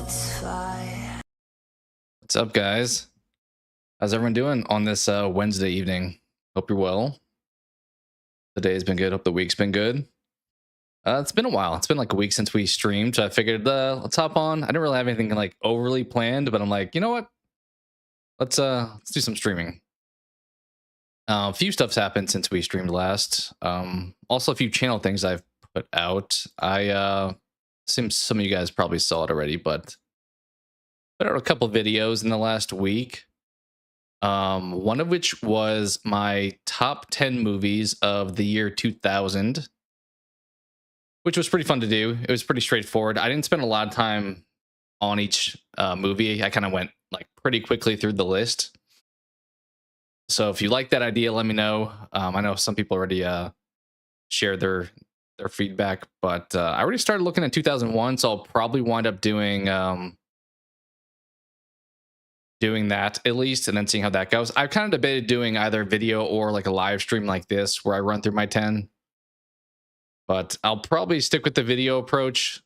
Shots fire. What's up, guys? How's everyone doing on this Wednesday evening? Hope you're well. The day's been good. Hope the week's been good. It's been a while. It's been like a week since we streamed, so I figured let's hop on. I didn't really have anything like overly planned, but I'm like, you know what? Let's do some streaming. A few stuff's happened since we streamed last. Also a few channel things I've put out. I assume some of you guys probably saw it already, but put out a couple videos in the last week. One of which was my top 10 movies of the year 2000, which was pretty fun to do. It was pretty straightforward. I didn't spend a lot of time on each movie. I kind of went like pretty quickly through the list. So if you like that idea, let me know. I know some people already shared their feedback, but I already started looking at 2001, so I'll probably wind up doing that at least, and then seeing how that goes. I've kind of debated doing either video or like a live stream like this where I run through my 10, but I'll probably stick with the video approach.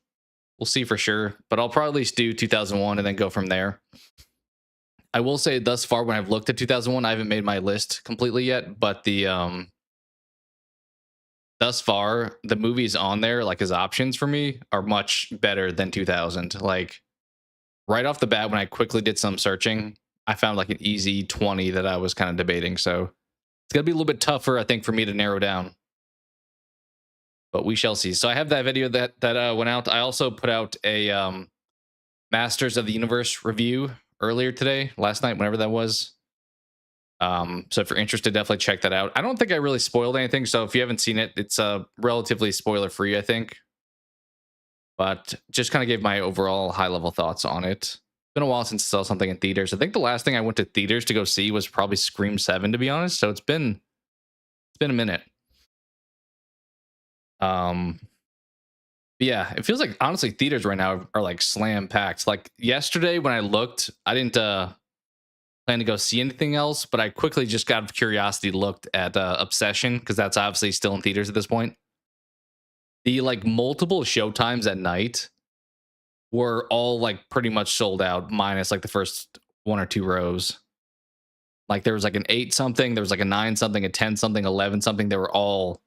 We'll see for sure, but I'll probably at least do 2001 and then go from there. I will say thus far, when I've looked at 2001, I haven't made my list completely yet, but the thus far the movies on there like as options for me are much better than 2000. Like right off the bat, when I quickly did some searching, I found like an easy 20 that I was kind of debating. So it's gonna be a little bit tougher, I think, for me to narrow down, but we shall see. So I have that video that went out. I also put out a Masters of the Universe review earlier today, last night, whenever that was. So if you're interested, definitely check that out. I don't think I really spoiled anything, so if you haven't seen it, it's relatively spoiler free, I think. But just kind of gave my overall high level thoughts on it. It's been a while since I saw something in theaters. I think the last thing I went to theaters to go see was probably Scream 7, to be honest. So it's been a minute. But yeah, it feels like honestly theaters right now are like slam packed. Like yesterday when I looked, I didn't plan to go see anything else, but I quickly just out of curiosity looked at Obsession, because that's obviously still in theaters at this point. The like multiple showtimes at night were all like pretty much sold out, minus like the first one or two rows. Like there was like an 8 something, there was like a 9 something, a 10 something, 11 something. They were all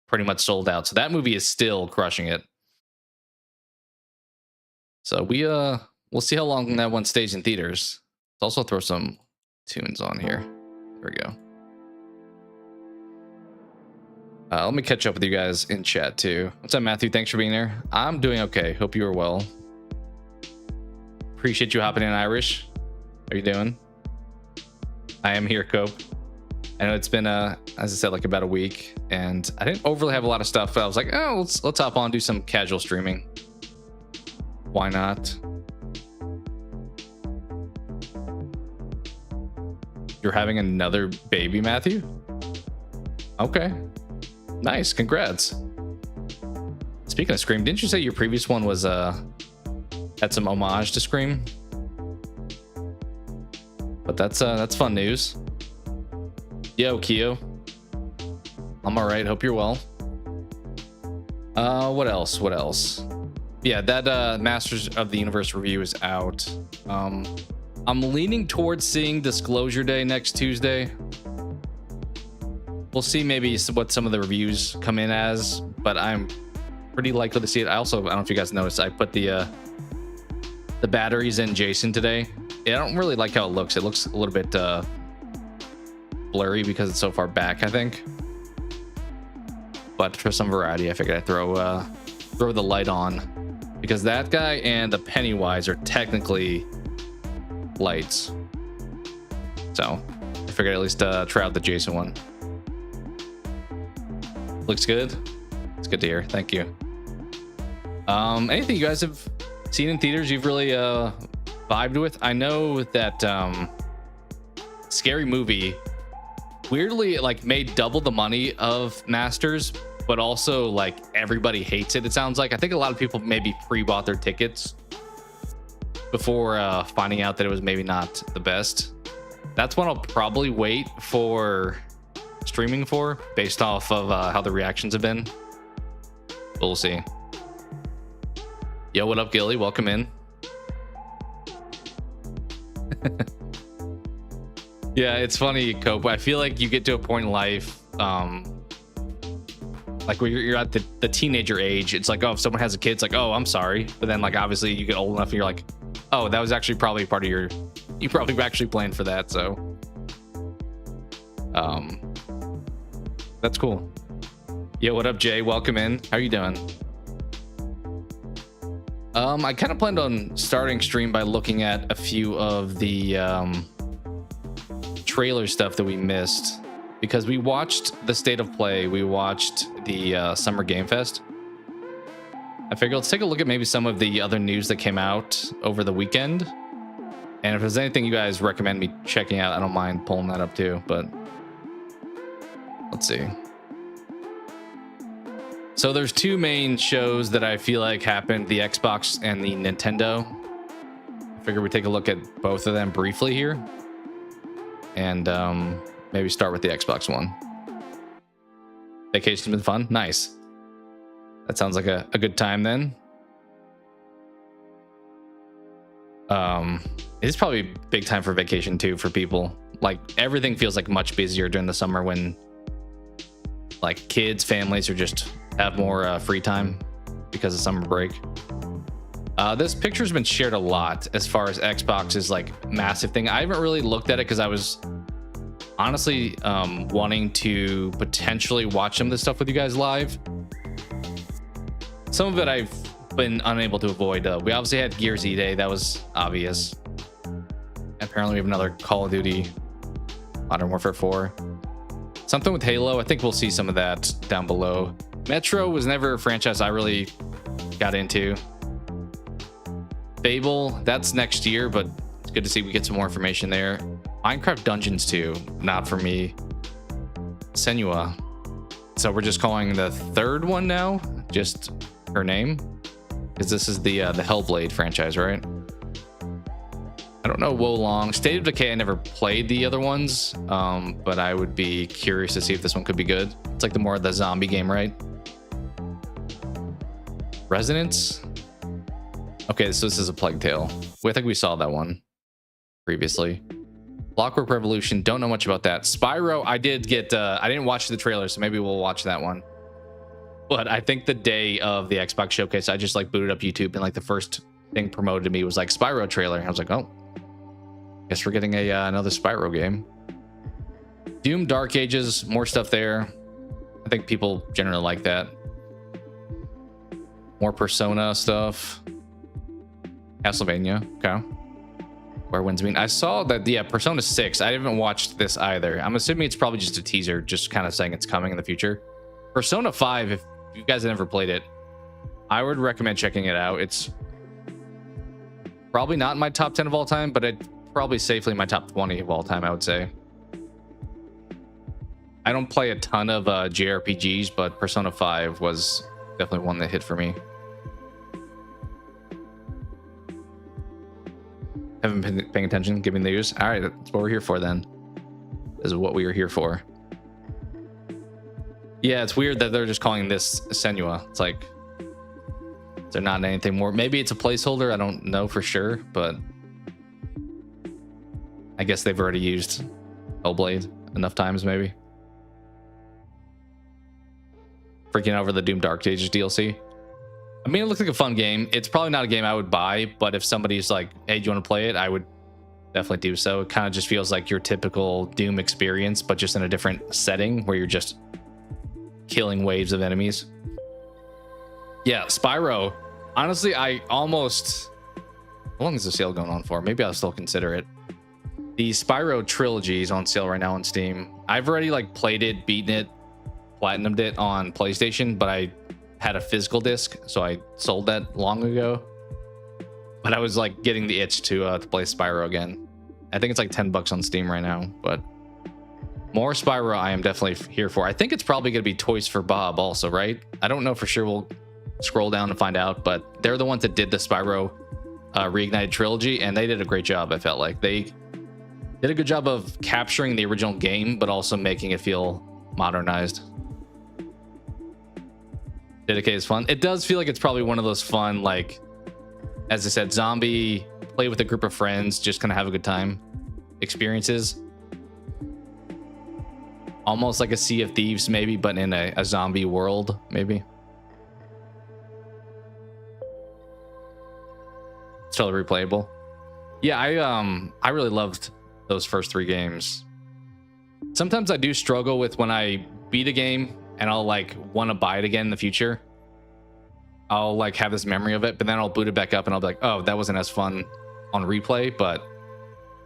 pretty much sold out. So that movie is still crushing it. So we'll see how long that one stays in theaters. Let's also throw some tunes on here. There we go. Let me catch up with you guys in chat too. What's up, Matthew? Thanks for being here. I'm doing okay. Hope you are well. Appreciate you hopping in, Irish. How are you doing? I am here, Cope. I know it's been as I said, like about a week, and I didn't overly have a lot of stuff, but I was like, oh, let's hop on and do some casual streaming. Why not? You're having another baby, Matthew? Okay. Nice. Congrats. Speaking of Scream, didn't you say your previous one was had some homage to Scream? But that's fun news. Yo, Keo. I'm all right. Hope you're well. What else? What else? Yeah, that Masters of the Universe review is out. I'm leaning towards seeing Disclosure Day next Tuesday. We'll see maybe what some of the reviews come in as, but I'm pretty likely to see it. I don't know if you guys noticed, I put the batteries in Jason today. Yeah, I don't really like how it looks. It looks a little bit blurry because it's so far back, I think. But for some variety, I figured I'd throw the light on, because that guy and the Pennywise are technically lights. So I figured at least try out the Jason one. Looks good. It's good to hear. Thank you. Anything you guys have seen in theaters you've really vibed with? I know that Scary Movie weirdly like made double the money of Masters, but also like everybody hates it, it sounds like. I think a lot of people maybe pre-bought their tickets before finding out that it was maybe not the best. That's one I'll probably wait for streaming for, based off of how the reactions have been. But we'll see. Yo, what up, Gilly? Welcome in. Yeah, it's funny, Cope. I feel like you get to a point in life, like when you're at the teenager age, it's like, oh, if someone has a kid, it's like, oh, I'm sorry. But then like obviously you get old enough and you're like, oh, that was actually probably part of you probably actually planned for that. So that's cool. Yo, what up, Jay? Welcome in. How are you doing? I kind of planned on starting stream by looking at a few of the trailer stuff that we missed, because we watched the State of Play, we watched the Summer Game Fest. I figured let's take a look at maybe some of the other news that came out over the weekend, and if there's anything you guys recommend me checking out, I don't mind pulling that up too. But let's see. So there's two main shows that I feel like happened, the Xbox and the Nintendo. I figure we take a look at both of them briefly here, and maybe start with the Xbox one. Vacation's been fun. Nice. That sounds like a good time then. It is probably a big time for vacation too for people. Like everything feels like much busier during the summer when like kids, families are just have more free time because of summer break. This picture's been shared a lot as far as Xbox's like massive thing. I haven't really looked at it because I was honestly wanting to potentially watch some of this stuff with you guys live. Some of it I've been unable to avoid. We obviously had Gears E-Day, that was obvious. Apparently we have another Call of Duty Modern Warfare 4. Something with Halo, I think we'll see some of that down below. Metro was never a franchise I really got into. Fable, that's next year, but it's good to see we get some more information there. Minecraft Dungeons 2, not for me. Senua. So we're just calling the third one now, just her name, because this is the Hellblade franchise, right? I don't know Wolong. State of Decay, I never played the other ones, but I would be curious to see if this one could be good. It's like the more of the zombie game, right? Resonance? Okay, so this is a Plague Tale. I think we saw that one previously. Clockwork Revolution, don't know much about that. Spyro, I did get, I didn't watch the trailer, so maybe we'll watch that one. But I think the day of the Xbox showcase, I just like booted up YouTube and like the first thing promoted to me was like Spyro trailer. And I was like, oh, guess we're getting another Spyro game. Doom Dark Ages, more stuff there. I think people generally like that. More Persona stuff. Castlevania, okay. Where Winds Meet. I saw that, yeah, Persona 6. I haven't watched this either. I'm assuming it's probably just a teaser, just kind of saying it's coming in the future. Persona 5, if you guys have never played it, I would recommend checking it out. It's probably not in my top 10 of all time, but it's probably safely in my top 20 of all time, I would say. I don't play a ton of JRPGs, but Persona 5 was definitely one that hit for me. Haven't been paying attention, giving the news. All right, that's what we're here for then. This is what we are here for. Yeah, it's weird that they're just calling this Senua. It's like they're not anything more. Maybe it's a placeholder. I don't know for sure, but I guess they've already used Hellblade enough times, maybe. Freaking over the Doom Dark Ages DLC. I mean, it looks like a fun game. It's probably not a game I would buy, but if somebody's like, hey, do you want to play it? I would definitely do so. It kind of just feels like your typical Doom experience, but just in a different setting where you're just killing waves of enemies. Yeah, Spyro. Honestly, I almost... How long is the sale going on for? Maybe I'll still consider it. The Spyro trilogy is on sale right now on Steam. I've already like played it, beaten it, platinumed it on PlayStation, but I had a physical disc, so I sold that long ago. But I was like getting the itch to play Spyro again. I think it's like $10 on Steam right now, but more Spyro I am definitely here for. I think it's probably going to be Toys for Bob also, right? I don't know for sure. We'll scroll down and find out, but they're the ones that did the Spyro Reignited trilogy, and they did a great job. I felt like they did a good job of capturing the original game, but also making it feel modernized. Dedicate is fun. It does feel like it's probably one of those fun, like, as I said, zombie play with a group of friends, just kind of have a good time experiences. Almost like a Sea of Thieves, maybe, but in a zombie world, maybe. It's totally replayable. Yeah, I really loved those first 3 games. Sometimes I do struggle with when I beat a game and I'll like want to buy it again in the future. I'll like have this memory of it, but then I'll boot it back up and I'll be like, oh, that wasn't as fun on replay. But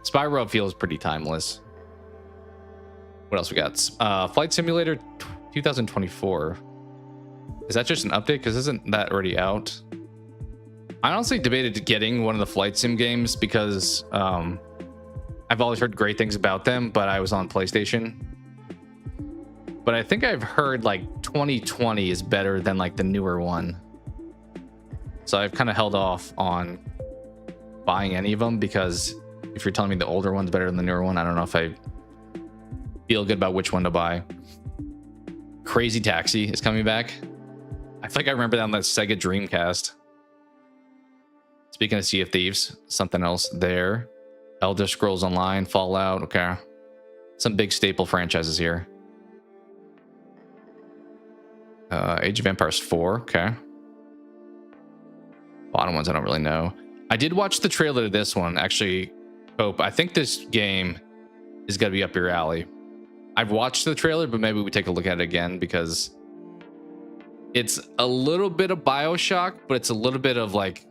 Spyro feels pretty timeless. What else we got? Flight Simulator 2024. Is that just an update? Because isn't that already out? I honestly debated getting one of the flight sim games because I've always heard great things about them, but I was on PlayStation. But I think I've heard like 2020 is better than like the newer one. So I've kind of held off on buying any of them because if you're telling me the older one's better than the newer one, I don't know if I feel good about which one to buy. Crazy Taxi is coming back. I feel like I remember that on that Sega Dreamcast. Speaking of Sea of Thieves, something else there. Elder Scrolls Online, Fallout, okay. Some big staple franchises here. Age of Empires 4, okay. Bottom ones I don't really know. I did watch the trailer to this one, actually. Hope, I think this game is gonna be up your alley. I've watched the trailer, but maybe we take a look at it again because it's a little bit of BioShock, but it's a little bit of like,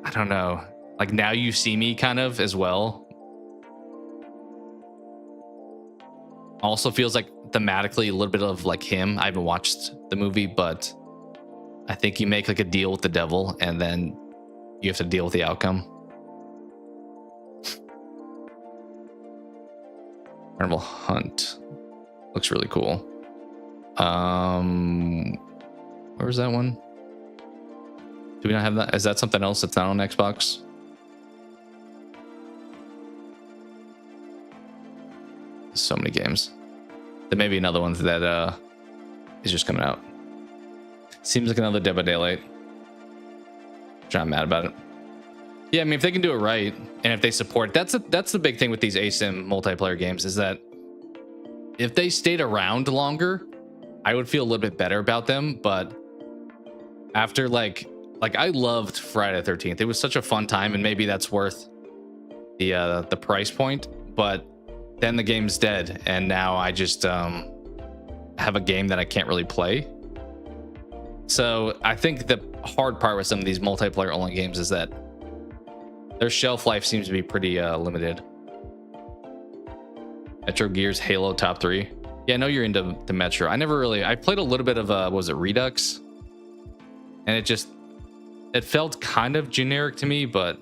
I don't know, like Now You See Me kind of as well. Also feels like thematically a little bit of like him. I haven't watched the movie, but I think you make like a deal with the devil and then you have to deal with the outcome. Animal Hunt looks really cool. Where was that one? Do we not have that? Is that something else that's not on Xbox? So many games. There may be another one that is just coming out. Seems like another Dead by Daylight. Which I'm mad about it. Yeah, I mean, if they can do it right, and if they support, that's the big thing with these ASIM multiplayer games is that if they stayed around longer, I would feel a little bit better about them. But after like I loved Friday the 13th. It was such a fun time, and maybe that's worth the price point. But then the game's dead, and now I just have a game that I can't really play. So I think the hard part with some of these multiplayer only games is that their shelf life seems to be pretty limited. Metro Gears Halo top 3. Yeah, I know you're into the Metro. I played a little bit of what was it, Redux? And it felt kind of generic to me, but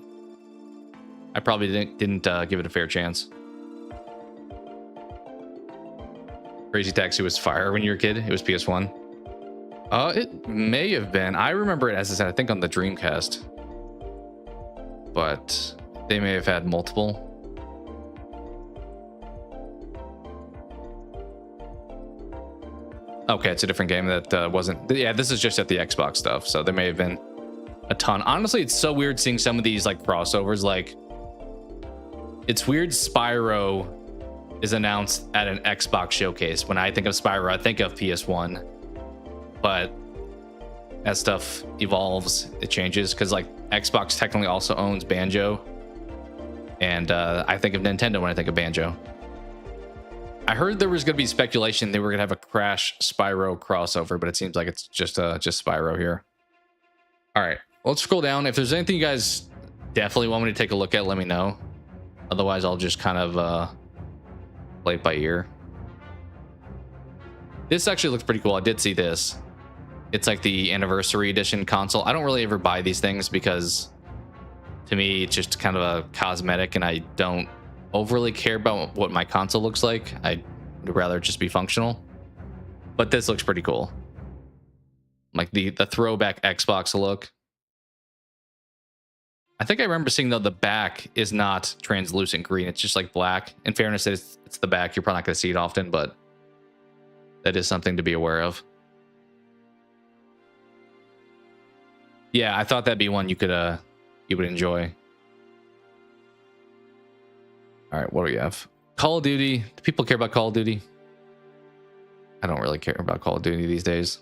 I probably didn't give it a fair chance. Crazy Taxi was fire when you were a kid. It was PS1. It may have been. I remember it, as I said, I think on the Dreamcast. But they may have had multiple. Okay, it's a different game that wasn't... Yeah, this is just at the Xbox stuff, so there may have been a ton. Honestly, it's so weird seeing some of these like crossovers. Like, it's weird Spyro is announced at an Xbox showcase. When I think of Spyro, I think of PS1. But as stuff evolves, it changes. Because like Xbox technically also owns Banjo. And I think of Nintendo when I think of Banjo. I heard there was going to be speculation they were going to have a Crash Spyro crossover, but it seems like it's just Spyro here. All right, let's scroll down. If there's anything you guys definitely want me to take a look at, let me know. Otherwise, I'll just kind of play it by ear. This actually looks pretty cool. I did see this. It's like the anniversary edition console. I don't really ever buy these things because to me, it's just kind of a cosmetic and I don't overly care about what my console looks like. I'd rather just be functional. But this looks pretty cool. Like the throwback Xbox look. I think I remember seeing though the back is not translucent green. It's just like black. In fairness, it's the back. You're probably not going to see it often, but that is something to be aware of. Yeah, I thought that'd be one you could you would enjoy. All right, what do we have? Call of Duty. Do people care about Call of Duty? I don't really care about Call of Duty these days.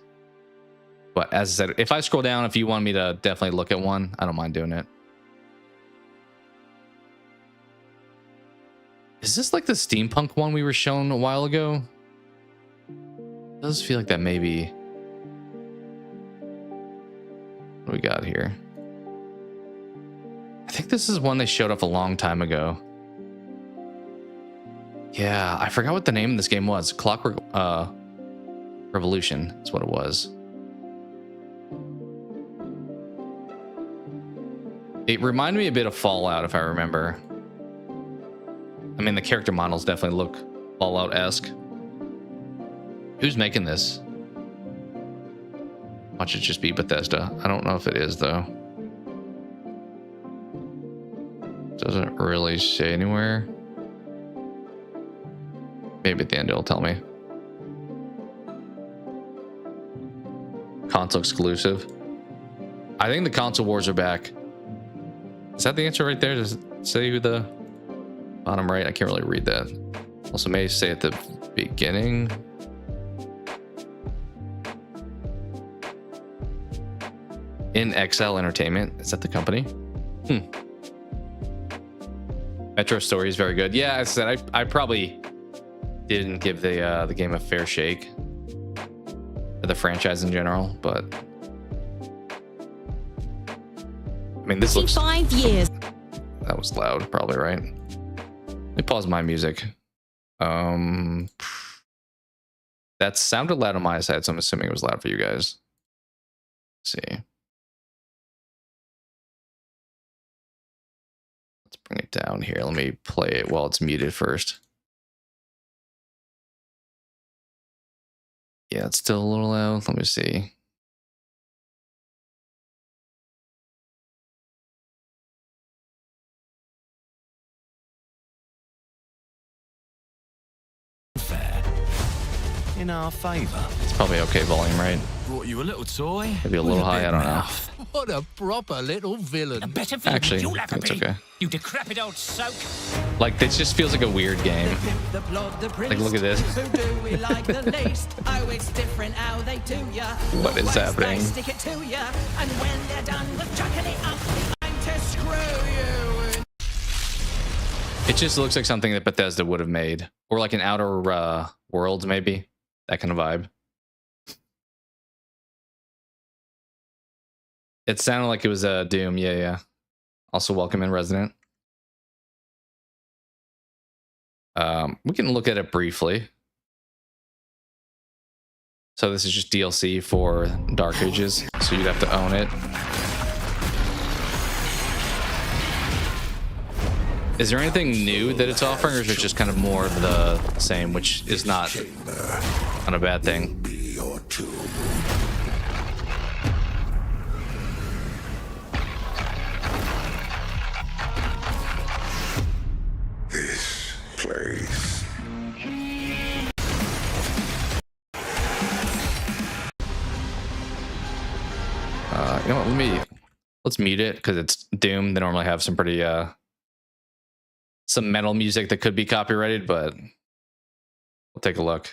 But as I said, if I scroll down, if you want me to definitely look at one, I don't mind doing it. Is this like the steampunk one we were shown a while ago? It does feel like that maybe. What do we got here? I think this is one they showed off a long time ago. Yeah, I forgot what the name of this game was. Clockwork Revolution is what it was. It reminded me a bit of Fallout, if I remember. I mean, the character models definitely look Fallout-esque. Who's making this? Watch it just be Bethesda. I don't know if it is, though. Doesn't really say anywhere. Maybe at the end it'll tell me. Console exclusive. I think the console wars are back. Is that the answer right there? Does it say who the bottom right? I can't really read that. Also may say at the beginning. In XL Entertainment. Is that the company? Metro Story is very good. Yeah, as I said, I probably didn't give the game a fair shake. Or the franchise in general, but I mean, this looks 5 years. That was loud, probably, right? Let me pause my music. That sounded loud on my side, so I'm assuming it was loud for you guys. Let's see. Let's bring it down here. Let me play it while it's muted first. Yeah, it's still a little loud. Let me see. In our favor. It's probably okay volume, right? Brought you a little toy. Maybe a little high, I don't know. What a proper little villain. A better villain Actually, you'll ever it's be. okay. You decrepit old soak. Like, this just feels like a weird game. Like, look at this. What is happening? Stick it to ya, and when they're done with chucking it up, I'm to screw you. It just looks like something that Bethesda would have made. Or like an Outer Worlds, maybe. That kind of vibe. It sounded like it was Doom. Yeah. Also, welcome in, Resident. We can look at it briefly. So this is just DLC for Dark Ages, so you'd have to own it. Is there anything new that it's offering, or is it just kind of more of the same, which is not a bad thing? This place. You know what, let's mute it because it's Doom. They normally have some pretty some metal music that could be copyrighted, but we'll take a look.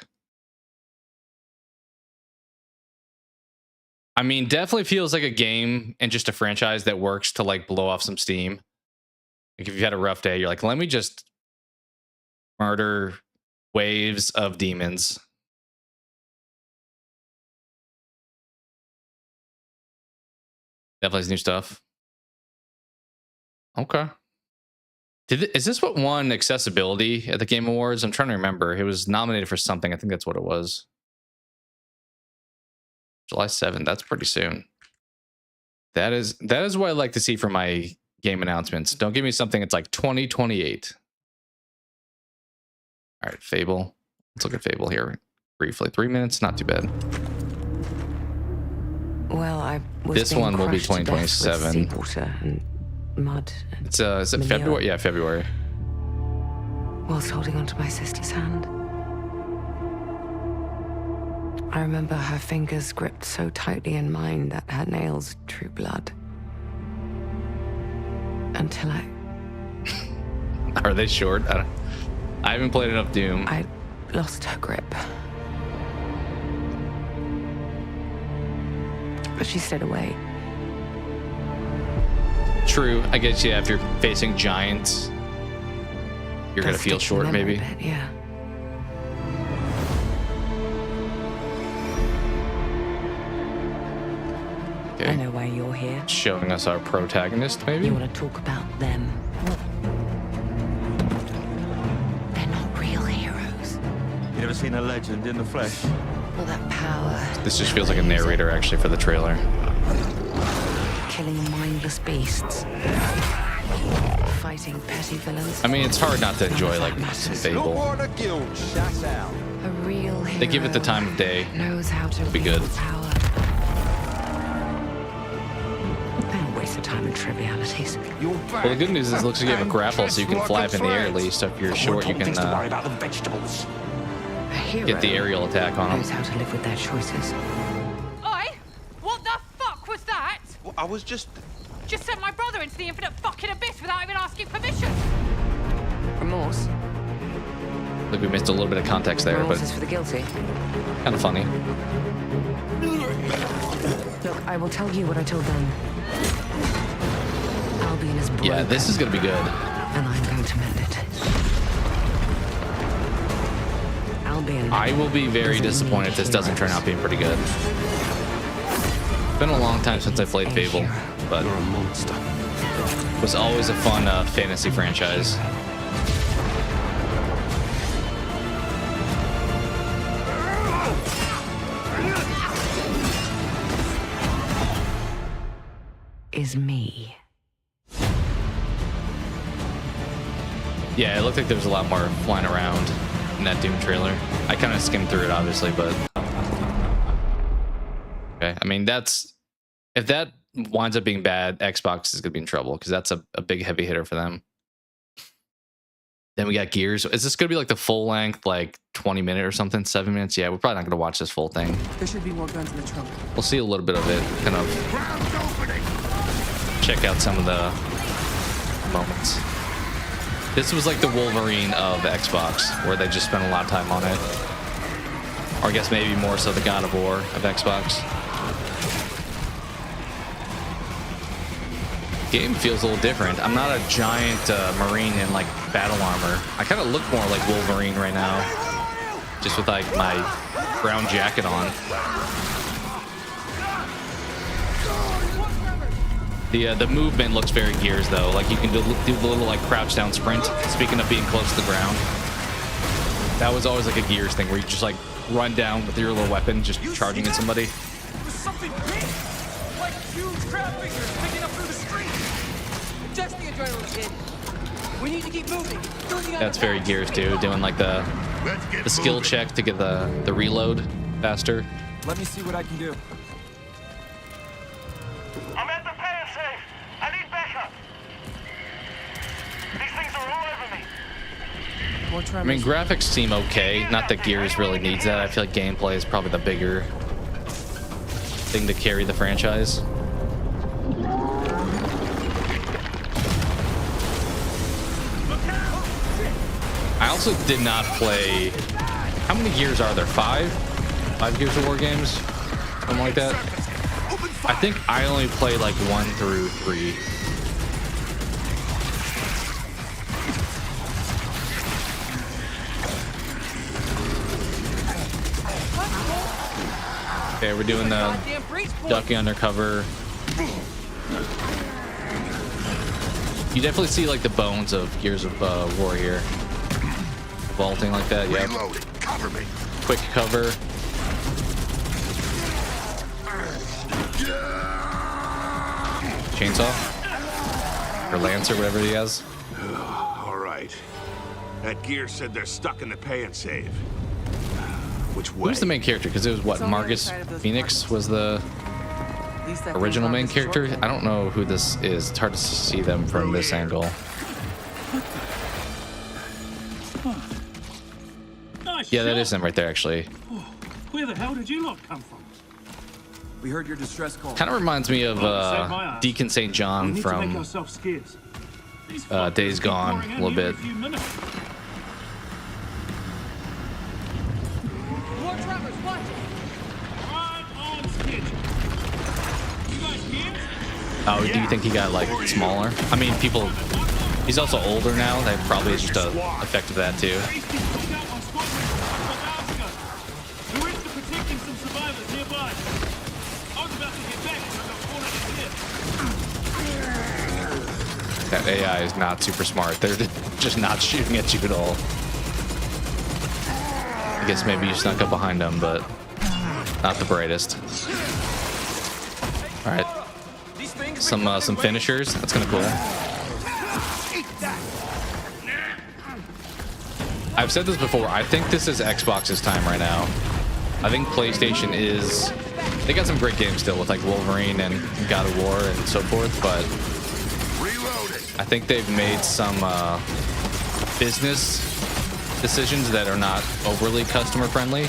I mean, definitely feels like a game and just a franchise that works to like blow off some steam. Like if you had a rough day, you're like, let me just murder waves of demons. Definitely is new stuff. Okay. Is this what won accessibility at the Game Awards? I'm trying to remember. It was nominated for something. I think that's what it was. July 7th. That's pretty soon. That is what I like to see from my game announcements. Don't give me something that's like 2028. All right, Fable. Let's look at Fable here briefly. 3 minutes, not too bad. Well, I was This one will be 2027. Seawater and mud. And It's is it manure. February? Yeah, February. Whilst holding onto my sister's hand. I remember her fingers gripped so tightly in mine that her nails drew blood. until Are they short? I haven't played enough Doom. I lost her grip. But she stayed away. True. I guess, yeah, if you're facing giants, you're going to feel short, maybe. Bit, yeah. Okay. I know why you're here. Showing us our protagonist, maybe? You want to talk about them. They're not real heroes. You never seen a legend in the flesh? All that power. This just feels like a narrator, actually, for the trailer. Killing mindless beasts. Fighting petty villains. I mean, it's hard not to enjoy, like, Fable. A real hero They give it the time of day. knows how to Be good. wield power. They don't waste their time in trivialities. Well, the good news is it looks like you have a grapple, so you can fly up in the air at least. So if you're short, you can about the vegetables. A hero get the aerial attack on knows them. how to live with their choices. Oi! What the fuck was that? Well, I was just... Just sent my brother into the infinite fucking abyss without even asking permission. Remorse. I think we missed a little bit of context there, Remorse but is for the guilty. kind of funny. Look, I will tell you what I told them. Albion is broken. Yeah, this is going to be good. And I'm going to mend it. Albion. I will be very disappointed if this doesn't turn out being pretty good. It's been a long time since I played Fable, but You're a monster. it was always a fun fantasy franchise. Is me. Yeah, it looked like there was a lot more flying around in that Doom trailer. I kind of skimmed through it, obviously, but... Okay, I mean, if that winds up being bad, Xbox is going to be in trouble, because that's a big heavy hitter for them. Then we got Gears. Is this going to be like the full length, like 20-minute or something? 7 minutes? Yeah, we're probably not going to watch this full thing. There should be more guns in the trunk. We'll see a little bit of it, kind of check out some of the moments. This was like the Wolverine of Xbox, where they just spent a lot of time on it. Or I guess maybe more so the God of War of Xbox. Game feels a little different. I'm not a giant Marine in like battle armor. I kind of look more like Wolverine right now, just with like my brown jacket on. The movement looks very Gears though. Like you can do the little like crouch down sprint. Speaking of being close to the ground, that was always like a Gears thing where you just like run down with your little weapon, just charging at somebody. It was something big, like huge crab figures picking up through the street. That's the adrenaline, kid. We need to keep moving. That's very Gears too, doing like the skill check to get the reload faster. Let me see what I can do. I'm at the pan safe. I need backup. These things are all over me. More try. I mean, graphics seem okay. Not that Gears really needs that. I feel like gameplay is probably the bigger thing to carry the franchise. I also did not play... How many Gears are there? 5? 5 Gears of War games? Something like that? I think I only played like 1 through 3. Okay, we're doing the ducking undercover. You definitely see like the bones of Gears of War here. Vaulting like that, yeah. Cover me. Quick cover. Chainsaw? Or Lancer, whatever he has. All right. That gear said they're stuck in the pay and save. Which way? Who's the main character? Because it was what, It's on the other Marcus side of those Phoenix was the At least that original thing's main not just a character? shortcut. I don't know who this is. It's hard to see them from this angle. Nice Yeah, that shot. is him right there, actually. Where the hell did you lot come from? We heard your distress call. Kind of reminds me of Saved my ass. Deacon St. We John need to make from ourselves scarce. These fuckers Days keep Gone pouring a in little every bit. few minutes. More trappers, watch it! Right on schedule. You guys geared? Oh, do you think he got like smaller? I mean, people. He's also older now. That probably is just a effect of that too. These people took out my squadron a couple of hours ago. We went to protecting some survivors nearby. I was about to get back when I got cornered and hit. That AI is not super smart. They're just not shooting at you at all. I guess maybe you snuck up behind them, but not the brightest. All right, some finishers. That's kind of cool. I've said this before. I think this is Xbox's time right now. I think PlayStation is. They got some great games still with like Wolverine and God of War and so forth, but I think they've made some business decisions that are not overly customer friendly.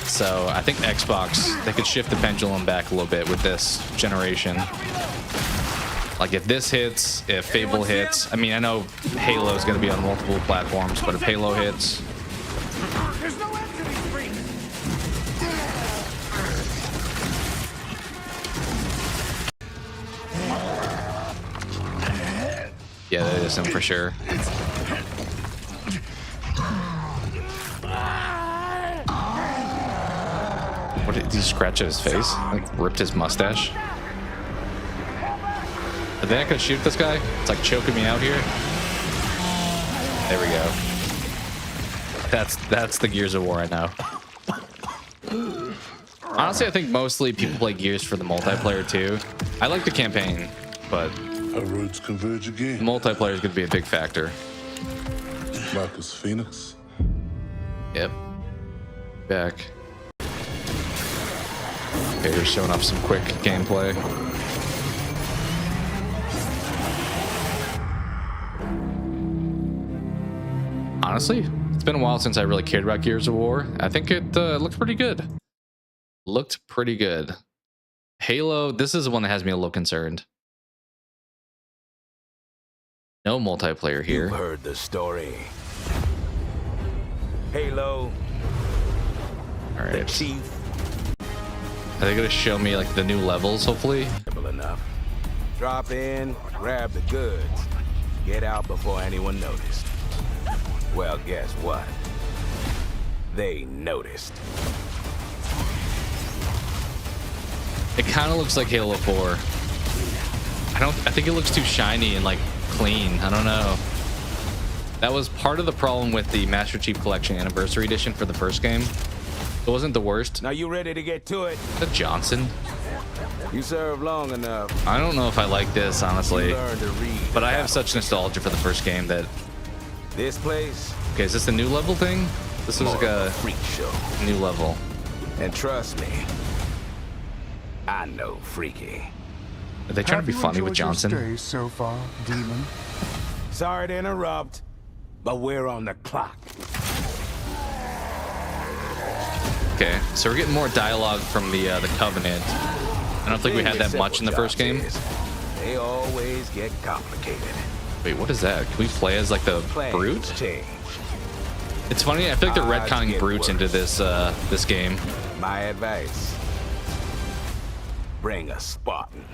So I think Xbox, they could shift the pendulum back a little bit with this generation. Like if this hits, if Fable hits, I mean, I know Halo is going to be on multiple platforms, but if Halo hits, There's no end to these freaks. yeah, that is him for sure. What did he scratch at his face? Like ripped his mustache? Are they not gonna shoot this guy? It's like choking me out here. There we go. That's the Gears of War right now. Honestly, I think mostly people play Gears for the multiplayer too. I like the campaign, but Our roads converge again. multiplayer is gonna be a big factor. Marcus Phoenix. Yep. Back. Okay, you're showing off some quick gameplay. Honestly, it's been a while since I really cared about Gears of War. I think it looked pretty good. Looked pretty good. Halo, this is the one that has me a little concerned. No multiplayer here. You've heard the story. Halo, All the right. chief. Are they gonna show me like the new levels? Hopefully. Simple enough. Drop in, grab the goods, get out before anyone noticed. Well, guess what? They noticed. It kind of looks like Halo 4. I think it looks too shiny and like clean. I don't know. That was part of the problem with the Master Chief Collection Anniversary Edition for the first game. It wasn't the worst. Now you ready to get to it? Is that Johnson? You served long enough. I don't know if I like this, honestly. You learned to read. But I have such nostalgia for the first game that... This place. Okay, is this the new level thing? This was like a freak show. New level. And trust me, I know freaky. Are they trying to be funny with Johnson? So far, demon. Sorry to interrupt, but we're on the clock. Okay, so we're getting more dialogue from the Covenant. I don't think we had that much in the first game. They always get complicated. Wait, what is that? Can we play as like the brute? Change. It's funny. I feel like they're retconning brutes into this this game. My advice: bring a Spartan.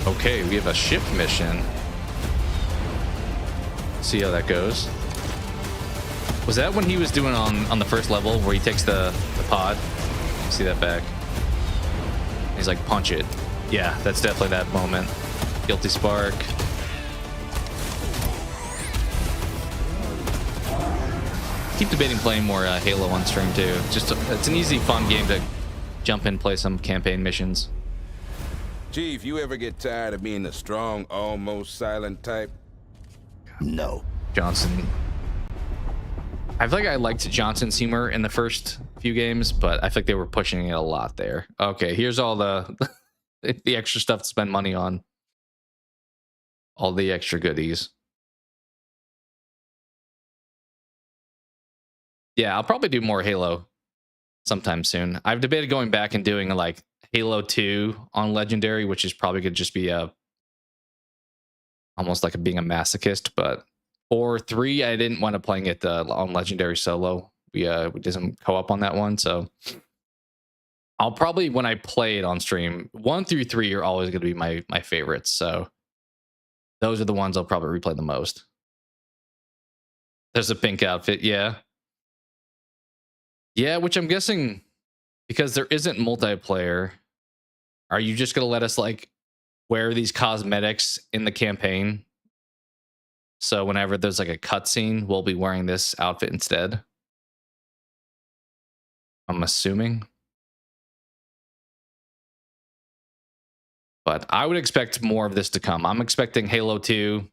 Okay, we have a ship mission. See how that goes. Was that when he was doing on the first level where he takes the pod? See that back? He's like, punch it. Yeah, that's definitely that moment. Guilty Spark. Keep debating playing more Halo on stream too. Just it's an easy, fun game to jump in, play some campaign missions. Chief, you ever get tired of being the strong, almost silent type? No. Johnson. I feel like I liked Johnson's humor in the first few games, but I feel like they were pushing it a lot there. Okay, here's all the the extra stuff to spend money on. All the extra goodies. Yeah, I'll probably do more Halo sometime soon. I've debated going back and doing like Halo 2 on Legendary, which is probably could just be a almost like being a masochist, but or 3, I didn't want to playing it on Legendary solo. We did some co-op on that one, so I'll probably when I play it on stream, 1 through 3 are always going to be my favorites. So those are the ones I'll probably replay the most. There's a pink outfit, yeah. Yeah, which I'm guessing because there isn't multiplayer, are you just going to let us like wear these cosmetics in the campaign? So whenever there's like a cutscene, we'll be wearing this outfit instead. I'm assuming. But I would expect more of this to come. I'm expecting Halo 2.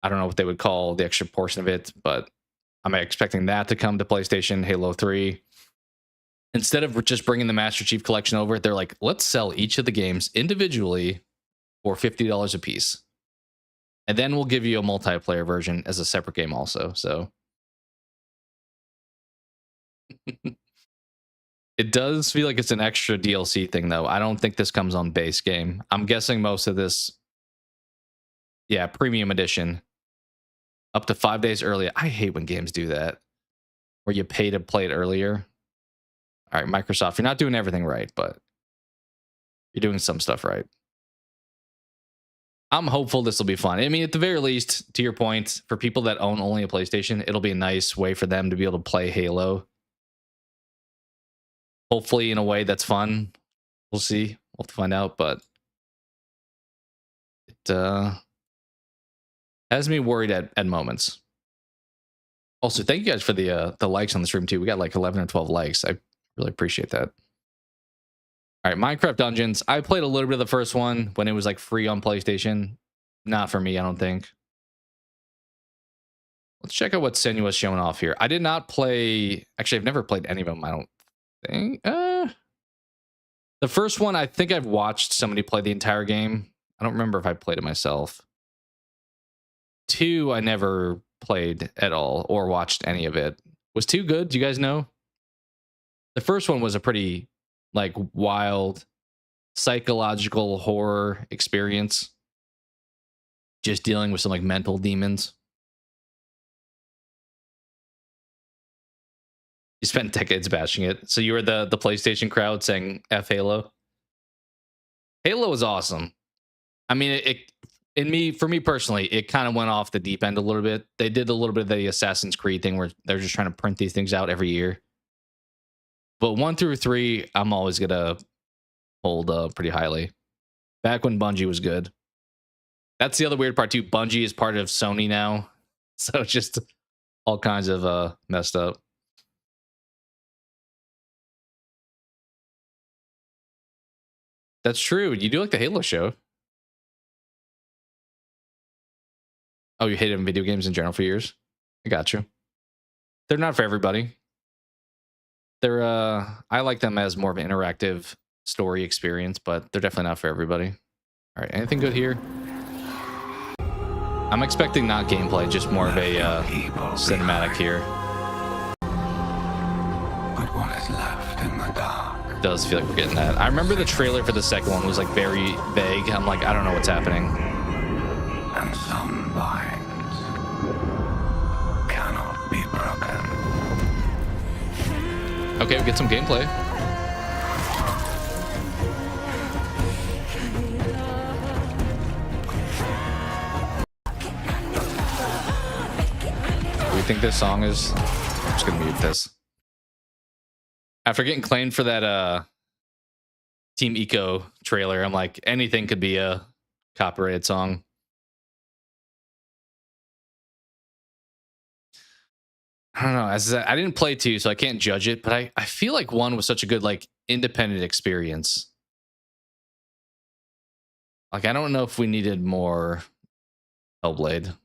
I don't know what they would call the extra portion of it, but I'm expecting that to come to PlayStation. Halo 3. Instead of just bringing the Master Chief Collection over, they're like, let's sell each of the games individually for $50 a piece. And then we'll give you a multiplayer version as a separate game also. So it does feel like it's an extra DLC thing, though. I don't think this comes on base game. I'm guessing most of this, yeah, premium edition, up to 5 days early. I hate when games do that, where you pay to play it earlier. All right, Microsoft, you're not doing everything right, but you're doing some stuff right. I'm hopeful this will be fun. I mean, at the very least, to your point, for people that own only a PlayStation, it'll be a nice way for them to be able to play Halo. Hopefully in a way that's fun. We'll see. We'll have to find out, but it has me worried at moments. Also, thank you guys for the likes on the stream too. We got like 11 or 12 likes. I really appreciate that. All right, Minecraft Dungeons. I played a little bit of the first one when it was like free on PlayStation. Not for me, I don't think. Let's check out what Senua's showing off here. I did not play. Actually, I've never played any of them, I don't think. The first one, I think I've watched somebody play the entire game. I don't remember if I played it myself. 2, I never played at all or watched any of it. Was 2 good? Do you guys know? The first one was a pretty like wild psychological horror experience, just dealing with some like mental demons. You spent decades bashing it, so you were the PlayStation crowd saying F Halo. Halo was awesome. I mean, for me personally, it kind of went off the deep end a little bit. They did a little bit of the Assassin's Creed thing where they're just trying to print these things out every year. But 1 through 3, I'm always gonna hold pretty highly. Back when Bungie was good. That's the other weird part too. Bungie is part of Sony now, so it's just all kinds of messed up. That's true. You do like the Halo show. Oh, you hated video games in general for years? I got you. They're not for everybody. They're I like them as more of an interactive story experience, but they're definitely not for everybody. All right, anything good here? I'm expecting not gameplay, just more of a cinematic here. But what is left in the dark? Does feel like we're getting that. I remember the trailer for the second one was like very vague. I'm like, I don't know what's happening. And some binds cannot be broken. Okay, we get some gameplay. Do we think this song is... I'm just gonna mute this. After getting claimed for that Team Eco trailer, I'm like, anything could be a copyrighted song. I don't know. As I didn't play 2, so I can't judge it, but I feel like 1 was such a good like independent experience. Like, I don't know if we needed more Hellblade.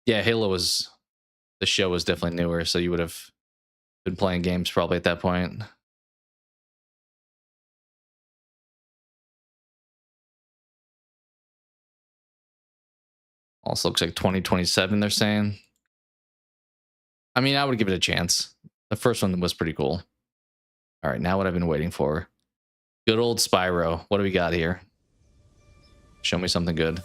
Yeah, Halo was... The show was definitely newer, so you would have been playing games probably at that point. Also looks like 2027, they're saying. I mean, I would give it a chance. The first one was pretty cool. All right, now what I've been waiting for. Good old Spyro. What do we got here? Show me something good.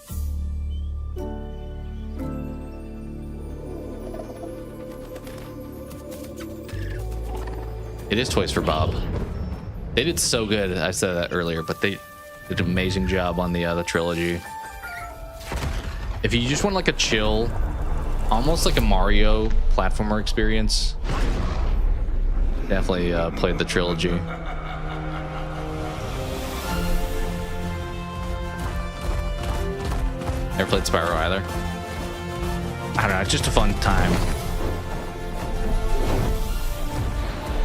It is Toys for Bob. They did so good. I said that earlier, but they did an amazing job on the trilogy. If you just want like a chill, almost like a Mario platformer experience, definitely played the trilogy. Never played Spyro either. I don't know, it's just a fun time.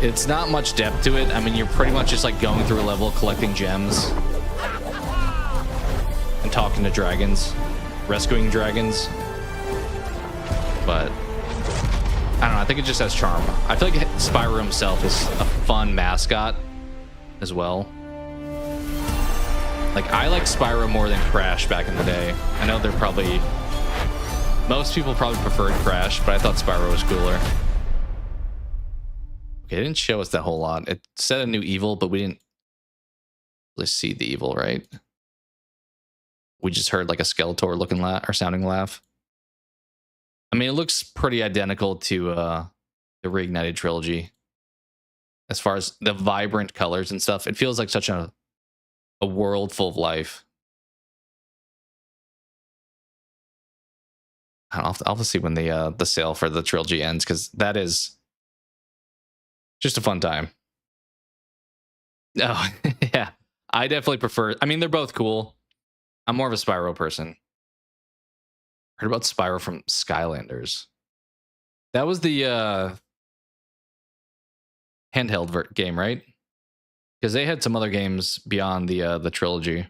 It's not much depth to it. I mean, you're pretty much just like going through a level, collecting gems, and talking to dragons, rescuing dragons. But I don't know, I think it just has charm. I feel like Spyro himself is a fun mascot as well. Like, I like Spyro more than Crash back in the day. I know they're probably... most people probably preferred Crash, but I thought Spyro was cooler. Okay, it didn't show us that whole lot. It said a new evil, but we didn't really see the evil, right? We just heard like a Skeletor looking laugh or sounding laugh. I mean, it looks pretty identical to the Reignited trilogy. As far as the vibrant colors and stuff, it feels like such a world full of life. I'll have to see when the sale for the trilogy ends, because that is just a fun time. Oh, yeah. I definitely prefer... I mean, they're both cool. I'm more of a Spyro person. Heard about Spyro from Skylanders. That was the handheld game, right? Because they had some other games beyond the trilogy.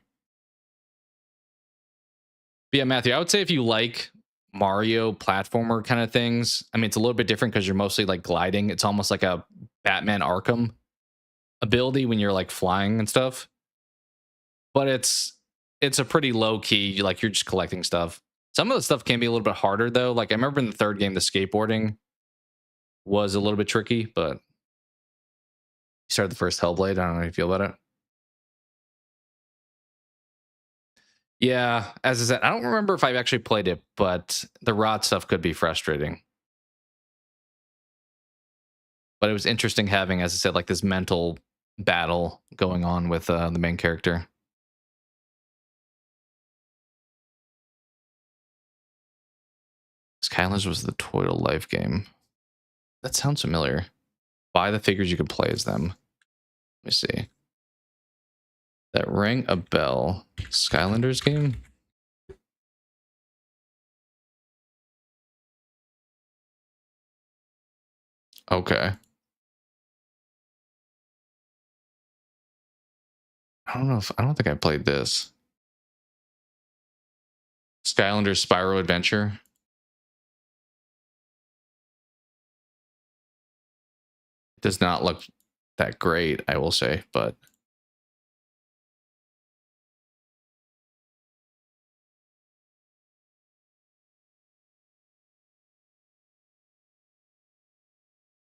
But yeah, Matthew, I would say if you like Mario platformer kind of things, I mean, it's a little bit different because you're mostly like gliding. It's almost like a Batman Arkham ability when you're like flying and stuff. But it's a pretty low key, like you're just collecting stuff. Some of the stuff can be a little bit harder though. Like I remember in the third game, the skateboarding was a little bit tricky, but you started the first Hellblade. I don't know how you feel about it. Yeah, as I said, I don't remember if I've actually played it, but the rot stuff could be frustrating. But it was interesting having, as I said, like this mental battle going on with the main character. Skylanders was the Toy to Life game. That sounds familiar. Buy the figures, you can play as them. Let me see. That rang a bell. Skylanders game? Okay. I don't think I played this. Skylanders Spyro Adventure. It does not look that great, I will say, but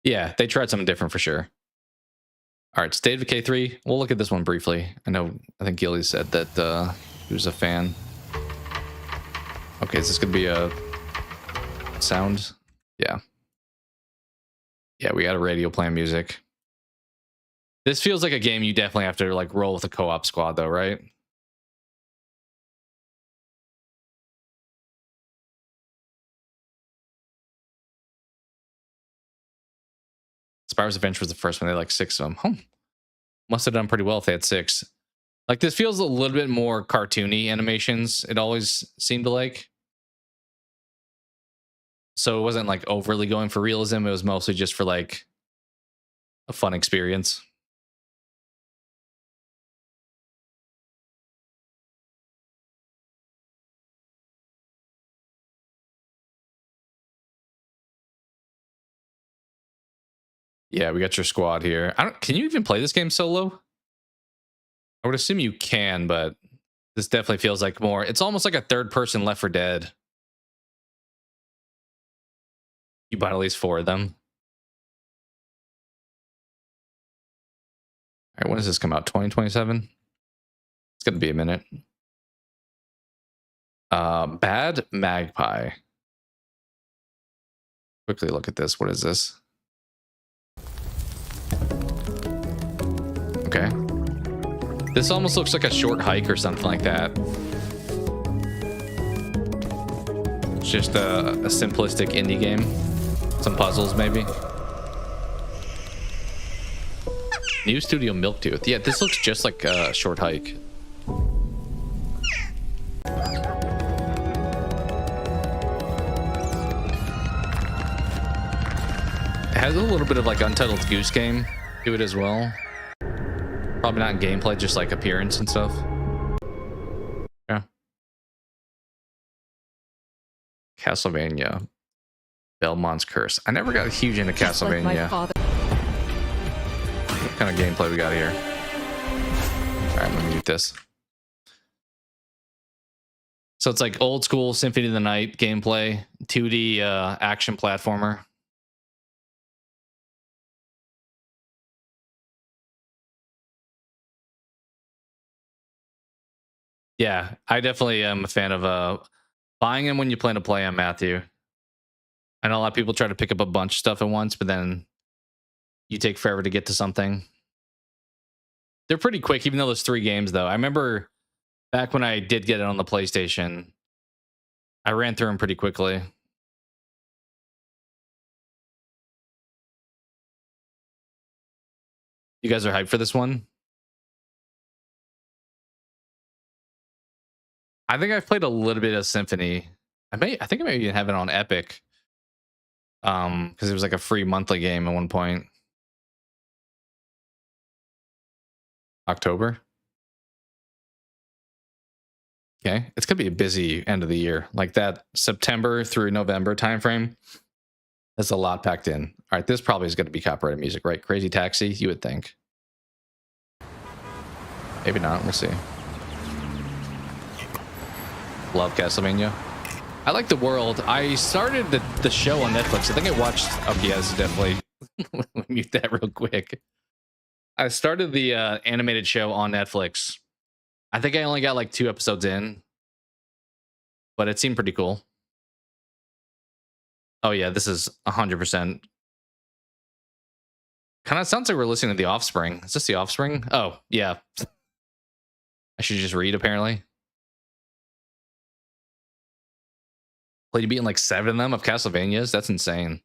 yeah, they tried something different for sure. All right, State of Decay 3. We'll look at this one briefly. I think Gilly said that he was a fan. Okay, is this gonna be a sound? Yeah. Yeah, we got a radio playing music. This feels like a game you definitely have to like roll with a co-op squad though, right? Spyro's Adventure was the first one. They had like 6 of them. Must have done pretty well if they had 6. Like this feels a little bit more cartoony animations. It always seemed to like. So it wasn't like overly going for realism. It was mostly just for like a fun experience. Yeah, we got your squad here. Can you even play this game solo? I would assume you can, but this definitely feels like more. It's almost like a third person Left 4 Dead. You bought at least 4 of them. All right, when does this come out? 2027? It's gonna be a minute. Bad Magpie. Quickly look at this. What is this? Okay. This almost looks like a short hike or something like that. It's just a simplistic indie game. Some puzzles, maybe. New Studio Milktooth. Yeah, this looks just like a short hike. It has a little bit of like Untitled Goose Game to it as well. Probably not in gameplay, just like appearance and stuff. Yeah. Castlevania. Belmont's Curse. I never got huge into Castlevania. What kind of gameplay we got here? Alright, I'm gonna mute this. So it's like old school Symphony of the Night gameplay, 2D action platformer. Yeah, I definitely am a fan of buying them when you plan to play them, Matthew. I know a lot of people try to pick up a bunch of stuff at once, but then you take forever to get to something. They're pretty quick, even though there's 3 games, though. I remember back when I did get it on the PlayStation, I ran through them pretty quickly. You guys are hyped for this one? I think I've played a little bit of Symphony. I think I may even have it on Epic. Because it was like a free monthly game at one point. October. Okay, it's gonna be a busy end of the year. Like that September through November timeframe. That's a lot packed in. All right, this probably is going to be copyrighted music, right? Crazy Taxi, you would think. Maybe not. We'll see. Love Castlevania. I like the world. I started the show on Netflix. I think I watched. Oh, yes, definitely. Let me mute that real quick. I started the animated show on Netflix. I think I only got like 2 episodes in, but it seemed pretty cool. Oh yeah, this is 100%. Kind of sounds like we're listening to The Offspring. Is this The Offspring? Oh yeah. I should just read apparently. Played beating like 7 of them of Castlevanias. That's insane.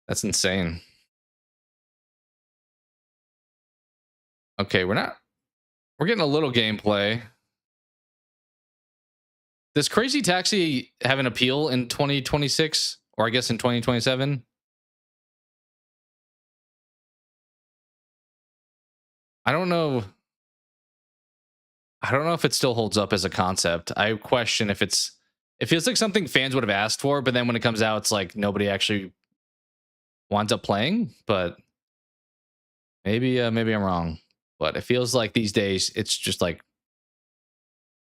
That's insane. Okay, we're getting a little gameplay. Does Crazy Taxi have an appeal in 2026? Or I guess in 2027? I don't know. I don't know if it still holds up as a concept. I question if it feels like something fans would have asked for, but then when it comes out, it's like nobody actually winds up playing. But maybe I'm wrong. But it feels like these days it's just like,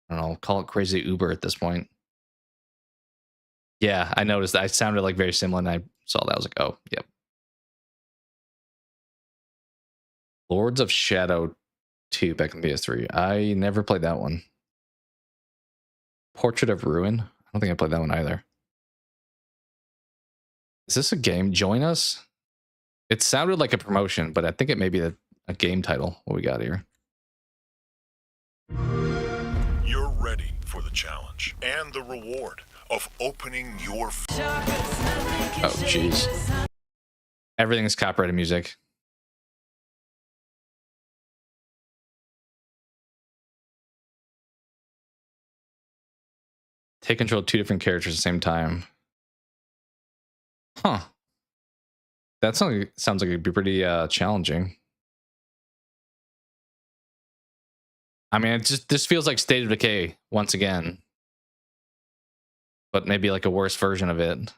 I don't know, call it crazy Uber at this point. Yeah, I noticed that. I sounded like very similar, and I saw that. I was like, oh, yep. Lords of Shadow 2 back on PS3. I never played that one. Portrait of Ruin. I don't think I played that one either. Is this a game? Join Us? It sounded like a promotion, but I think it may be a game title. What we got here? You're ready for the challenge and the reward of opening your... Oh, jeez. Everything is copyrighted music. Take control of 2 different characters at the same time. Huh. That sounds like it'd be pretty challenging. I mean, this feels like State of Decay once again. But maybe like a worse version of it.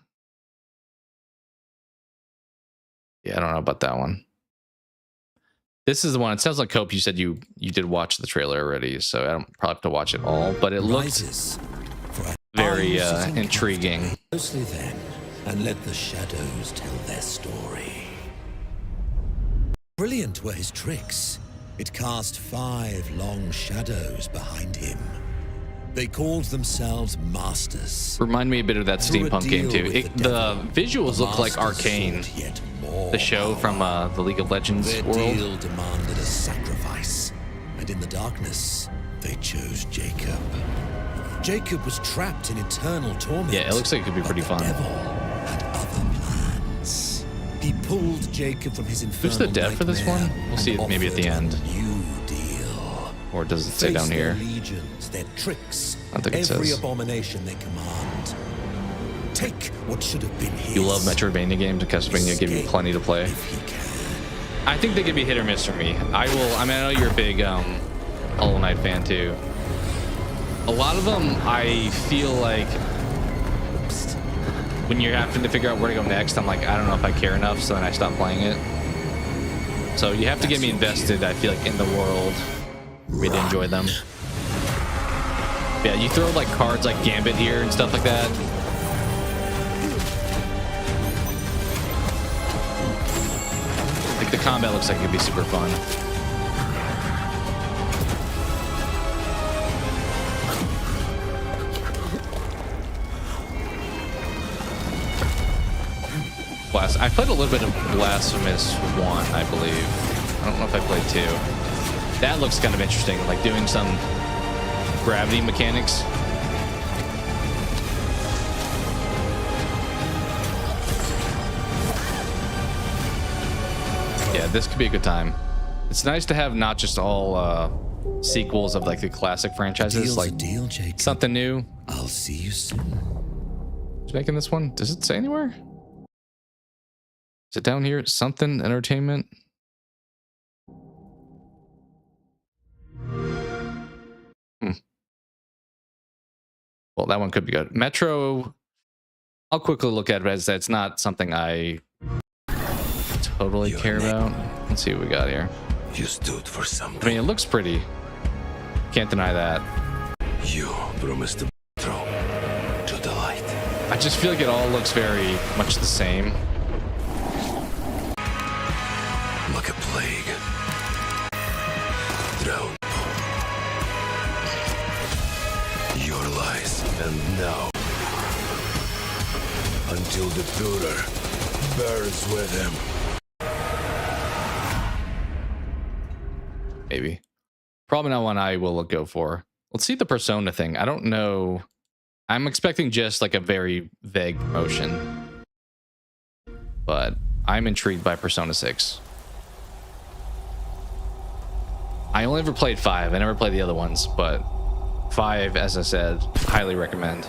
Yeah, I don't know about that one. This is the one. It sounds like Cope, you said you did watch the trailer already, so I don't probably have to watch it all, but it looks very intriguing. Closely then, and let the shadows tell their story. Brilliant were his tricks. It cast 5 long shadows behind him. They called themselves Masters. Remind me a bit of that steampunk game too. The visuals look like Arcane, the show from the League of Legends Their world. deal demanded a sacrifice, and in the darkness, they chose Jacob. Jacob was trapped in eternal torment. Yeah, it looks like it could be pretty fun. The devil had other plans. He pulled Jacob from his infernal Who's the dev for this one? nightmare We'll see it and maybe at the offered end. a new deal. Or does it say Face down their here? legions, their tricks, I think it every says. abomination they command. Take what should have been his. You love Metroidvania games, and Castlevania give you plenty to play. I think they could be hit or miss for me. I know you're a big Hollow Knight fan too. A lot of them, I feel like when you're having to figure out where to go next, I'm like, I don't know if I care enough, so then I stop playing it. So you have to get me invested, I feel like, in the world for me to enjoy them. Yeah, you throw like cards like Gambit here and stuff like that. Like the combat looks like it could be super fun. I played a little bit of Blasphemous 1, I believe. I don't know if I played 2. That looks kind of interesting, like doing some gravity mechanics. Yeah, this could be a good time. It's nice to have not just all sequels of like the classic franchises, like something new. I'll see you soon. Who's making this one? Does it say anywhere? Is it down here? Something Entertainment? Well, that one could be good. Metro, I'll quickly look at it as it's not something I totally care about. Let's see what we got here. You stood for something. I mean, it looks pretty. Can't deny that. You promised to throw to the light. I just feel like it all looks very much the same. Like a plague. Drown. Your lies, and now, until the Führer burns with him. Maybe. Probably not one I will go for. Let's see the Persona thing. I don't know. I'm expecting just like a very vague promotion. But I'm intrigued by Persona 6. I only ever played 5. I never played the other ones, but 5, as I said, highly recommend.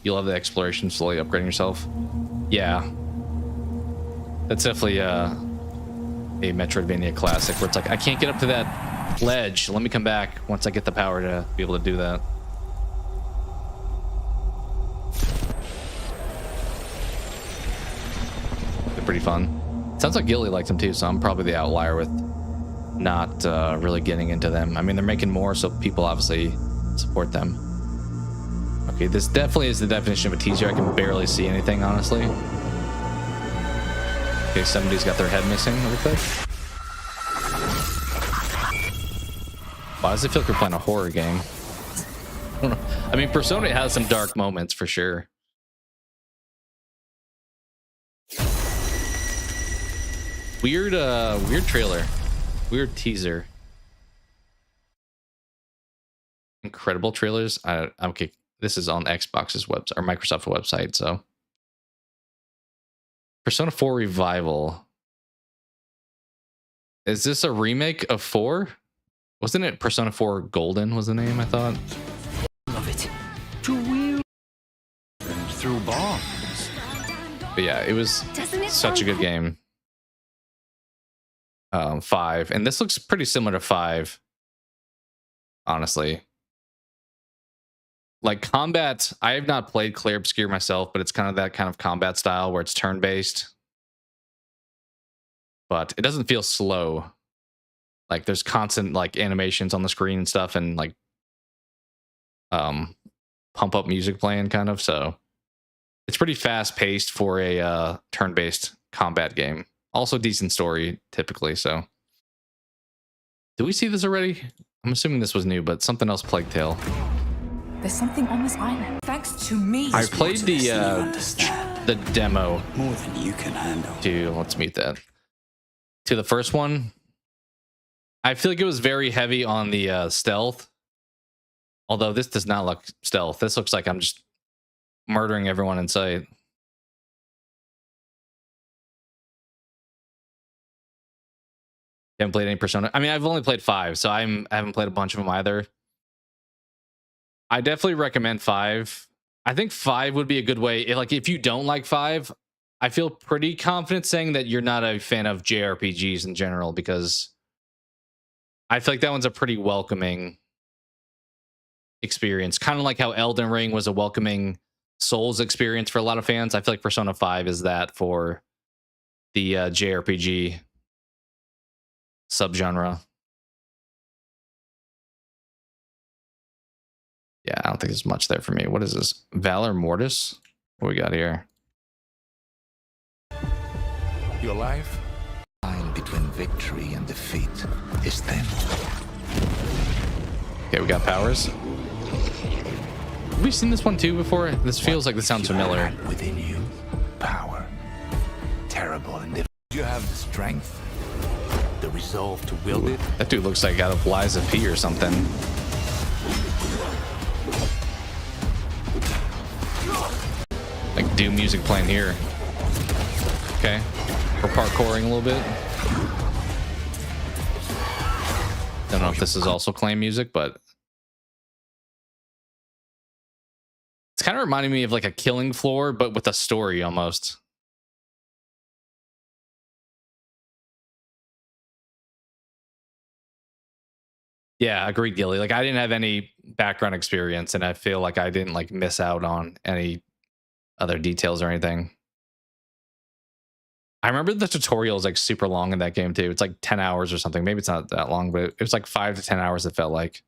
You love the exploration, slowly upgrading yourself. Yeah. That's definitely a Metroidvania classic where it's like, I can't get up to that ledge. Let me come back once I get the power to be able to do that. They're pretty fun. Sounds like Gilly liked them too, so I'm probably the outlier with not really getting into them. I mean, they're making more, so people obviously support them. Okay, this definitely is the definition of a teaser. I can barely see anything, honestly. Okay, somebody's got their head missing real quick. Why does it feel like we're playing a horror game? I don't know. I mean, Persona has some dark moments for sure. Weird trailer. Weird teaser. Incredible trailers. Okay, this is on Xbox's website or Microsoft website, so. Persona 4 Revival. Is this a remake of 4? Wasn't it Persona 4 Golden was the name, I thought? Love it. Too weird. And through bombs. But yeah, it was such a good game. 5. And this looks pretty similar to 5. Honestly. Like combat, I have not played Clair Obscur myself, but it's kind of that kind of combat style where it's turn-based. But it doesn't feel slow. Like there's constant like animations on the screen and stuff, and like pump up music playing kind of, so It's pretty fast paced for a turn-based combat game. Also decent story typically. So, did we see this already? I'm assuming this was new, but something else, Plague Tale. There's something on this island. Thanks to me. I played the demo More than you can handle. to, let's meet that, to the first one. I feel like it was very heavy on the stealth. Although this does not look stealth. This looks like I'm just murdering everyone in sight. You haven't played any Persona? I mean, I've only played 5, so I haven't played a bunch of them either. I definitely recommend 5. I think 5 would be a good way. If you don't like 5, I feel pretty confident saying that you're not a fan of JRPGs in general, because I feel like that one's a pretty welcoming experience. Kind of like how Elden Ring was a welcoming Souls experience for a lot of fans. I feel like Persona 5 is that for the JRPG subgenre. Yeah, I don't think there's much there for me. What is this? Valor Mortis? What we got here? Your life? Line between victory and defeat is thin. Okay, we got powers. Have we seen this one too before? This feels like this sounds familiar. Within you, power. Terrible and difficult. You have the strength, the resolve to wield it. That dude looks like out of Lies of P or something. Like Doom music playing here. Okay. We're parkouring a little bit. Don't know if this is also claim music, but it's kind of reminding me of like a Killing Floor, but with a story almost. Yeah, agreed, Gilly. Like, I didn't have any background experience, and I feel like I didn't like miss out on any other details or anything. I remember the tutorial is like super long in that game too. It's like 10 hours or something. Maybe it's not that long, but it was like 5 to 10 hours, it felt like.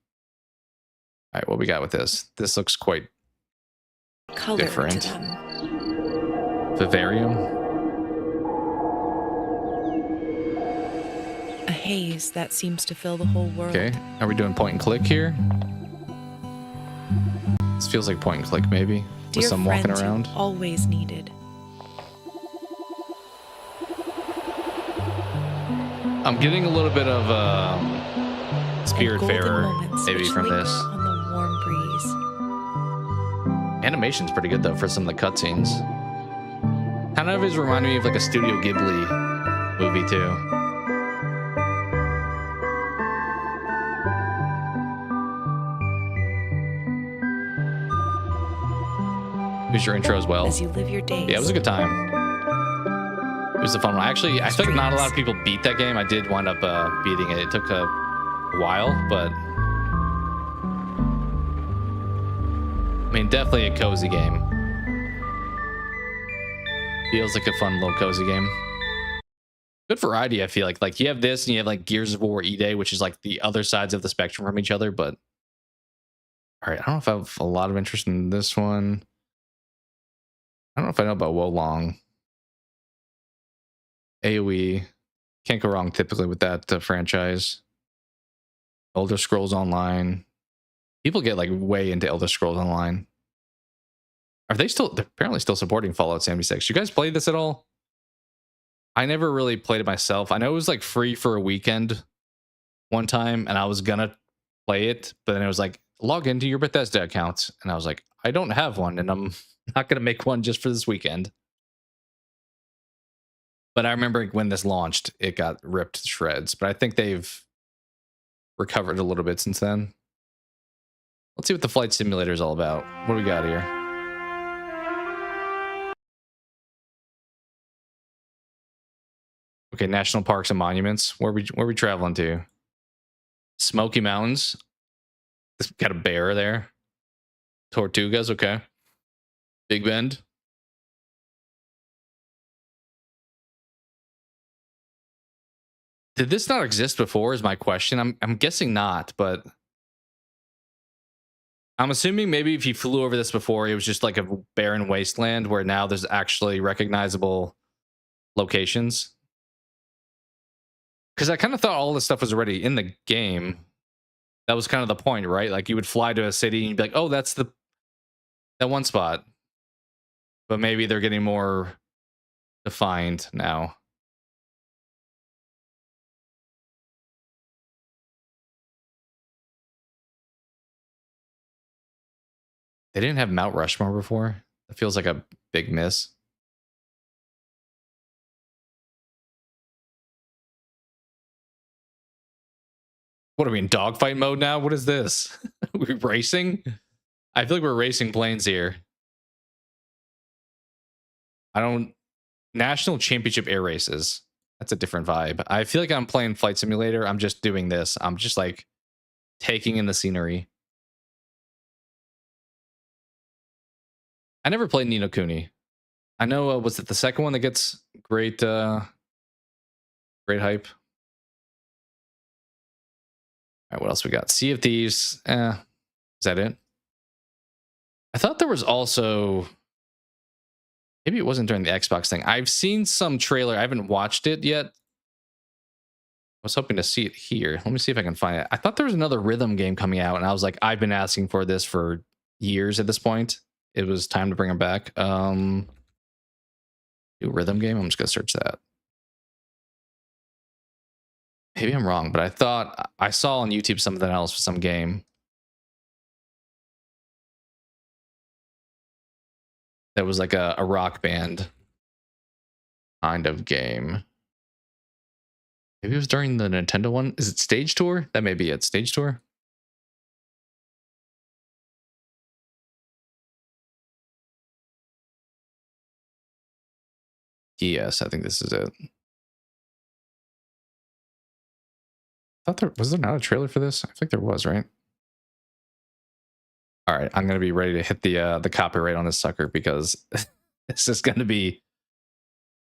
All right, what we got with this? This looks quite Color different. to them. Vivarium. A haze that seems to fill the whole world. Okay, are we doing point and click here? This feels like point and click, maybe, Dear with some walking friends you around. always needed. I'm getting a little bit of Spiritfarer, moments maybe which from linger this. on the warm breeze. Animation's pretty good though for some of the cutscenes. Kind of is reminding me of like a Studio Ghibli movie too. Here's your intro as well. As you live your days. Yeah, it was a good time. It was a fun one. Actually, I feel like not a lot of people beat that game. I did wind up beating it. It took a while, but I mean, definitely a cozy game. Feels like a fun little cozy game. Good variety, I feel like. Like, you have this and you have like Gears of War E-Day, which is like the other sides of the spectrum from each other, but all right, I don't know if I have a lot of interest in this one. I don't know if I know about Wolong. AoE. Can't go wrong typically with that franchise. Elder Scrolls Online. People get like way into Elder Scrolls Online. Are they still? They're apparently still supporting Fallout 76. You guys play this at all? I never really played it myself. I know it was like free for a weekend one time, and I was gonna play it, but then it was like, log into your Bethesda account, and I was like, I don't have one, and I'm not gonna make one just for this weekend. But I remember when this launched, it got ripped to shreds. But I think they've recovered a little bit since then. Let's see what the flight simulator is all about. What do we got here? Okay, national parks and monuments. Where we traveling to? Smoky Mountains. It's got a bear there. Tortugas, okay. Big Bend. Did this not exist before is my question. I'm guessing not, but I'm assuming maybe if you flew over this before, it was just like a barren wasteland where now there's actually recognizable locations. Because I kind of thought all this stuff was already in the game. That was kind of the point, right? Like you would fly to a city and you'd be like, oh, that's that one spot. But maybe they're getting more defined now. They didn't have Mount Rushmore before. That feels like a big miss. What are we in dogfight mode now? What is this? We're racing? I feel like we're racing planes here. National Championship air races. That's a different vibe. I feel like I'm playing Flight Simulator. I'm just doing this. I'm just like taking in the scenery. I never played Ni no Kuni. I know, was it the second one that gets great hype? All right, what else we got? Sea of Thieves. Is that it? I thought there was also... Maybe it wasn't during the Xbox thing. I've seen some trailer. I haven't watched it yet. I was hoping to see it here. Let me see if I can find it. I thought there was another rhythm game coming out, and I was like, I've been asking for this for years at this point. It was time to bring them back. New rhythm game? I'm just going to search that. Maybe I'm wrong, but I thought I saw on YouTube something else for some game. That was like a rock band kind of game. Maybe it was during the Nintendo one. Is it Stage Tour? That may be it. Stage Tour? Yes, I think this is it. I thought was there not a trailer for this? I think there was, right? All right, I'm gonna be ready to hit the copyright on this sucker because this is gonna be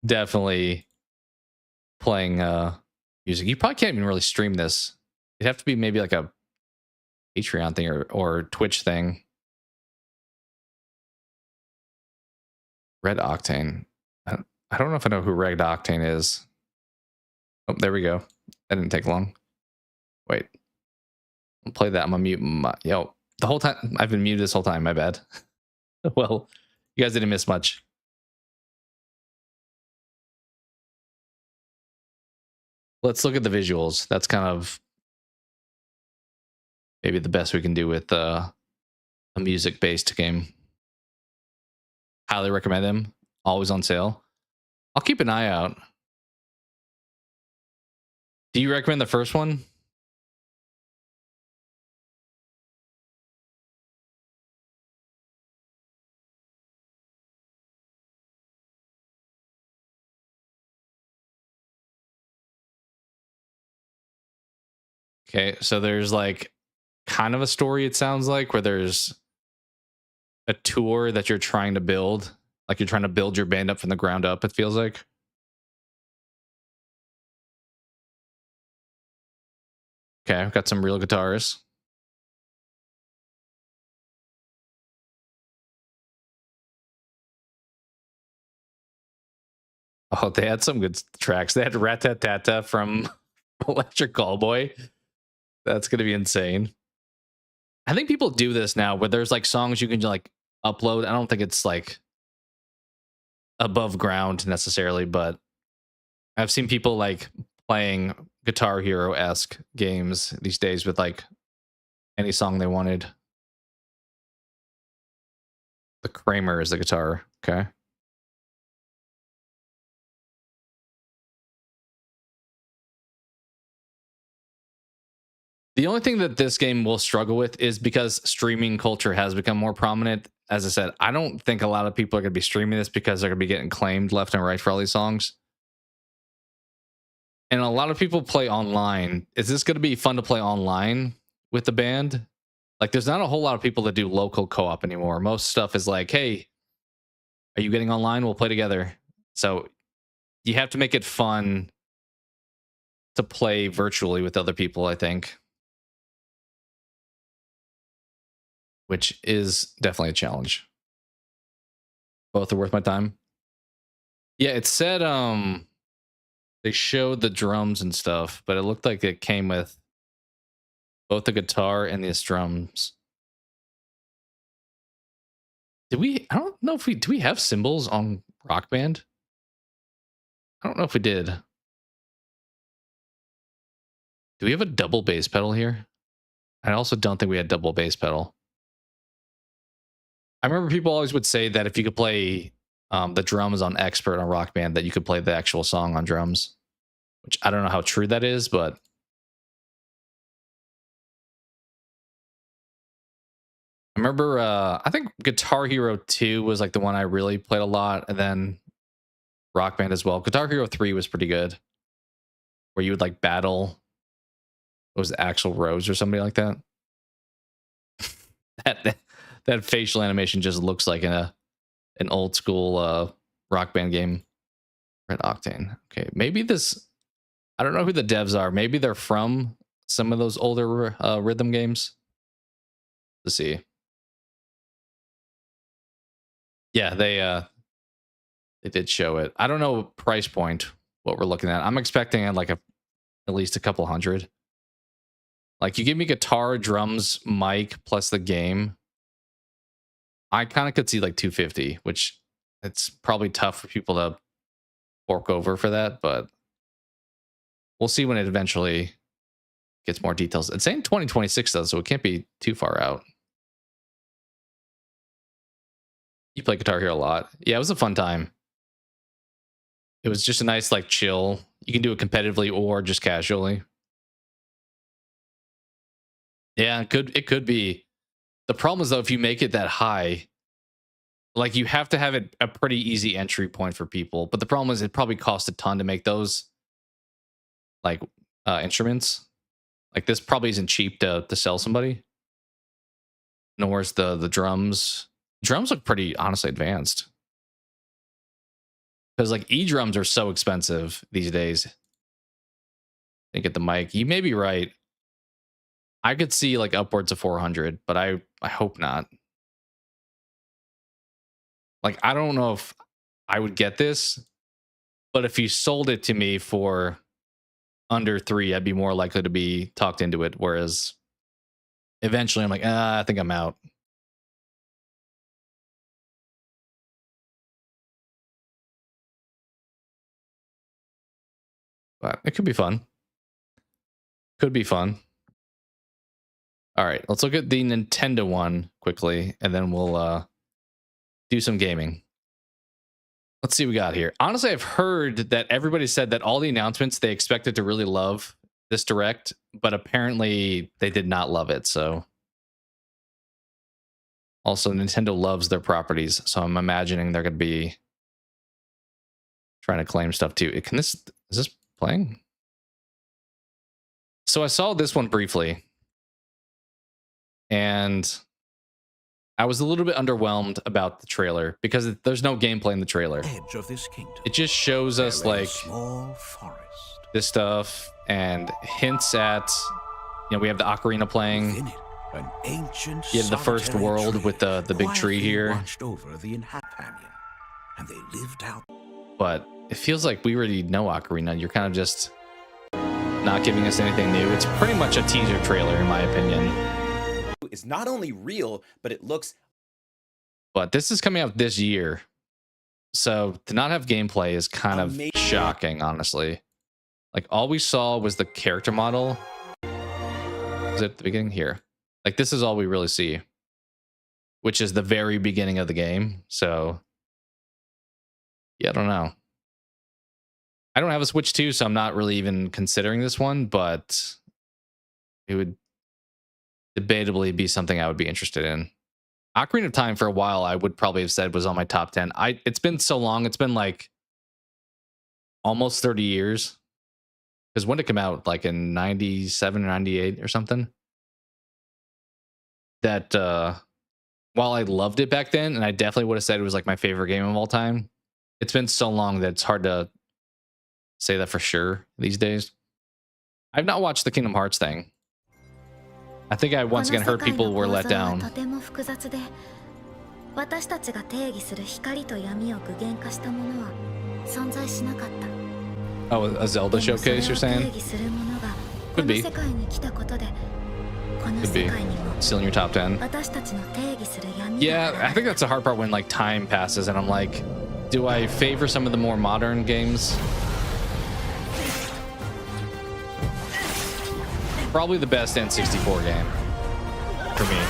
definitely playing music. You probably can't even really stream this. It'd have to be maybe like a Patreon thing or Twitch thing. Red Octane. I don't know if I know who Red Octane is. Oh, there we go. That didn't take long. Wait. I'll play that. I'm gonna mute my... Yo, the whole time... I've been muted this whole time. My bad. Well, you guys didn't miss much. Let's look at the visuals. That's kind of maybe the best we can do with a music-based game. Highly recommend them. Always on sale. I'll keep an eye out. Do you recommend the first one? Okay, so there's like kind of a story, it sounds like, where there's a tour that you're trying to build. Like you're trying to build your band up from the ground up, it feels like. Okay, I've got some real guitars. Oh, they had some good tracks. They had Rat-Tat-Tat-Tat from Electric Callboy. That's going to be insane. I think people do this now where there's like songs you can like upload. I don't think it's like above ground necessarily, but I've seen people like playing Guitar Hero-esque games these days with like any song they wanted. The Kramer is the guitar. Okay. The only thing that this game will struggle with is because streaming culture has become more prominent. As I said, I don't think a lot of people are going to be streaming this because they're going to be getting claimed left and right for all these songs. And a lot of people play online. Is this going to be fun to play online with the band? Like, there's not a whole lot of people that do local co-op anymore. Most stuff is like, hey, are you getting online? We'll play together. So you have to make it fun to play virtually with other people, I think. which is definitely a challenge. Both are worth my time. Yeah, it said they showed the drums and stuff, but it looked like it came with both the guitar and the drums. Did we? I don't know if we do. We have cymbals on Rock Band? I don't know if we did. Do we have a double bass pedal here? I also don't think we had double bass pedal. I remember people always would say that if you could play the drums on Expert on Rock Band, that you could play the actual song on drums, which I don't know how true that is, but I remember, I think Guitar Hero 2 was like the one I really played a lot, and then Rock Band as well. Guitar Hero 3 was pretty good, where you would like battle, what was it, Axl Rose or somebody like that? that facial animation just looks like an old school Rock Band game. Red Octane. Okay, maybe this, I don't know who the devs are. Maybe they're from some of those older rhythm games. Let's see. Yeah, they did show it. I don't know price point what we're looking at. I'm expecting at like at least a couple hundred. Like you give me guitar, drums, mic plus the game, I kind of could see like 250, which it's probably tough for people to fork over for that, but we'll see when it eventually gets more details. It's saying 2026 though, so it can't be too far out. You play Guitar Hero a lot. Yeah, it was a fun time. It was just a nice, like, chill. You can do it competitively or just casually. Yeah, it could be. The problem is, though, if you make it that high, like, you have to have it a pretty easy entry point for people. But the problem is it probably costs a ton to make those, like, instruments. Like, this probably isn't cheap to sell somebody. Nor is the drums. Drums look pretty, honestly, advanced. Because, like, E-drums are so expensive these days. Think at the mic. You may be right. I could see, like, upwards of 400, but I hope not. Like, I don't know if I would get this, but if you sold it to me for under 3, I'd be more likely to be talked into it. Whereas eventually I'm like, I think I'm out. But it could be fun. Could be fun. All right, let's look at the Nintendo one quickly, and then we'll do some gaming. Let's see what we got here. Honestly, I've heard that everybody said that all the announcements they expected to really love this Direct, but apparently they did not love it. So also Nintendo loves their properties, so I'm imagining they're going to be trying to claim stuff too. Is this playing? So I saw this one briefly, and I was a little bit underwhelmed about the trailer because there's no gameplay in the trailer. Edge of this kingdom. It just shows us like small forest. This stuff and hints at, you know, we have the ocarina playing. An ancient you have the first world with the big tree here. Watched over the inhabitants, and they lived out. But it feels like we already know ocarina. You're kind of just not giving us anything new. It's pretty much a teaser trailer, in my opinion. It's not only real, but it looks. But this is coming out this year, so to not have gameplay is kind of shocking, honestly. Like all we saw was the character model. Was it at the beginning here? Like this is all we really see, which is the very beginning of the game. So yeah, I don't know. I don't have a Switch 2, so I'm not really even considering this one, but it would debatably be something I would be interested in. Ocarina of Time for a while, I would probably have said was on my top 10. It's been so long. It's been like almost 30 years. Because when did it come out? Like in 97 or 98 or something? That while I loved it back then, and I definitely would have said it was like my favorite game of all time, it's been so long that it's hard to say that for sure these days. I've not watched the Kingdom Hearts thing. I think I once again heard people were let down. とても複雑で、私たちが定義する光と闇を具現化したものは存在しなかった。 Oh, a Zelda showcase, you're saying? 定義するものが Could この be. 世界に来たことで、この Could 世 be. 界にも Still in your top 10. 私たちの定義する闇が Yeah, I think that's the hard part when like time passes and I'm like, do I favor some of the more modern games? Probably the best N64 game for me.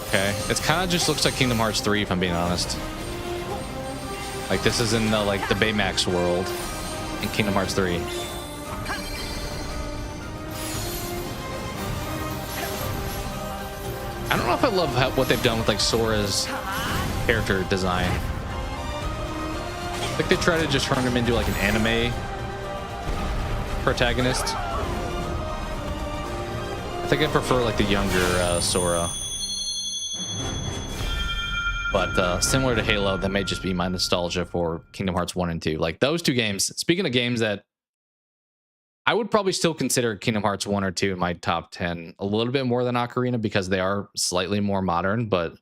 Okay, it's kind of just looks like Kingdom Hearts 3 if I'm being honest. Like this is in the like the Baymax world in Kingdom Hearts 3. I don't know if I love what they've done with like Sora's character design. Like they try to just turn him into like an anime protagonist. I think I prefer like the younger Sora. But similar to Halo, that may just be my nostalgia for Kingdom Hearts 1 and 2. Like those two games, speaking of games that I would probably still consider Kingdom Hearts 1 or 2 in my top 10 a little bit more than Ocarina because they are slightly more modern, but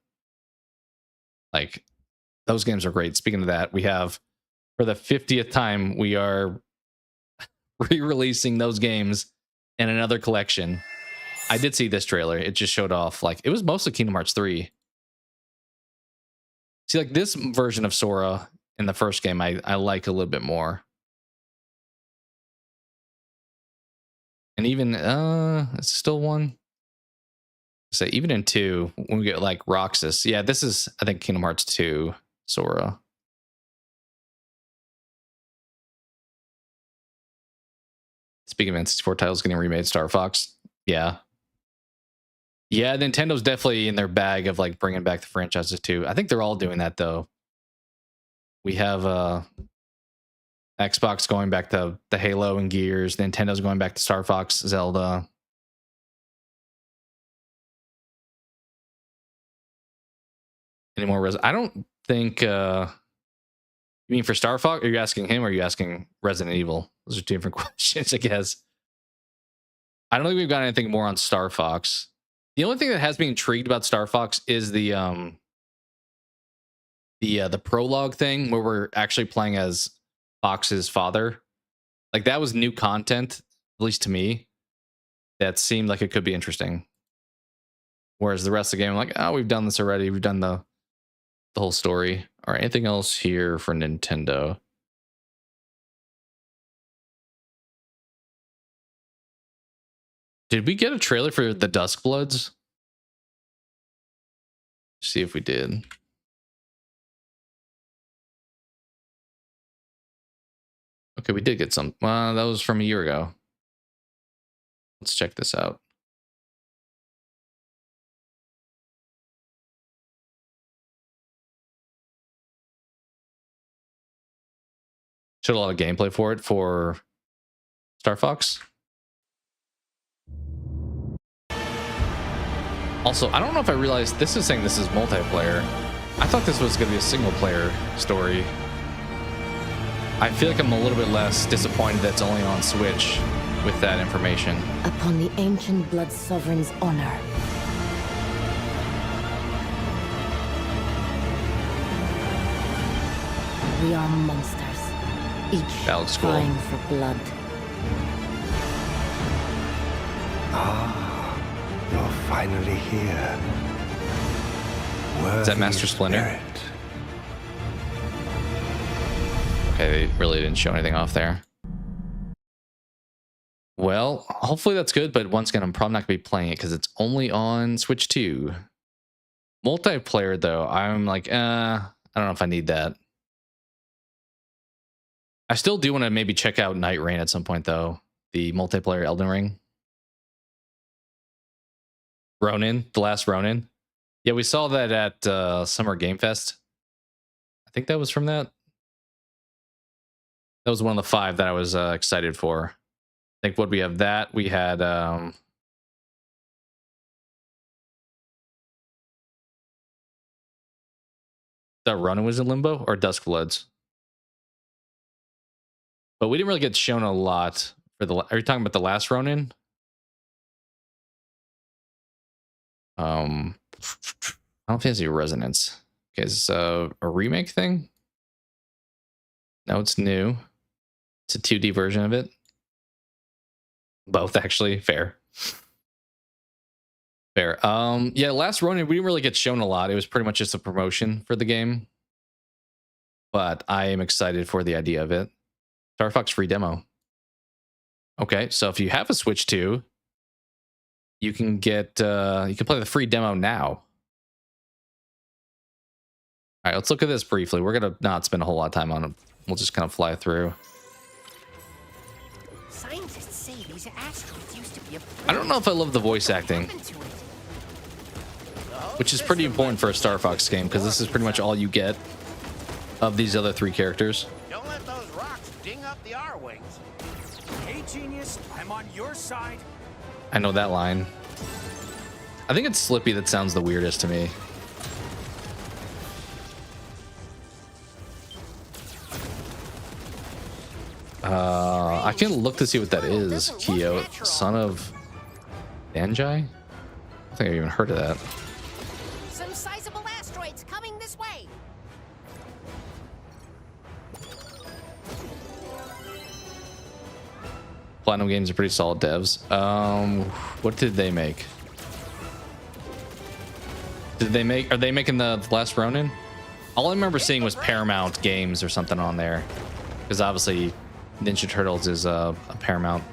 like those games are great. Speaking of that, we have for the 50th time, we are re-releasing those games in another collection. I did see this trailer. It just showed off like it was mostly Kingdom Hearts 3. See, like this version of Sora in the first game, I like a little bit more. And even, it's still one. So even in 2, when we get like Roxas, yeah, this is, I think, Kingdom Hearts 2 Sora. Speaking of N64 titles getting remade, Star Fox, yeah. Yeah, Nintendo's definitely in their bag of like bringing back the franchises too. I think they're all doing that though. We have Xbox going back to the Halo and Gears. Nintendo's going back to Star Fox, Zelda. Any more? I don't think. You mean for Star Fox? Are you asking him or are you asking Resident Evil? Those are two different questions, I guess. I don't think we've got anything more on Star Fox. The only thing that has me intrigued about Star Fox is the prologue thing where we're actually playing as Fox's father. Like that was new content, at least to me, that seemed like it could be interesting. Whereas the rest of the game, I'm like, oh, we've done this already. We've done the whole story. All right, anything else here for Nintendo? Did we get a trailer for the Duskbloods? See if we did. Okay, we did get some. Well, that was from a year ago. Let's check this out. Showed a lot of gameplay for it for Star Fox. Also, I don't know if I realized this is saying this is multiplayer. I thought this was going to be a single player story. I feel like I'm a little bit less disappointed that it's only on Switch with that information. Upon the ancient blood sovereign's honor. We are monsters, each That looks cool. crying for blood. You're finally here. Is that Master Splinter? Okay, they really didn't show anything off there. Well, hopefully that's good, but once again, I'm probably not going to be playing it because it's only on Switch 2. Multiplayer, though, I'm like, I don't know if I need that. I still do want to maybe check out Night Rain at some point, though. The multiplayer Elden Ring. Ronin, the last Ronin. Yeah, we saw that at Summer Game Fest. I think that was from that. That was one of the 5 that I was excited for. I think what we have that. We had that Ronin was in Limbo or Duskbloods. But we didn't really get shown a lot for the. Are you talking about the last Ronin? I don't think it's any resonance. Okay, is this a remake thing? No, it's new. It's a 2D version of it. Both, actually. Fair. Fair. Yeah, last Ronin, we didn't really get shown a lot. It was pretty much just a promotion for the game. But I am excited for the idea of it. Star Fox free demo. Okay, so if you have a Switch 2, you can get you can play the free demo now. All right, let's look at this briefly. We're gonna not spend a whole lot of time on it. We'll just kind of fly through. Scientists say these asteroids used to be a I don't know if I love the voice acting, which is pretty important for a Star Fox game because this is pretty much all you get of these other three characters. Don't let those rocks ding up the R-wings. Hey, genius, I'm on your side. I know that line. I think it's Slippy that sounds the weirdest to me. I can look to see what that is. Kyo, son of Banjai? I don't think I've even heard of that. Some sizable asteroids coming this way. Platinum Games are pretty solid devs. What did they make? Are they making the last Ronin? All I remember seeing was Paramount Games or something on there, because obviously Ninja Turtles is a Paramount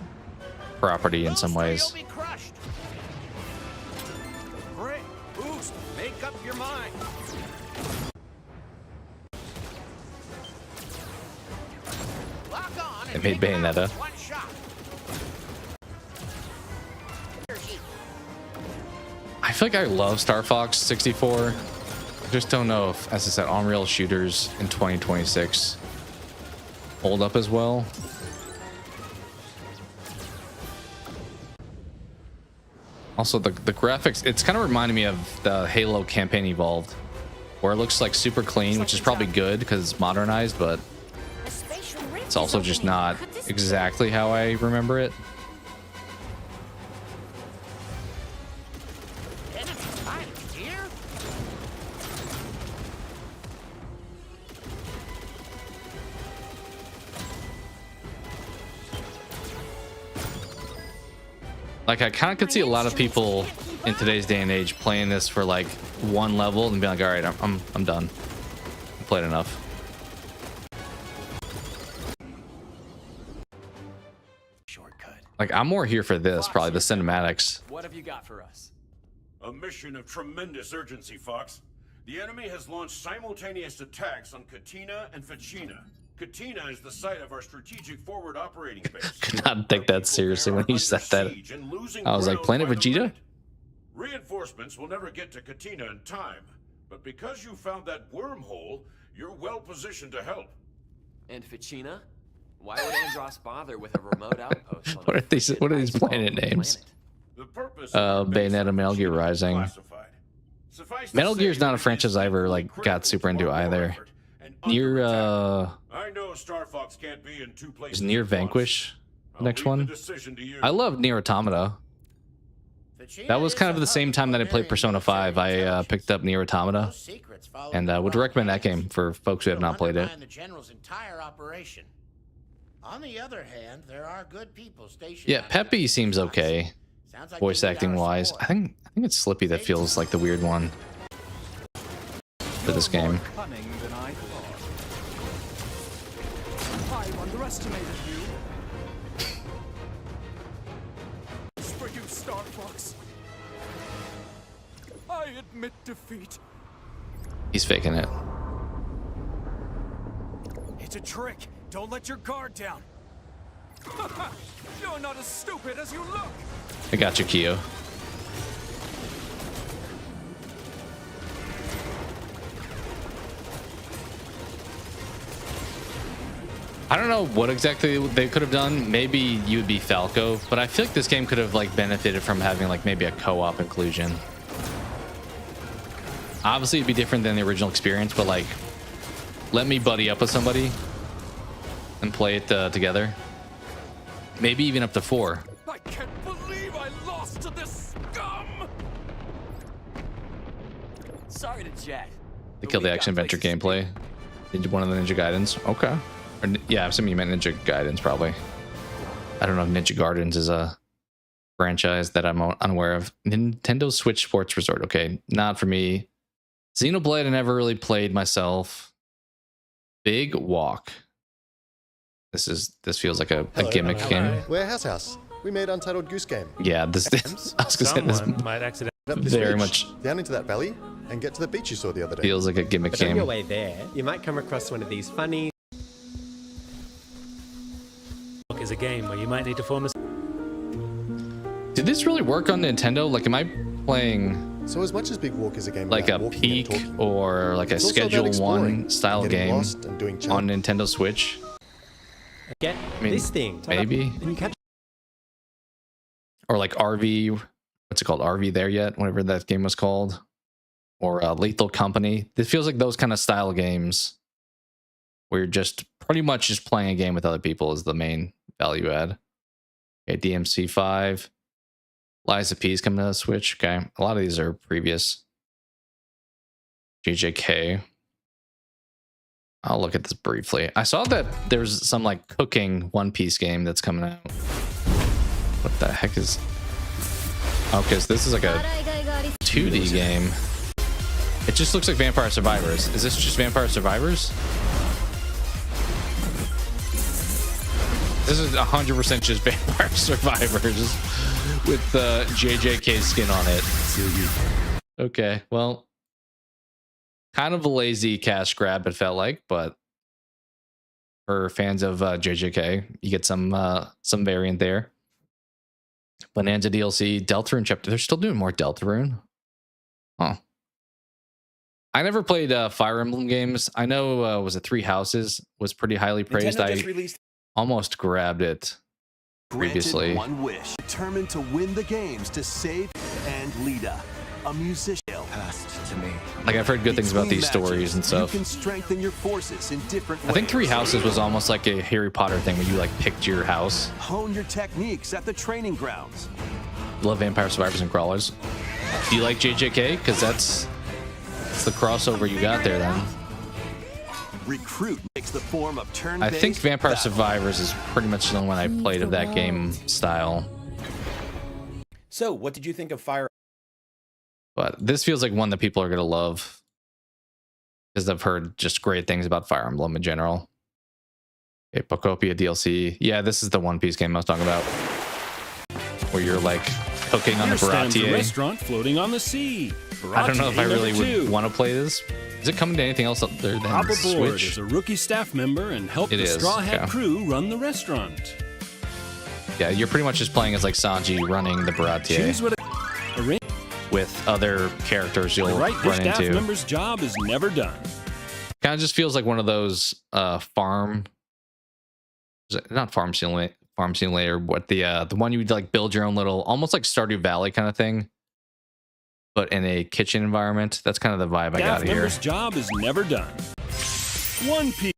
property in some ways. Grit, boost, make up your mind. They made Bayonetta. I feel like I love Star Fox 64. I just don't know if, as I said, on-rail shooters in 2026 hold up as well. Also, the graphics, it's kind of reminding me of the Halo Campaign Evolved, where it looks like super clean, which is probably good because it's modernized, but it's also just not exactly how I remember it. Like, I kind of could see a lot of people in today's day and age playing this for like one level and be like, all right, I'm done. I played enough. Like, I'm more here for this, probably the cinematics. What have you got for us? A mission of tremendous urgency, Fox. The enemy has launched simultaneous attacks on Katina and Ficina. Katina is the site of our strategic forward operating base. Could not take that seriously when he said that. I was like, Planet Vegeta? Reinforcements will never get to Katina in time, but because you found that wormhole, you're well positioned to help. And Ficina? Why would Andros bother with a remote outpost? What are these planet names? Bayonetta, Metal Gear Rising. Metal Gear's not a franchise I ever like got super into either. Near I know Star Fox can't be in two places. is Near Vanquish the next one? I love Near Automata. That was kind of the same time that I played Persona 5. I picked up Near Automata, and would recommend that game for folks who have not played it. The general's entire operation. On the other hand, there are good people stationed. Yeah, Peppy seems okay, voice acting wise. I think it's Slippy that feels like the weird one for this game. I underestimated you. It's for you, Star Fox. I admit defeat. He's faking it. It's a trick. Don't let your guard down. You're not as stupid as you look. I got you, Kyo. I don't know what exactly they could have done. Maybe you'd be Falco, but I feel like this game could have like benefited from having like maybe a co-op inclusion. Obviously, it'd be different than the original experience, but like, let me buddy up with somebody and play it together. Maybe even up to 4. I can't believe I lost to this scum! Sorry to chat. They killed the action adventure gameplay. One of the Ninja Gaidens. Okay. Or, yeah, I'm assuming you meant Ninja Gaidens, probably. I don't know if Ninja Gardens is a franchise that I'm unaware of. Nintendo Switch Sports Resort. Okay, not for me. Xenoblade I never really played myself. Big Walk. This feels like a gimmick game. We're House. We made Untitled Goose Game. Yeah, this I was gonna say this might accidentally very much down into that valley and get to the beach you saw the other day. feels like a gimmick But on game. your way there, you might come across one of these funny. Is a game where you might need to form a. Did this really work on Nintendo? Like, am I playing So as much as Big Walk is a game like a about walking and Peak talking, or like a it's also about Schedule exploring, 1 style getting game lost and doing on Nintendo Switch? Get I mean, this thing. maybe. And you catch. Or like RV, what's it called? RV There Yet? Whatever that game was called. Or Lethal Company. This feels like those kind of style games where you're just pretty much just playing a game with other people is the main value add. Okay, DMC 5. Lies of P's coming to the Switch. Okay, a lot of these are previous. JJK. I'll look at this briefly. I saw that there's some like cooking One Piece game that's coming out. What the heck is... Okay, so this is like a 2D game. It just looks like Vampire Survivors. Is this just Vampire Survivors? This is 100% just Vampire Survivors with the JJK skin on it. Okay, well, kind of a lazy cash grab, it felt like, but for fans of JJK, you get some variant there. Bonanza DLC, Deltarune chapter. They're still doing more Deltarune. Huh. I never played Fire Emblem games. I know was it Three Houses was pretty highly praised. Nintendo just I released almost grabbed it previously. one wish, determined to win the games to save and Lita, a musician, passed to me. Like, I've heard good things about these stories and stuff. You can strengthen your forces in different ways. I think Three Houses was almost like a Harry Potter thing where you like picked your house. Hone your techniques at the training grounds. Love Vampire Survivors and Crawlers. Do you like JJK? Because that's the crossover you got there then. Recruit takes the form of turn-based I think Vampire battle. Survivors is pretty much the only one I played of that game style. So, what did you think of Fire? But this feels like one that people are going to love. Because I've heard just great things about Fire Emblem in general. Okay, Pocopia DLC. Yeah, this is the One Piece game I was talking about. Where you're like cooking on the Here stands a Baratie. restaurant floating on the sea. I don't know if I really Baratie would want to play this. Is it coming to anything else other than Hop aboard Switch? as a rookie staff member and help It the is, Straw Hat yeah. crew run the restaurant. Yeah, you're pretty much just playing as like Sanji running the Baratie Choose what with other characters you'll the right run staff into. member's job is never done. Kind of just feels like one of those farm, not farm simulator, what the one you would like build your own little, almost like Stardew Valley kind of thing, but in a kitchen environment. That's kind of the vibe I Staff got here. member's job is never done. One Piece.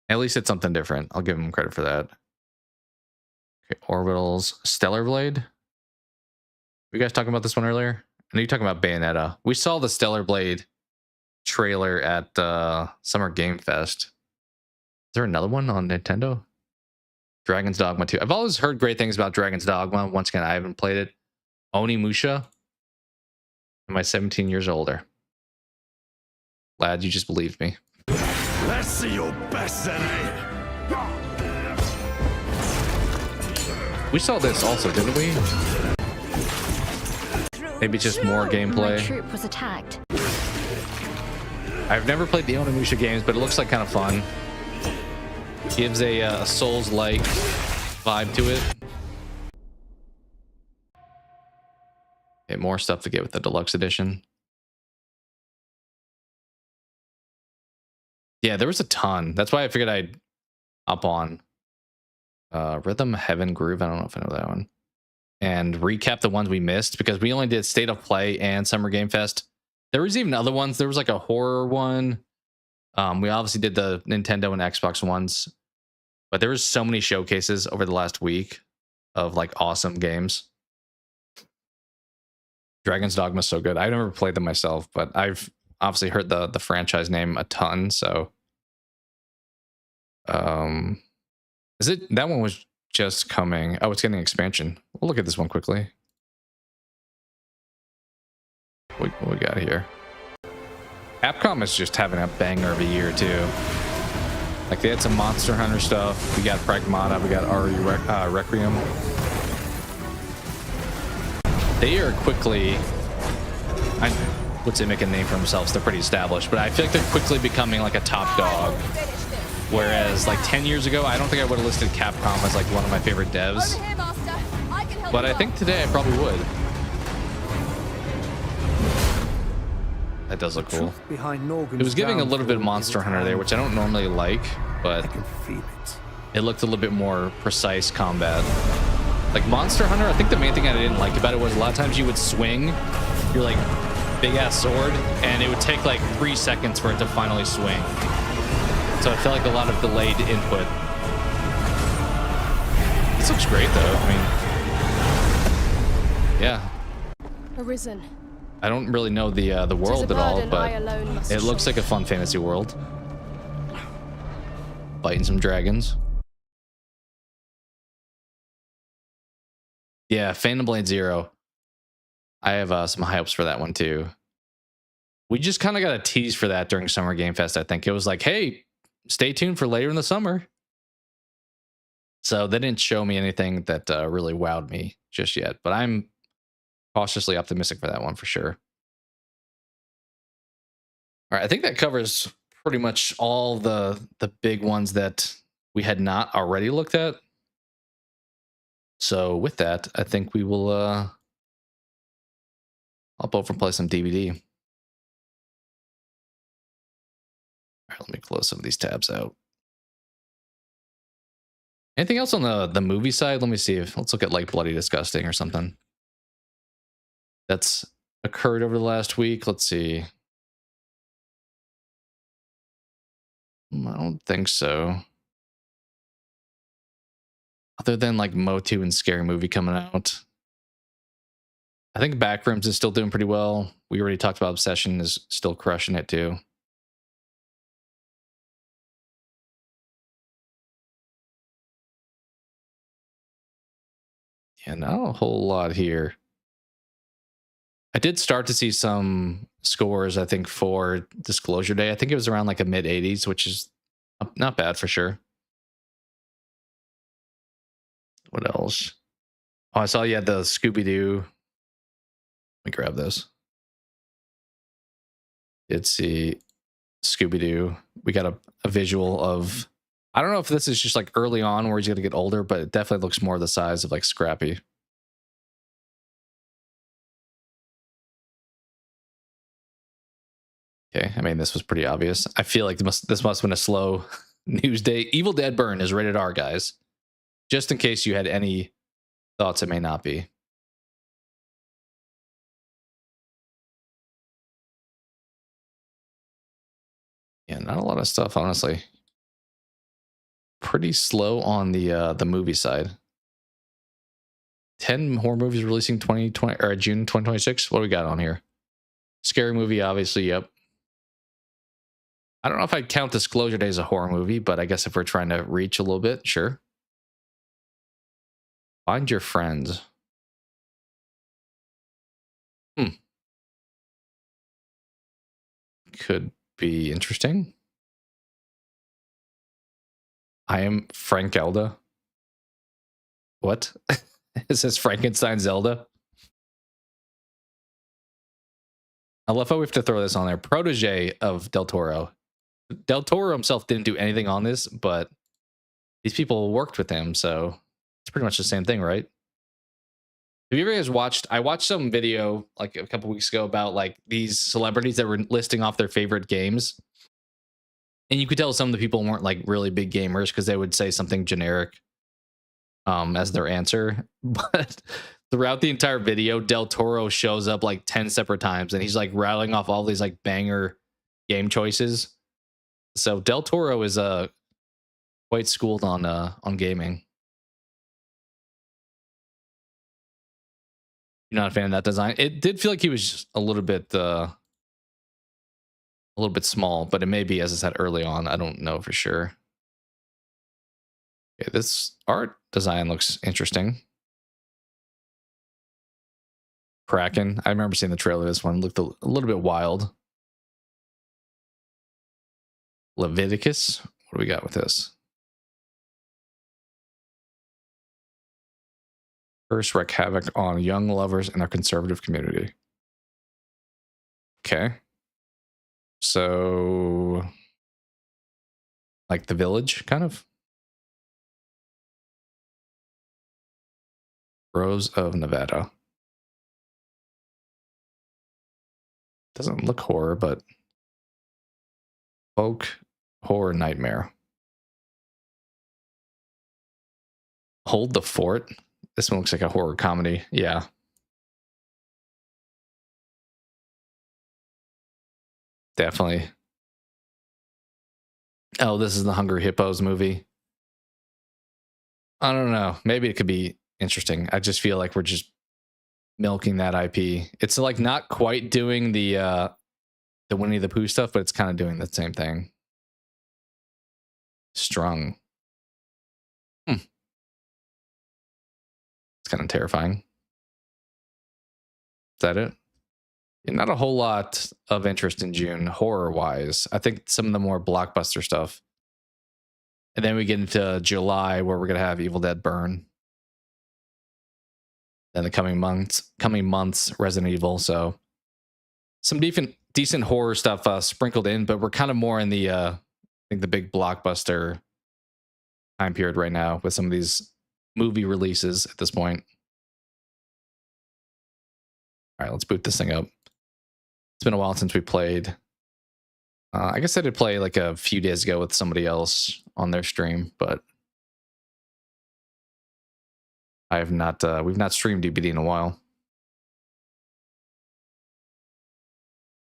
At least it's something different. I'll give them credit for that. Okay, Orbital's Stellar Blade. Were you guys talking about this one earlier? I know you're talking about Bayonetta. We saw the Stellar Blade trailer at Summer Game Fest. Is there another one on Nintendo? Dragon's Dogma 2. I've always heard great things about Dragon's Dogma. Once again, I haven't played it. Onimusha. Am I 17 years older? Lad, you just believed me. Let's see your best, We saw this also, didn't we? Maybe just more gameplay. My troop was attacked. I've never played the Onimusha games, but it looks like kind of fun. Gives a Souls-like vibe to it. Okay, more stuff to get with the deluxe edition. Yeah, there was a ton. That's why I figured I'd hop on. Rhythm Heaven Groove. I don't know if I know that one. and recap the ones we missed, because we only did State of Play and Summer Game Fest. There was even other ones. There was like a horror one. We obviously did the Nintendo and Xbox ones, but there was so many showcases over the last week of like awesome games. Dragon's Dogma is so good. I never played them myself, but I've obviously heard the franchise name a ton. So, is it that one was just coming? Oh, it's getting an expansion. We'll look at this one quickly. What we got here? Capcom is just having a banger of a year too. Like they had some Monster Hunter stuff. We got Pragmata. We got RE Requiem. They are quickly. I would say make a name for themselves. They're pretty established, but I feel like they're quickly becoming like a top dog. Whereas like 10 years ago, I don't think I would have listed Capcom as like one of my favorite devs. But I think today I probably would. That does look cool. It was giving a little bit of Monster Hunter there, which I don't normally like, but it looked a little bit more precise combat. Like Monster Hunter, I think the main thing I didn't like about it was a lot of times you would swing your like big ass sword and it would take like 3 seconds for it to finally swing. So I felt like a lot of delayed input. This looks great though. I mean, yeah. Arisen. I don't really know the world at all, but it looks like a fun fantasy world. Fighting some dragons. Yeah, Phantom Blade Zero. I have some high hopes for that one too. We just kind of got a tease for that during Summer Game Fest, I think. It was like, hey, stay tuned for later in the summer. So they didn't show me anything that really wowed me just yet, but I'm cautiously optimistic for that one for sure. All right, I think that covers pretty much all the big ones that we had not already looked at. So with that, I think we will hop over and play some DVD. All right, let me close some of these tabs out. Anything else on the movie side? Let me see if let's look at like Bloody Disgusting or something that's occurred over the last week. Let's see. I don't think so. Other than like Motu and Scary Movie coming out. I think Backrooms is still doing pretty well. We already talked about Obsession is still crushing it too. Yeah, not a whole lot here. I did start to see some scores, I think, for Disclosure Day. I think it was around like a mid-80s, which is not bad for sure. What else? Oh, I saw you had the Scooby-Doo. Let me grab this. Did see Scooby-Doo. We got a visual of... I don't know if this is just like early on where he's going to get older, but it definitely looks more the size of like Scrappy. Okay, I mean, this was pretty obvious. I feel like this must have been a slow news day. Evil Dead Burn is rated R, guys. Just in case you had any thoughts, it may not be. Yeah, not a lot of stuff, honestly. Pretty slow on the movie side. 10 horror movies releasing 2020 or June 2026. What do we got on here? Scary Movie, obviously. Yep. I don't know if I'd count Disclosure Day as a horror movie, but I guess if we're trying to reach a little bit, sure. Find Your Friends. Could be interesting. I Am Frank Elda. What? Is this Frankenstein Zelda? I love how we have to throw this on there. Protege of Del Toro. Del Toro himself didn't do anything on this, but these people worked with him, so it's pretty much the same thing, right? Have you ever guys watched... I watched some video like a couple weeks ago about like these celebrities that were listing off their favorite games. And you could tell some of the people weren't like really big gamers because they would say something generic as their answer. But throughout the entire video, Del Toro shows up like 10 separate times, and he's like rattling off all these like banger game choices. So Del Toro is quite schooled on gaming. You're not a fan of that design? It did feel like he was just a little bit small, but it may be, as I said early on. I don't know for sure. Okay, this art design looks interesting. Kraken. I remember seeing the trailer of this one. Looked a little bit wild. Leviticus. What do we got with this? First wreak havoc on young lovers in our conservative community. Okay. So, like The Village, kind of? Rose of Nevada. Doesn't look horror, but folk horror nightmare. Hold the Fort. This one looks like a horror comedy. Yeah. Definitely. Oh, this is the Hungry Hippos movie. I don't know. Maybe it could be interesting. I just feel like we're just milking that IP. It's like not quite doing the Winnie the Pooh stuff, but it's kind of doing the same thing. Strung. It's kind of terrifying. Is that it? Yeah, not a whole lot of interest in June, horror-wise. I think some of the more blockbuster stuff. And then we get into July, where we're going to have Evil Dead Burn. Then the coming months, Resident Evil. So some decent horror stuff sprinkled in, but we're kind of more in the I think the big blockbuster time period right now with some of these movie releases at this point. All right, let's boot this thing up. It's been a while since we played. I guess I did play like a few days ago with somebody else on their stream, but I have not. We've not streamed DBD in a while.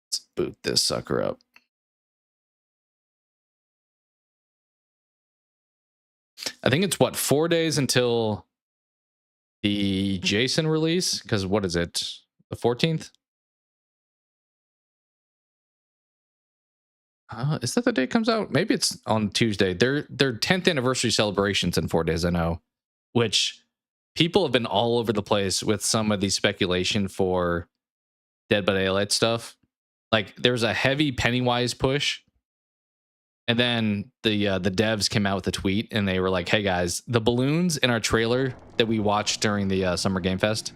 Let's boot this sucker up. I think it's what, 4 days until the Jason release? Because what is it? The 14th? Is that the day it comes out? Maybe it's on Tuesday. Their 10th anniversary celebrations in 4 days, I know. Which people have been all over the place with some of the speculation for Dead by Daylight stuff. Like there's a heavy Pennywise push. And then the devs came out with a tweet and they were like, hey guys, the balloons in our trailer that we watched during the Summer Game Fest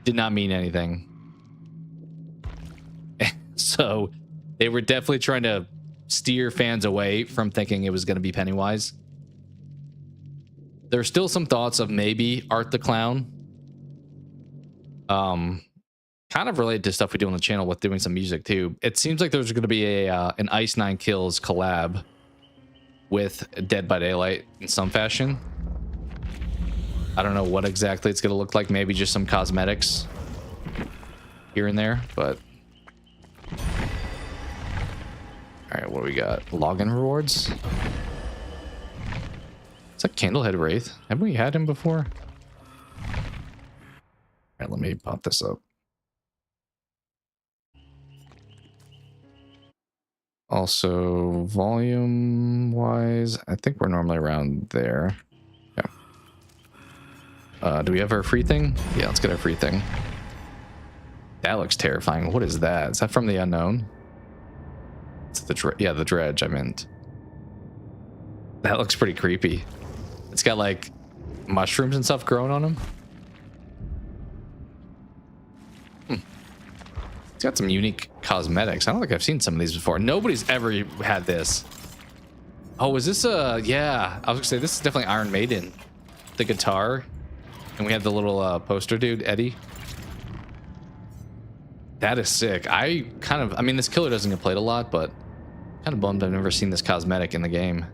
did not mean anything. So they were definitely trying to steer fans away from thinking it was going to be Pennywise. There's still some thoughts of maybe Art the Clown. Kind of related to stuff we do on the channel with doing some music too. It seems like there's going to be an Ice Nine Kills collab with Dead by Daylight in some fashion. I don't know what exactly it's going to look like. Maybe just some cosmetics here and there, but... All right, what do we got? Login rewards? Is that Candlehead Wraith? Haven't we had him before? All right, let me pop this up. Also, volume-wise, I think we're normally around there. Yeah. Do we have our free thing? Yeah, let's get our free thing. That looks terrifying. What is that? Is that from the unknown? It's the the dredge I meant. That looks pretty creepy. It's got like mushrooms and stuff growing on him. It's got some unique cosmetics. I don't think I've seen some of these before. Nobody's ever had this. Oh, is this yeah, I was gonna say this is definitely Iron Maiden. The guitar. And we have the little poster dude, Eddie. That is sick. I mean, this killer doesn't get played a lot, but kind of bummed I've never seen this cosmetic in the game.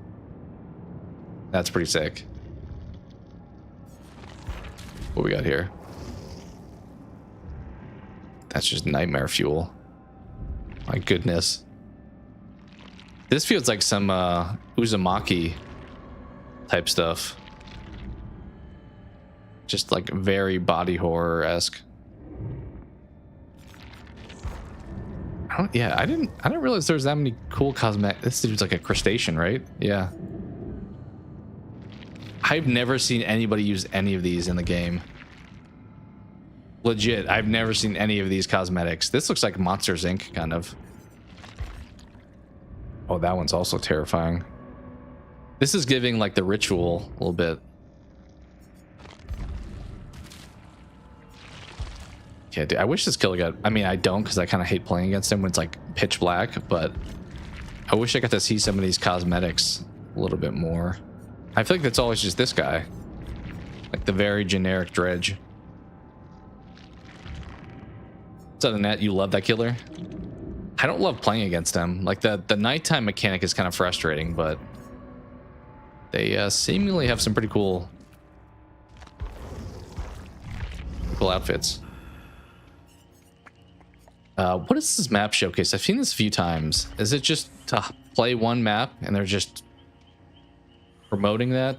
That's pretty sick. What we got here? That's just nightmare fuel. My goodness. This feels like some Uzumaki type stuff. Just like very body horror-esque. Yeah, I didn't realize there was that many cool cosmetic. This dude's like a crustacean, right? Yeah. I've never seen anybody use any of these in the game. Legit, I've never seen any of these cosmetics. This looks like Monsters Inc. kind of. Oh, that one's also terrifying. This is giving like the Ritual a little bit. Yeah, dude, I wish this killer got... I mean, I don't, because I kind of hate playing against him when it's like pitch black, but I wish I got to see some of these cosmetics a little bit more. I feel like that's always just this guy. Like the very generic dredge. Other than that, you love that killer? I don't love playing against them. Like the nighttime mechanic is kind of frustrating, but they seemingly have some pretty cool outfits. What is this map showcase? I've seen this a few times. Is it just to play one map and they're just promoting that?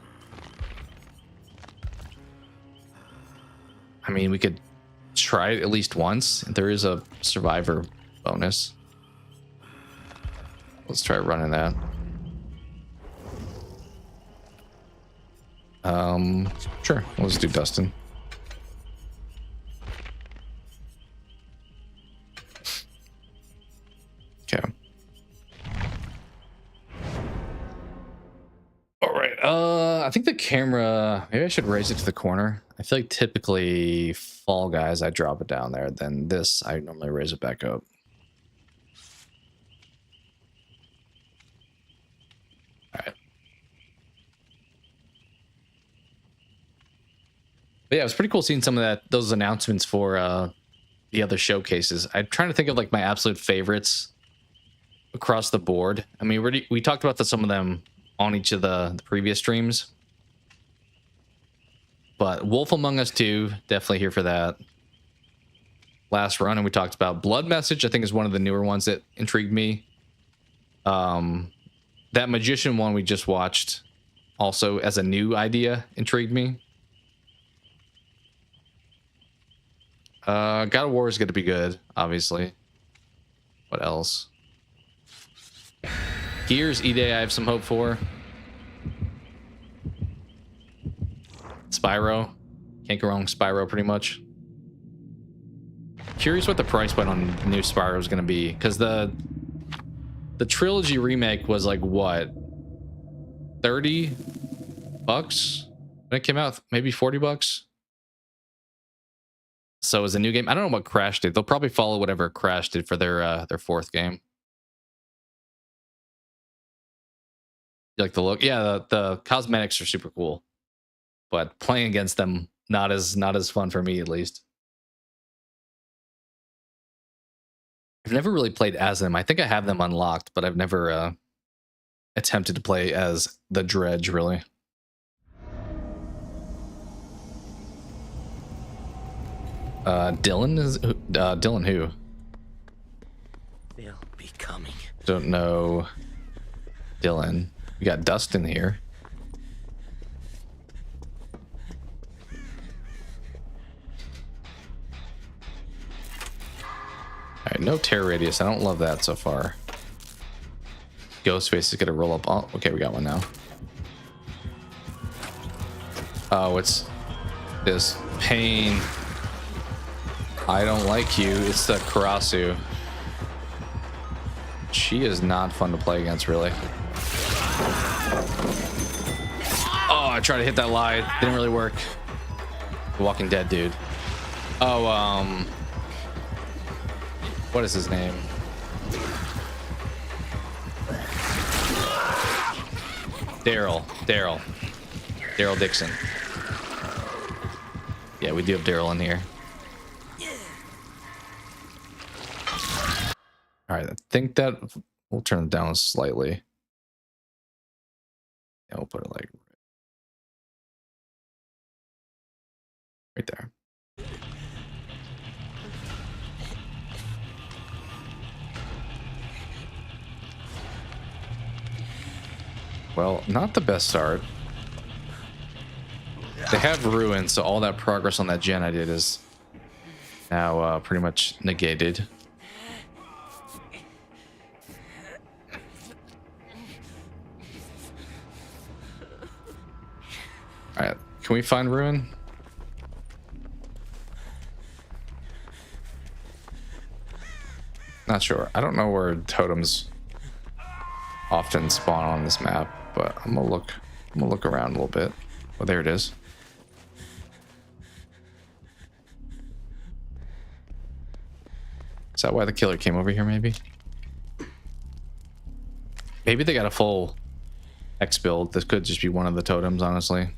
I mean, we could try it at least once. There is a survivor bonus. Let's try running that. Sure. Let's do Dustin. Okay. All right. I think the camera, maybe I should raise it to the corner. I feel like typically Fall Guys, I drop it down there. Then this, I normally raise it back up. All right. But yeah, it was pretty cool seeing some of those announcements for the other showcases. I'm trying to think of like my absolute favorites across the board. I mean, we talked about some of them on each of the previous streams. But Wolf Among Us 2, definitely here for that. Last Run, and we talked about Blood Message, I think is one of the newer ones that intrigued me. That Magician one we just watched also as a new idea intrigued me. God of War is going to be good, obviously. What else? Gears E-Day I have some hope for. Spyro. Can't go wrong with Spyro pretty much. Curious what the price point on the new Spyro is going to be, because the trilogy remake was like what, $30 when it came out, maybe $40. So is a new game. I don't know what Crash did. They'll probably follow whatever Crash did for their fourth game. You like the look? Yeah, the cosmetics are super cool, but playing against them not as fun for me, at least. I've never really played as them. I think I have them unlocked, but I've never attempted to play as the Dredge, really. Dylan is Dylan who? They'll be coming. Don't know Dylan. We got Dustin here. All right, no tear radius. I don't love that so far. Ghostface is gonna roll up. Oh, okay, we got one now. Oh, it's this pain. I don't like you. It's the Karasu. She is not fun to play against, really. Oh, I tried to hit that lie. Didn't really work. The Walking Dead dude. Oh, what is his name? Daryl Dixon. Yeah, we do have Daryl in here. All right, I think that we'll turn it down slightly. Yeah, we'll put it like right there. Well, not the best start. They have ruined, so all that progress on that gen I did is now pretty much negated. Alright, can we find ruin? Not sure. I don't know where totems often spawn on this map, but I'm gonna look around a little bit. Oh, there it is. Is that why the killer came over here, maybe? Maybe they got a full X build. This could just be one of the totems, honestly.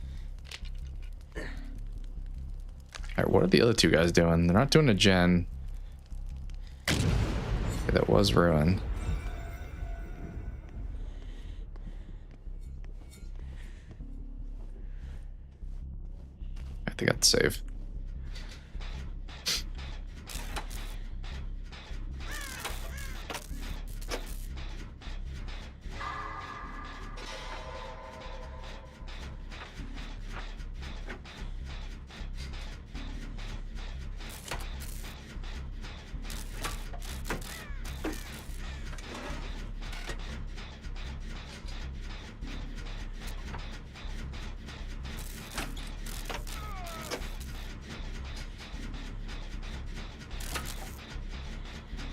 Alright, what are the other two guys doing? They're not doing a gen. Okay, that was ruin. I think I'd save.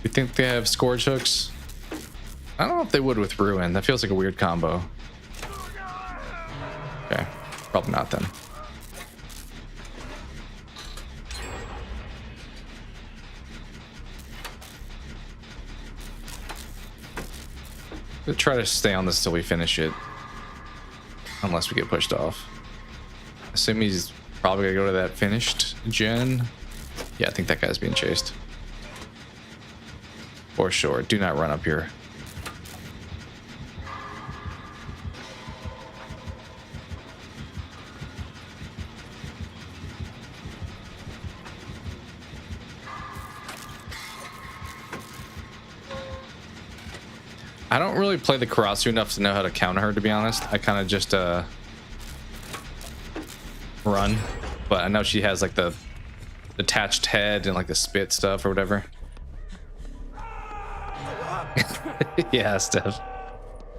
You think they have scourge hooks? I don't know if they would with ruin. That feels like a weird combo. Okay, probably not then. We'll try to stay on this till we finish it, unless we get pushed off. Assume he's probably gonna go to that finished gen. Yeah, I think that guy's being chased. For sure. Do not run up here. I don't really play the Karasu enough to know how to counter her, to be honest. I kind of just run, but I know she has like the attached head and like the spit stuff or whatever. Yeah, Steph.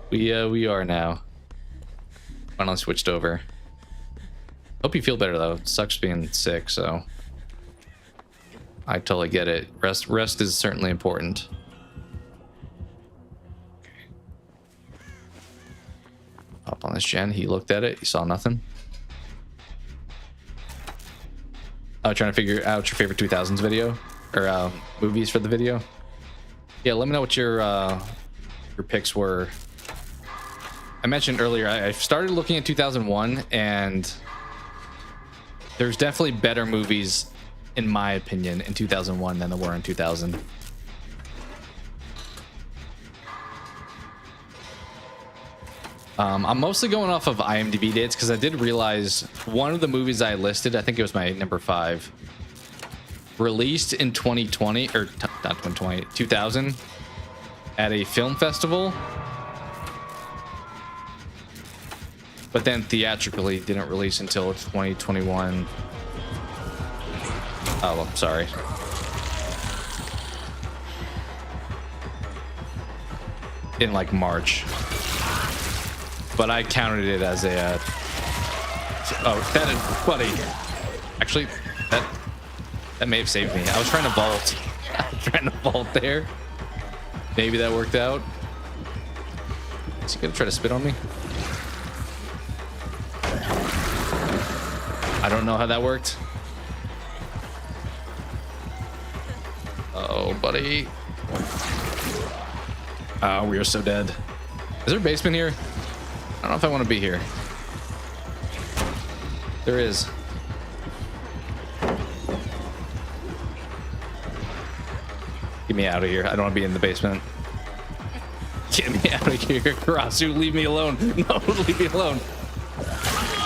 We are now. Finally switched over. Hope you feel better though. It sucks being sick, so I totally get it. Rest is certainly important. Okay. Up on this gen. He looked at it. He saw nothing. Oh, trying to figure out your favorite 2000s video or movies for the video. Yeah, let me know what your picks were. I mentioned earlier I started looking at 2001, and there's definitely better movies, in my opinion, in 2001 than there were in 2000. I'm mostly going off of IMDb dates because I did realize one of the movies I listed, I think it was my number 5, released in 2020 or not 2020, 2000 at a film festival, but then theatrically didn't release until 2021. Oh, I'm sorry. In like March, but I counted it as a oh, that is, buddy, actually that may have saved me. I was trying to vault. I was trying to vault there. Maybe that worked out. Is he gonna try to spit on me? I don't know how that worked. Oh, buddy. Oh, we are so dead. Is there a basement here? I don't know if I want to be here. There is. Get me out of here. I don't want to be in the basement. Get me out of here, Karasu. Leave me alone. No, leave me alone.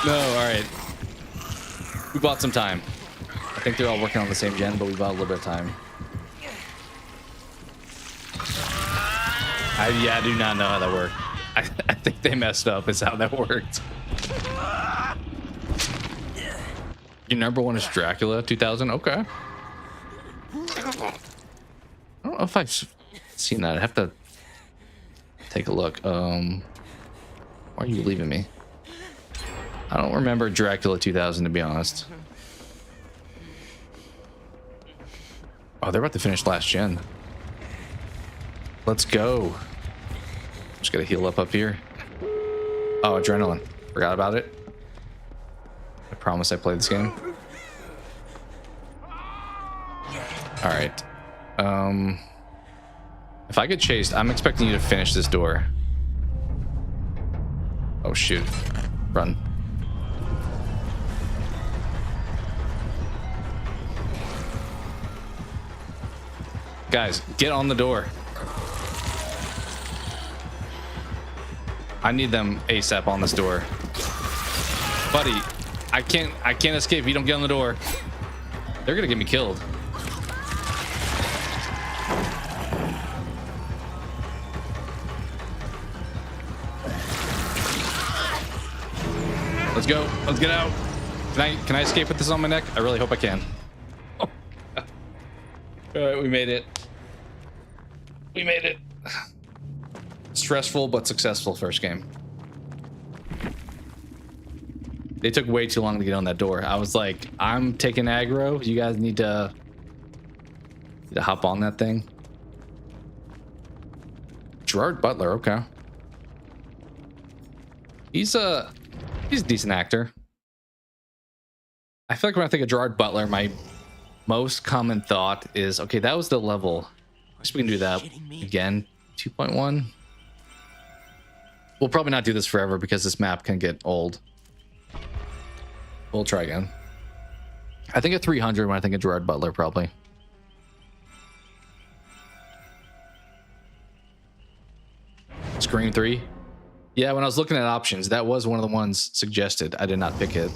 No, all right. We bought some time. I think they're all working on the same gen, but we bought a little bit of time. Yeah, I do not know how that worked. I think they messed up is how that worked. Your number one is Dracula 2000. Okay. I don't know if I've seen that. I have to take a look. Why are you leaving me? I don't remember Dracula 2000 to be honest. Oh, they're about to finish last gen. Let's go. Just gotta heal up here. Oh, adrenaline. Forgot about it. I promise I played this game. All right. If I get chased, I'm expecting you to finish this door. Oh shoot. Run. Guys, get on the door. I need them ASAP on this door. Buddy, I can't escape if you don't get on the door. They're gonna get me killed. Let's go. Let's get out. Can I escape with this on my neck? I really hope I can. Oh. All right, we made it. We made it. Stressful but successful first game. They took way too long to get on that door. I was like, I'm taking aggro. You guys need to hop on that thing. Gerard Butler, okay. He's a decent actor. I feel like when I think of Gerard Butler, my most common thought is, okay, that was the level. I guess we can do that again. 2.1. We'll probably not do this forever because this map can get old. We'll try again. I think at 300 when I think of Gerard Butler, probably. Scream 3. Yeah, when I was looking at options, that was one of the ones suggested. I did not pick it.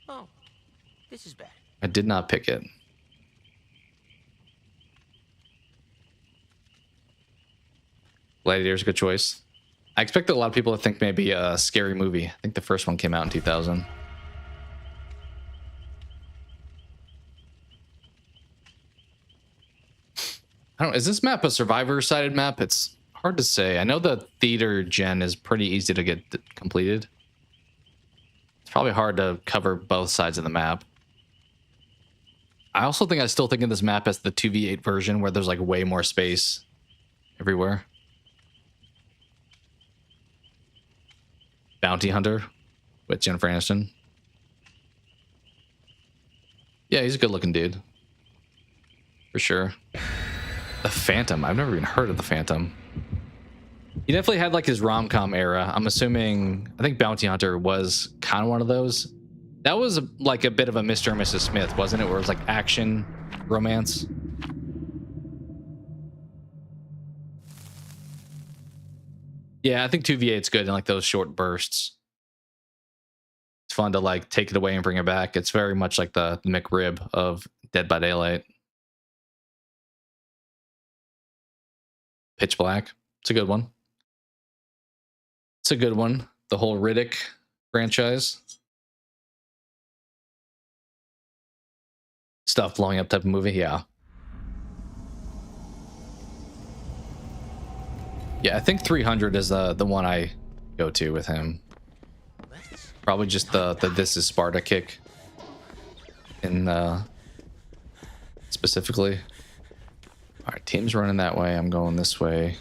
Oh, this is bad. I did not pick it. Gladiator's a good choice. I expected a lot of people to think maybe a scary movie. I think the first one came out in 2000. I don't know, is this map a survivor-sided map? It's hard to say. I know the theater gen is pretty easy to get completed. It's probably hard to cover both sides of the map. I also think I still think of this map as the 2v8 version where there's like way more space everywhere. Bounty Hunter with Jennifer Aniston. Yeah, he's a good looking dude. For sure. The Phantom. I've never even heard of the Phantom. He definitely had like his rom-com era. I'm assuming, I think Bounty Hunter was kind of one of those. That was like a bit of a Mr. and Mrs. Smith, wasn't it? Where it was like action, romance. Yeah, I think 2v8's good in like those short bursts. It's fun to like take it away and bring it back. It's very much like the McRib of Dead by Daylight. Pitch Black. It's a good one. It's a good one. The whole Riddick franchise. Stuff blowing up type of movie, yeah. Yeah, I think 300 is the one I go to with him. Probably just the This Is Sparta kick in specifically. All right, team's running that way. I'm going this way.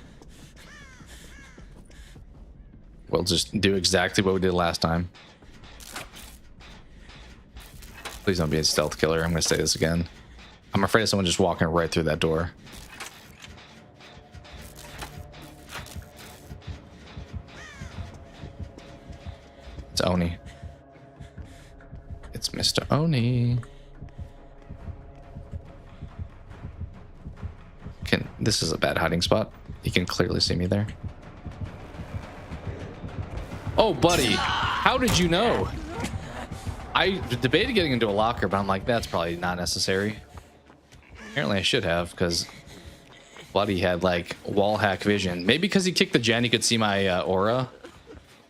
We'll just do exactly what we did last time. Please don't be a stealth killer. I'm going to say this again. I'm afraid of someone just walking right through that door. It's Oni. It's Mr. Oni. This is a bad hiding spot. You can clearly see me there. Oh, buddy. How did you know? I debated getting into a locker, but I'm like, that's probably not necessary. Apparently I should have, because buddy had like wall hack vision. Maybe because he kicked the gen, he could see my aura.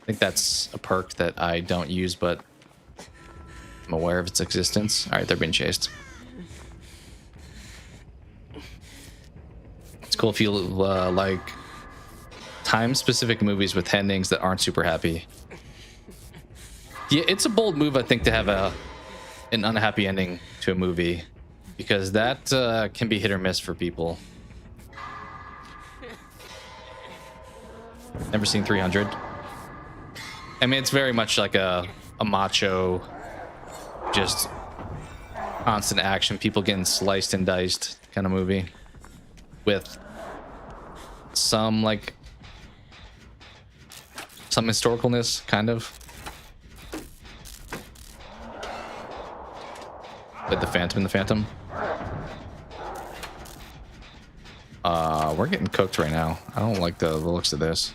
I think that's a perk that I don't use, but I'm aware of its existence. All right, they're being chased. It's cool if you like time-specific movies with endings that aren't super happy. Yeah, it's a bold move, I think, to have an unhappy ending to a movie, because that can be hit or miss for people. Never seen 300. I mean, it's very much like a macho, just constant action, people getting sliced and diced kind of movie, with some like some historicalness, kind of. With the Phantom and the Phantom. We're getting cooked right now. I don't like the looks of this.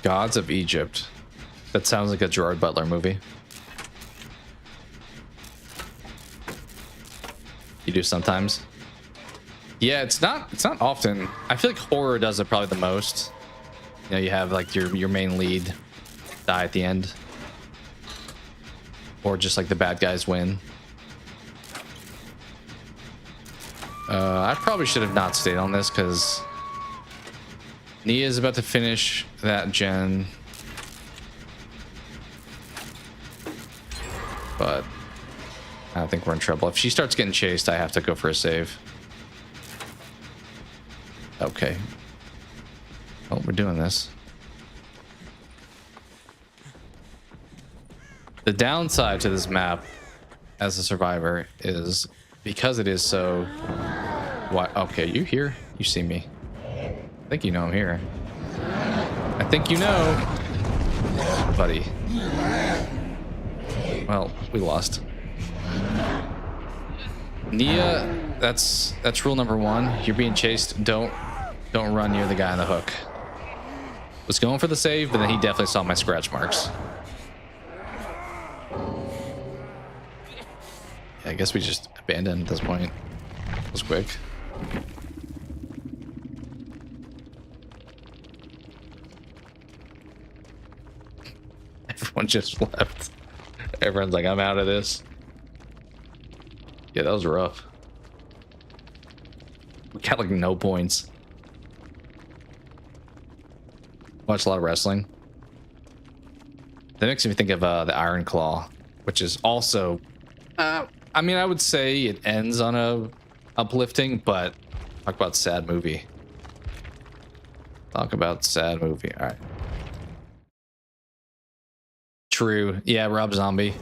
Gods of Egypt. That sounds like a Gerard Butler movie. You do sometimes. Yeah, it's not often. I feel like horror does it probably the most. You know, you have like your main lead die at the end, or just like the bad guys win. I probably should have not stayed on this because Nia is about to finish that gen, but I think we're in trouble. If she starts getting chased, I have to go for a save. Okay. Oh, we're doing this. The downside to this map as a survivor is because it is so... What? Okay, you here? You see me. I think you know I'm here. I think you know. Buddy. Well, we lost. Nia, that's rule number one. You're being chased. Don't run near the guy on the hook. Was going for the save, but then he definitely saw my scratch marks. Yeah, I guess we just abandoned at this point. It was quick. Everyone just left. Everyone's like, I'm out of this. Yeah, that was rough. We got like no points. Watch a lot of wrestling. That makes me think of the Iron Claw, which is also, I mean, I would say it ends on a uplifting, but talk about sad movie. Talk about sad movie. All right. True. Yeah, Rob Zombie.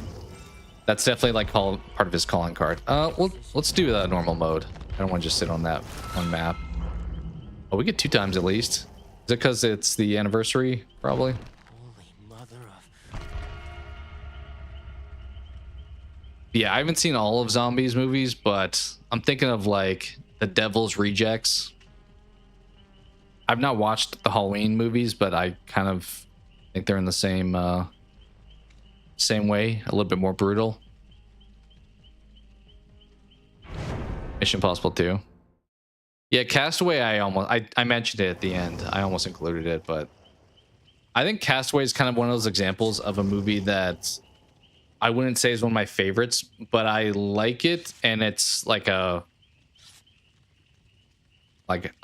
That's definitely like part of his calling card. Well, let's do the normal mode. I don't want to just sit on that one map. Oh, we get 2 times at least. Is it because it's the anniversary? Probably. Holy mother of... Yeah, I haven't seen all of Zombies movies, but I'm thinking of like The Devil's Rejects. I've not watched the Halloween movies, but I kind of think they're in the same way, a little bit more brutal. Mission Impossible 2. Yeah, Castaway, I mentioned it at the end. I almost included it, but I think Castaway is kind of one of those examples of a movie that I wouldn't say is one of my favorites, but I like it, and it's like a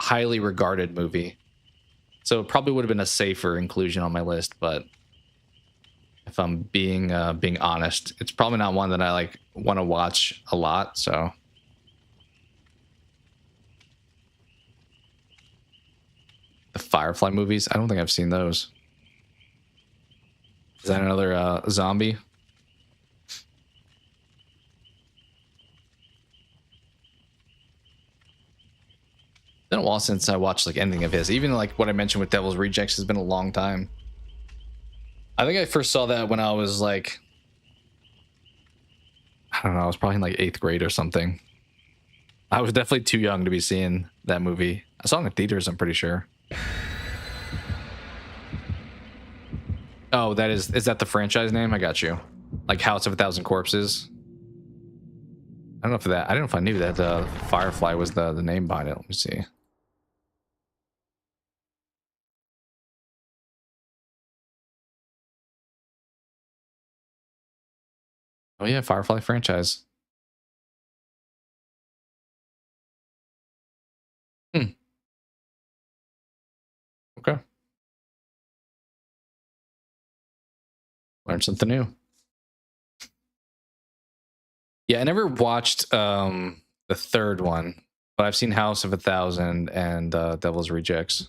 highly regarded movie. So it probably would have been a safer inclusion on my list, but if I'm being honest, it's probably not one that I like want to watch a lot, so the Firefly movies, I don't think I've seen those. Is that another zombie? It's been a while since I watched like anything of his. Even like what I mentioned with Devil's Rejects has been a long time. I think I first saw that when I was like, I don't know, I was probably in like 8th grade or something. I was definitely too young to be seeing that movie. I saw it in the theaters, I'm pretty sure. Oh, is that the franchise name? I got you. like House of a Thousand Corpses. I don't know if that. I don't know if I knew that Firefly was the name behind it. Let me see. Oh yeah, Firefly franchise. Okay. Learned something new. Yeah, I never watched the third one, but I've seen House of a Thousand and Devil's Rejects.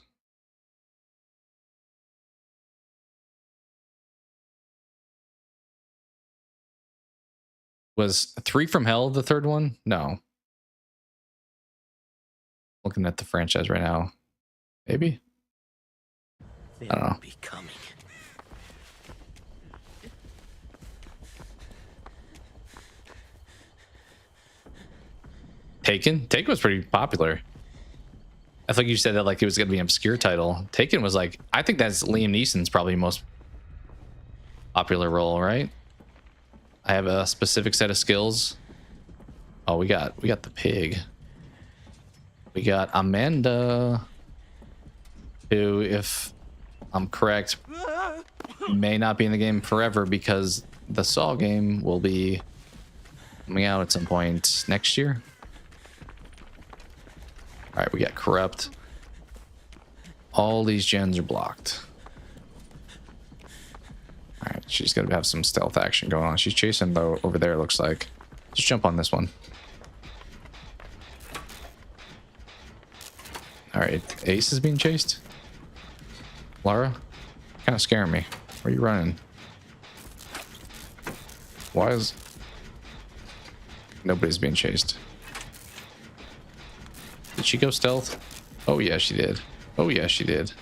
Was 3 from Hell the third one? No. Looking at the franchise right now. Maybe? I don't know. Becoming. Taken? Taken was pretty popular. I think you said that like it was going to be an obscure title. Taken was like, I think that's Liam Neeson's probably most popular role, right? I have a specific set of skills. Oh, we got the pig. We got Amanda, who, if I'm correct, may not be in the game forever because the Saw game will be coming out at some point next year. All right, we got Corrupt. All these gens are blocked. All right, she's gonna have some stealth action going on. She's chasing though over there, looks like. Let's jump on this one. All right, Ace is being chased. Lara, kind of scaring me. Where are you running? Why is nobody's being chased? Did she go stealth? Oh yeah, she did. Oh yeah, she did.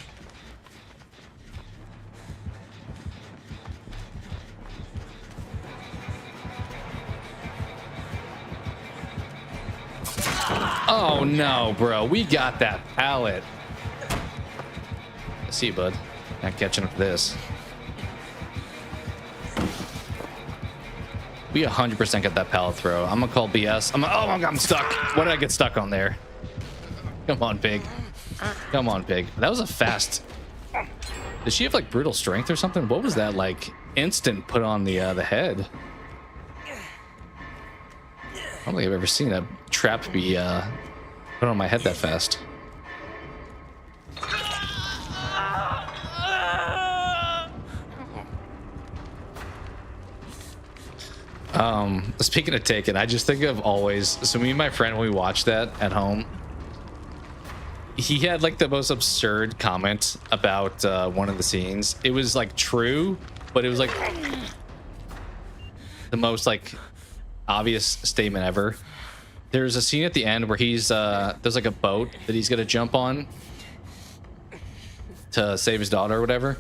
Oh no, bro. We got that pallet. I see you, bud. Not catching up to this. We 100% got that pallet throw. I'm gonna call BS. Oh my God, I'm stuck. What did I get stuck on there? Come on, pig. Come on, pig. That was a fast. Does she have like brutal strength or something? What was that like? Instant put on the head. I don't think I've ever seen a trap be put on my head that fast. Speaking of Taken, I just think of always. So me and my friend, when we watched that at home, he had like the most absurd comment about one of the scenes. It was like true, but it was like the most like obvious statement ever. There's a scene at the end where he's there's like a boat that he's gonna jump on to save his daughter or whatever,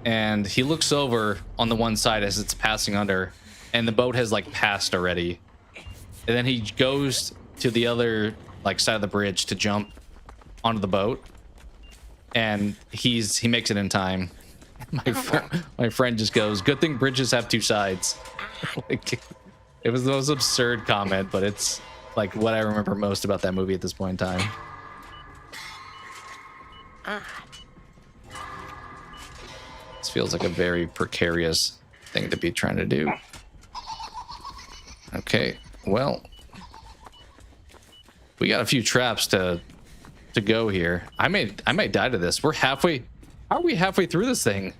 and he looks over on the one side as it's passing under, and the boat has like passed already, and then he goes to the other like side of the bridge to jump onto the boat, and he makes it in time. My friend just goes, "Good thing bridges have two sides." Like, it was the most absurd comment, but it's like what I remember most about that movie at this point in time. This feels like a very precarious thing to be trying to do. Okay, well, we got a few traps to go here. I might die to this. We're halfway. How are we halfway through this thing?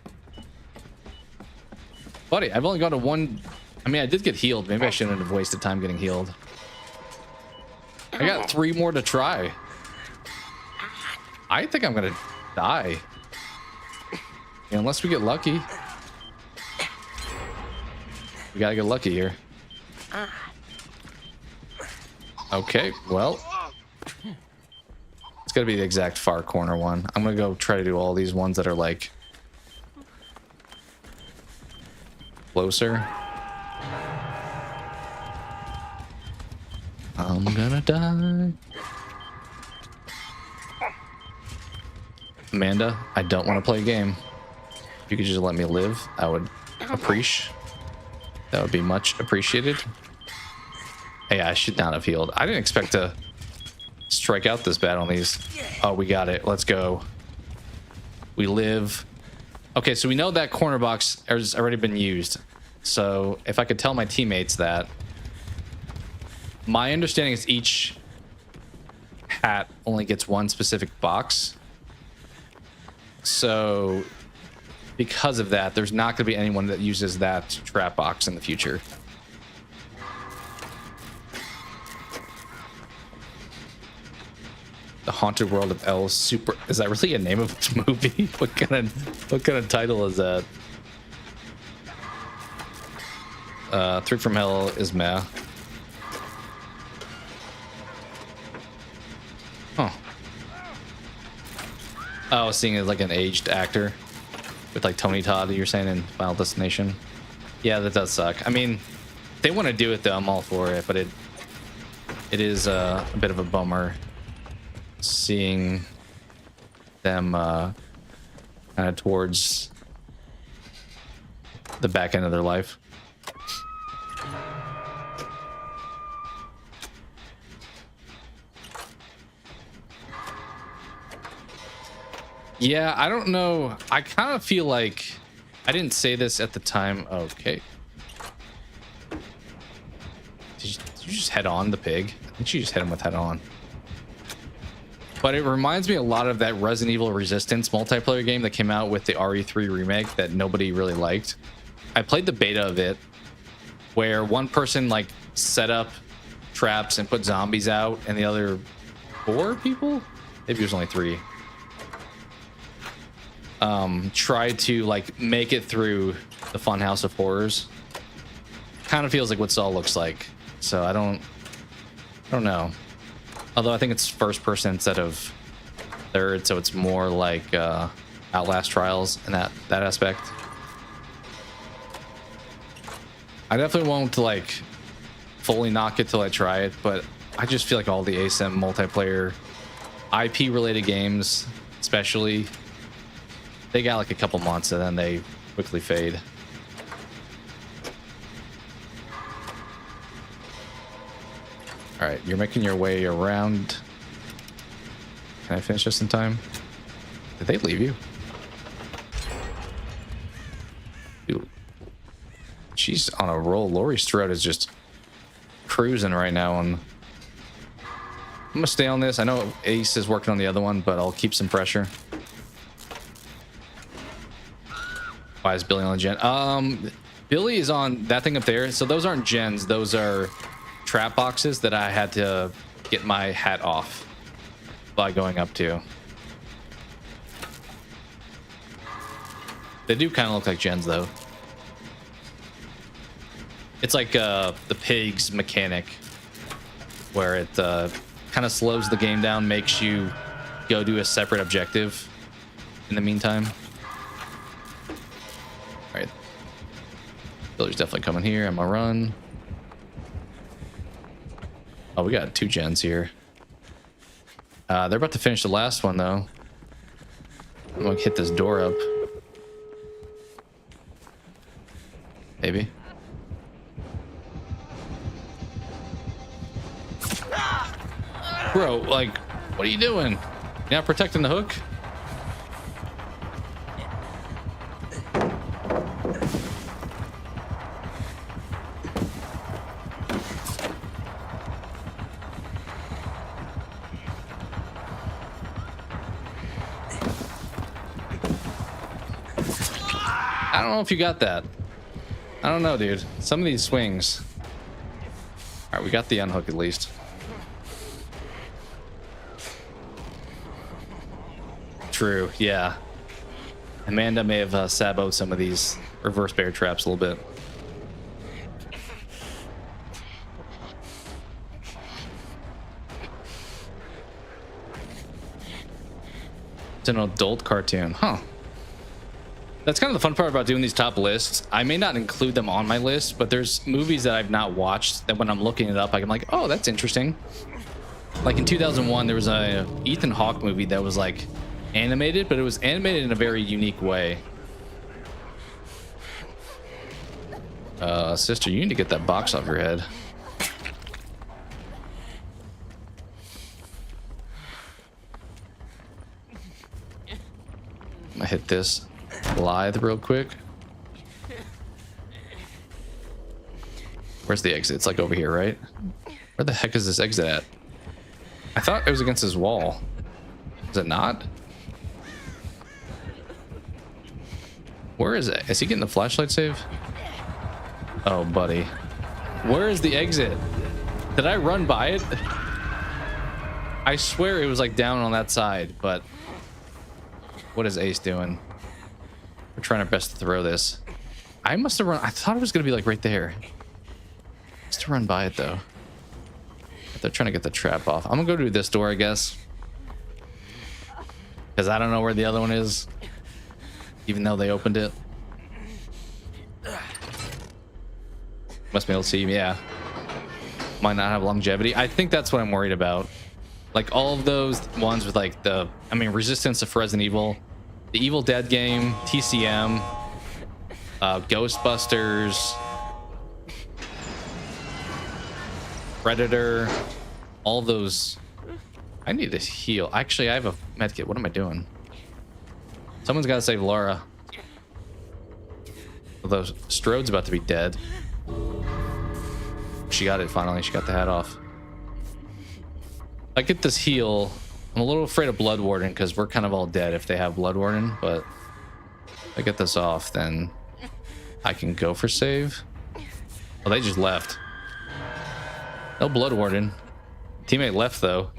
Buddy, I've only gone to one. I mean, I did get healed. Maybe I shouldn't have wasted time getting healed. I got 3 more to try. I think I'm gonna die. Unless we get lucky. We gotta get lucky here. Okay, well. It's gotta be the exact far corner one. I'm gonna go try to do all these ones that are like closer. I'm gonna die. Amanda, I don't want to play a game. If you could just let me live, I would appreciate. That would be much appreciated. Hey, I should not have healed. I didn't expect to strike out this bad on these. Oh, we got it. Let's go. We live. Okay, so we know that corner box has already been used. So if I could tell my teammates that. My understanding is each hat only gets one specific box. So because of that, there's not going to be anyone that uses that trap box in the future. The Haunted World of El Super. Is that really a name of the movie? What kind of title is that? Three from Hell is meh. Huh. Oh, I was seeing it like an aged actor with like Tony Todd, you're saying, in Final Destination. Yeah, that does suck. I mean, if they want to do it though, I'm all for it, but it is a bit of a bummer seeing them kind of towards the back end of their life. Yeah, I don't know. I kind of feel like I didn't say this at the time. Okay. Did you just head on the pig? I think you just hit him with head on. But it reminds me a lot of that Resident Evil Resistance multiplayer game that came out with the RE3 remake that nobody really liked. I played the beta of it where one person like set up traps and put zombies out, and the other 4 people, maybe it was only 3, tried to like make it through the Funhouse of Horrors. Kind of feels like what Saw looks like. So I don't know. Although I think it's first person instead of third, so it's more like Outlast Trials in that aspect. I definitely won't like fully knock it till I try it, but I just feel like all the ASM multiplayer IP related games, especially, they got like a couple months and then they quickly fade. All right, you're making your way around. Can I finish this in time? Did they leave you? Dude, she's on a roll. Laurie Strode is just cruising right now. And I'm gonna stay on this. I know Ace is working on the other one, but I'll keep some pressure. Why is Billy on the gen? Billy is on that thing up there. So those aren't gens. Those are trap boxes that I had to get my hat off by going up to. They do kind of look like gens though. It's like the pig's mechanic where it kind of slows the game down, makes you go do a separate objective in the meantime. All right, Billy's definitely coming here. I'm gonna run. Oh, we got 2 gens here. They're about to finish the last one though. I'm gonna hit this door up. Maybe. Bro, like, what are you doing? You're not protecting the hook? I don't know if you got that. I don't know, dude. Some of these swings. All right, we got the unhook at least. True, yeah. Amanda may have saboed some of these reverse bear traps a little bit. It's an adult cartoon, huh? That's kind of the fun part about doing these top lists. I may not include them on my list, but there's movies that I've not watched that when I'm looking it up, I'm like, oh, that's interesting. Like in 2001, there was a Ethan Hawke movie that was like animated, but it was animated in a very unique way. Sister, you need to get that box off your head. I'm gonna hit this lithe real quick. Where's the exit? It's like over here, right? Where the heck is this exit at? I thought it was against this wall. Is it not? Where is it? Is he getting the flashlight save? Oh, buddy. Where is the exit? Did I run by it? I swear it was like down on that side, but what is Ace doing? We're trying our best to throw this. I must have run. I thought it was going to be like right there. Just to run by it though. They're trying to get the trap off. I'm gonna go do this door, I guess, because I don't know where the other one is, even though they opened it. Must be able to see. Yeah, might not have longevity. I think that's what I'm worried about. Like all of those ones with like the, I mean, Resistance of Resident Evil, the Evil Dead game, TCM, Ghostbusters, Predator, all those. I need to heal. Actually, I have a medkit. What am I doing? Someone's got to save Laura. Although Strode's about to be dead. She got it finally. She got the hat off. I get this heal. I'm a little afraid of Blood Warden because we're kind of all dead if they have Blood Warden. But if I get this off, then I can go for save. Oh, they just left. No Blood Warden. Teammate left though.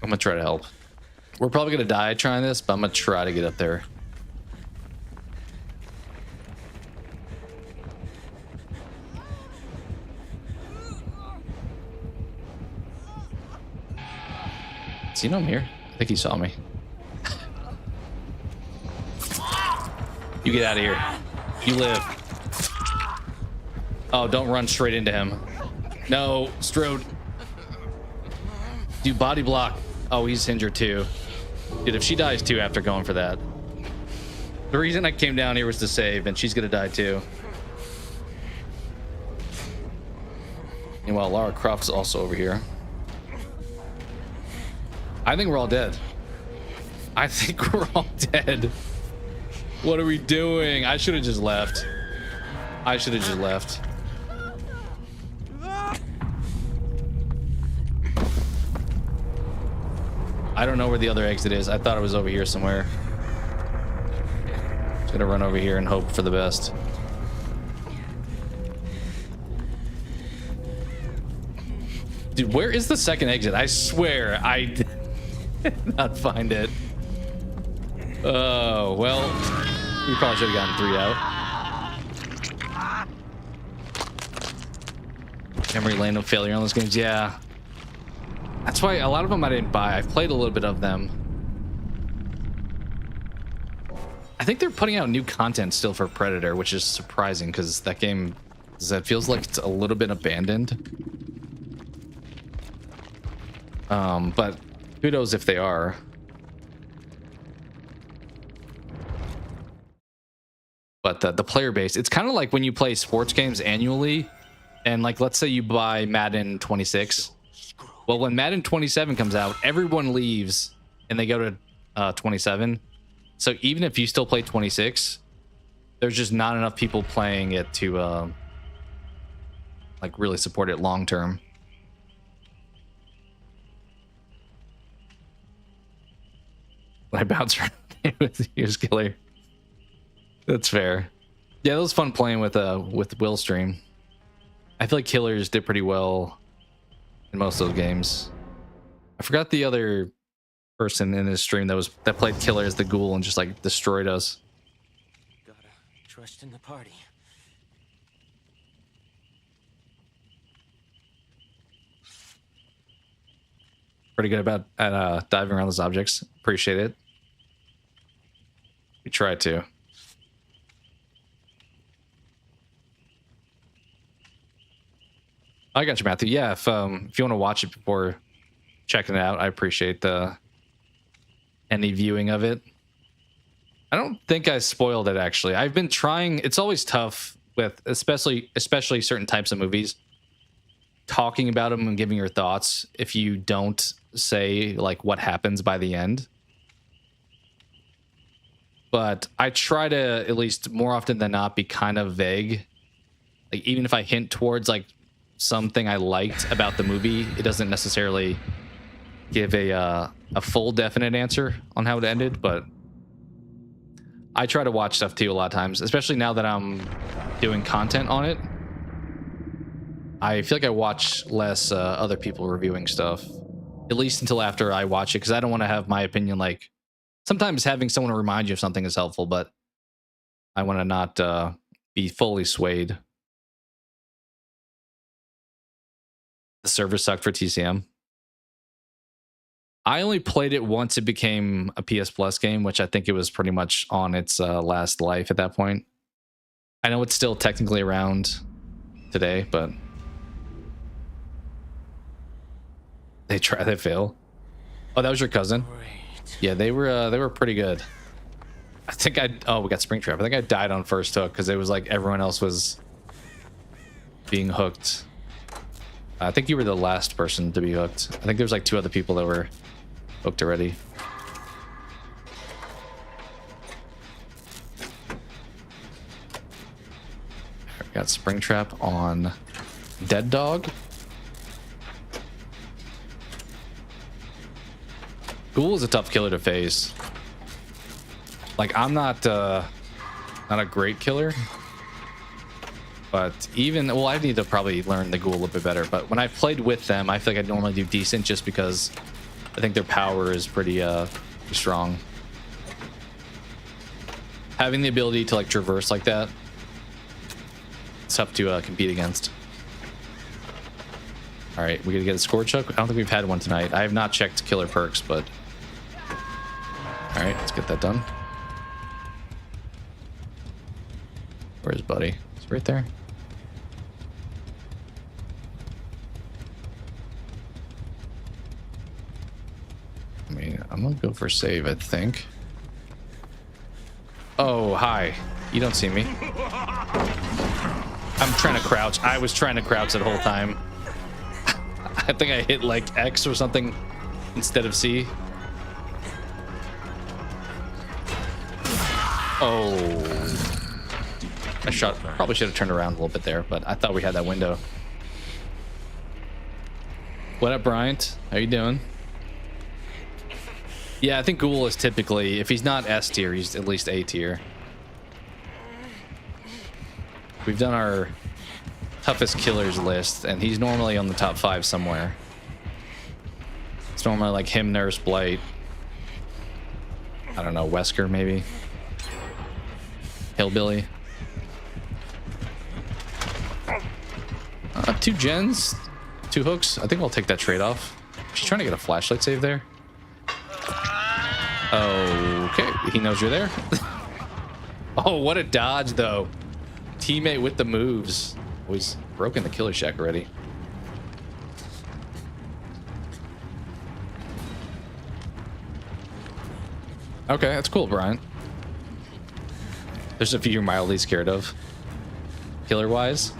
I'm gonna try to help. We're probably gonna die trying this, but I'm gonna try to get up there. Does he know I'm here? I think he saw me. You get out of here. You live. Oh, don't run straight into him. No, Strode. Do body block. Oh, he's injured too. Dude, if she dies too after going for that. The reason I came down here was to save, and she's gonna die too. Meanwhile, Lara Croft's also over here. I think we're all dead. I think we're all dead. What are we doing? I should have just left. I should have just left. I don't know where the other exit is. I thought it was over here somewhere. Just gonna run over here and hope for the best. Dude, where is the second exit? I swear I did not find it. Oh, well, we probably should have gotten 3 out. Memory lane of failure on those games. Yeah. That's why a lot of them I didn't buy. I've played a little bit of them. I think they're putting out new content still for Predator, which is surprising because that game, that feels like it's a little bit abandoned. But who knows if they are. But the player base, it's kind of like when you play sports games annually, and like let's say you buy Madden 26. Well, when Madden 27 comes out, everyone leaves and they go to 27. So even if you still play 26, there's just not enough people playing it to like really support it long term. I bounce around with use killer. That's fair. Yeah, it was fun playing with Will stream. I feel like Killers did pretty well in most of those games. I forgot the other person in this stream that played Killer as the ghoul and just like destroyed us. Gotta trust in the party. Pretty good at diving around those objects. Appreciate it. We tried to. I got you, Matthew. Yeah, if you want to watch it before checking it out, I appreciate any viewing of it. I don't think I spoiled it, actually. I've been trying. It's always tough with especially certain types of movies, talking about them and giving your thoughts if you don't say like what happens by the end. But I try to, at least more often than not, be kind of vague. Like, even if I hint towards like something I liked about the movie, it doesn't necessarily give a full definite answer on how it ended. But I try to watch stuff too a lot of times, especially now that I'm doing content on it. I feel like I watch less other people reviewing stuff, at least until after I watch it, because I don't want to have my opinion. Like, sometimes having someone remind you of something is helpful, but I want to not be fully swayed. The server sucked for TCM. I only played it once it became a PS Plus game, which I think it was pretty much on its last life at that point. I know it's still technically around today, but they fail. Oh, that was your cousin? Yeah, they were pretty good. I think we got Springtrap. I think I died on first hook because it was like everyone else was being hooked. I think you were the last person to be hooked. I think there's like 2 other people that were hooked already. We got Springtrap on Dead Dog. Ghoul is a tough killer to face. Like, I'm not a great killer, but I need to probably learn the Ghoul a little bit better. But when I played with them, I feel like I normally do decent just because I think their power is pretty strong. Having the ability to like traverse like that, it's tough to compete against. All right, we gotta get a Scourge Hook. I don't think we've had one tonight. I have not checked killer perks, but all right, let's get that done. Where's Buddy? It's right there. I mean, I'm gonna go for save, I think. Oh, hi. You don't see me. I'm trying to crouch. I was trying to crouch that whole time. I think I hit like X or something instead of C. Oh. Probably should have turned around a little bit there, but I thought we had that window. What up, Bryant? How you doing? Yeah, I think Ghoul is typically, if he's not S tier, he's at least A tier. We've done our toughest killers list, and he's normally on the top 5 somewhere. It's normally like him, Nurse, Blight. I don't know, Wesker maybe. Hillbilly. 2 gens, 2 hooks. I think I'll take that trade-off. She's trying to get a flashlight save there. Okay, he knows you're there. Oh, what a dodge, though. Teammate with the moves. Oh, he's broken the killer shack already. Okay, that's cool, Brian. There's a few you're mildly scared of, killer-wise.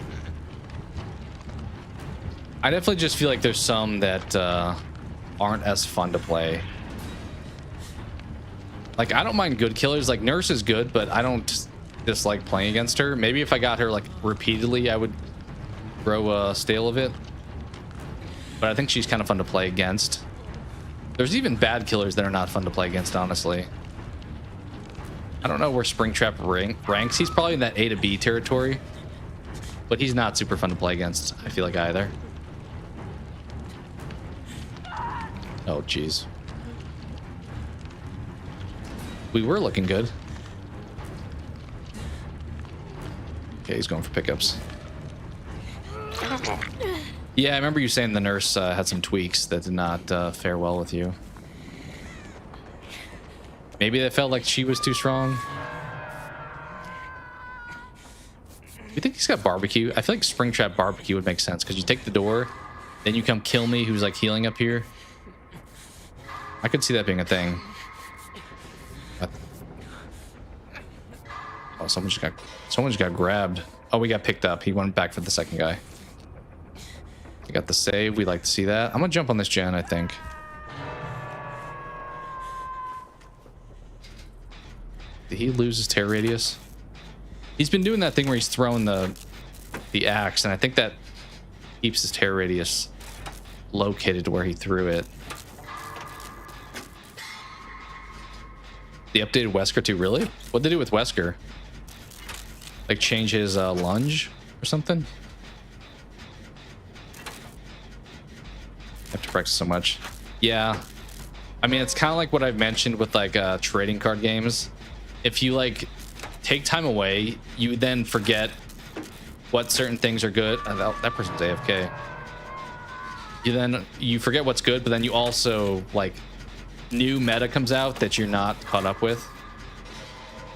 I definitely just feel like there's some that aren't as fun to play. Like, I don't mind good killers. Like, Nurse is good, but I don't dislike playing against her. Maybe if I got her, like, repeatedly, I would grow stale of it. But I think she's kind of fun to play against. There's even bad killers that are not fun to play against, honestly. I don't know where Springtrap ranks. He's probably in that A to B territory. But he's not super fun to play against, I feel like, either. Oh, jeez. We were looking good. Okay, he's going for pickups. Yeah, I remember you saying the Nurse had some tweaks that did not fare well with you. Maybe they felt like she was too strong. You think he's got barbecue? I feel like Springtrap barbecue would make sense because you take the door, then you come kill me who's like healing up here. I could see that being a thing. someone just got grabbed. Oh, we got picked up. He went back for the second guy. We got the save. We like to see that. I'm gonna jump on this gen, I think. Did he lose his tear radius? He's been doing that thing where he's throwing the axe, and I think that keeps his tear radius located to where he threw it. The updated Wesker too, really? What'd they do with Wesker? Like change his lunge or something? I have to practice so much. Yeah. I mean, it's kind of like what I've mentioned with like trading card games. If you like take time away, you then forget what certain things are good. That person's AFK. You forget what's good, but then you also like new meta comes out that you're not caught up with.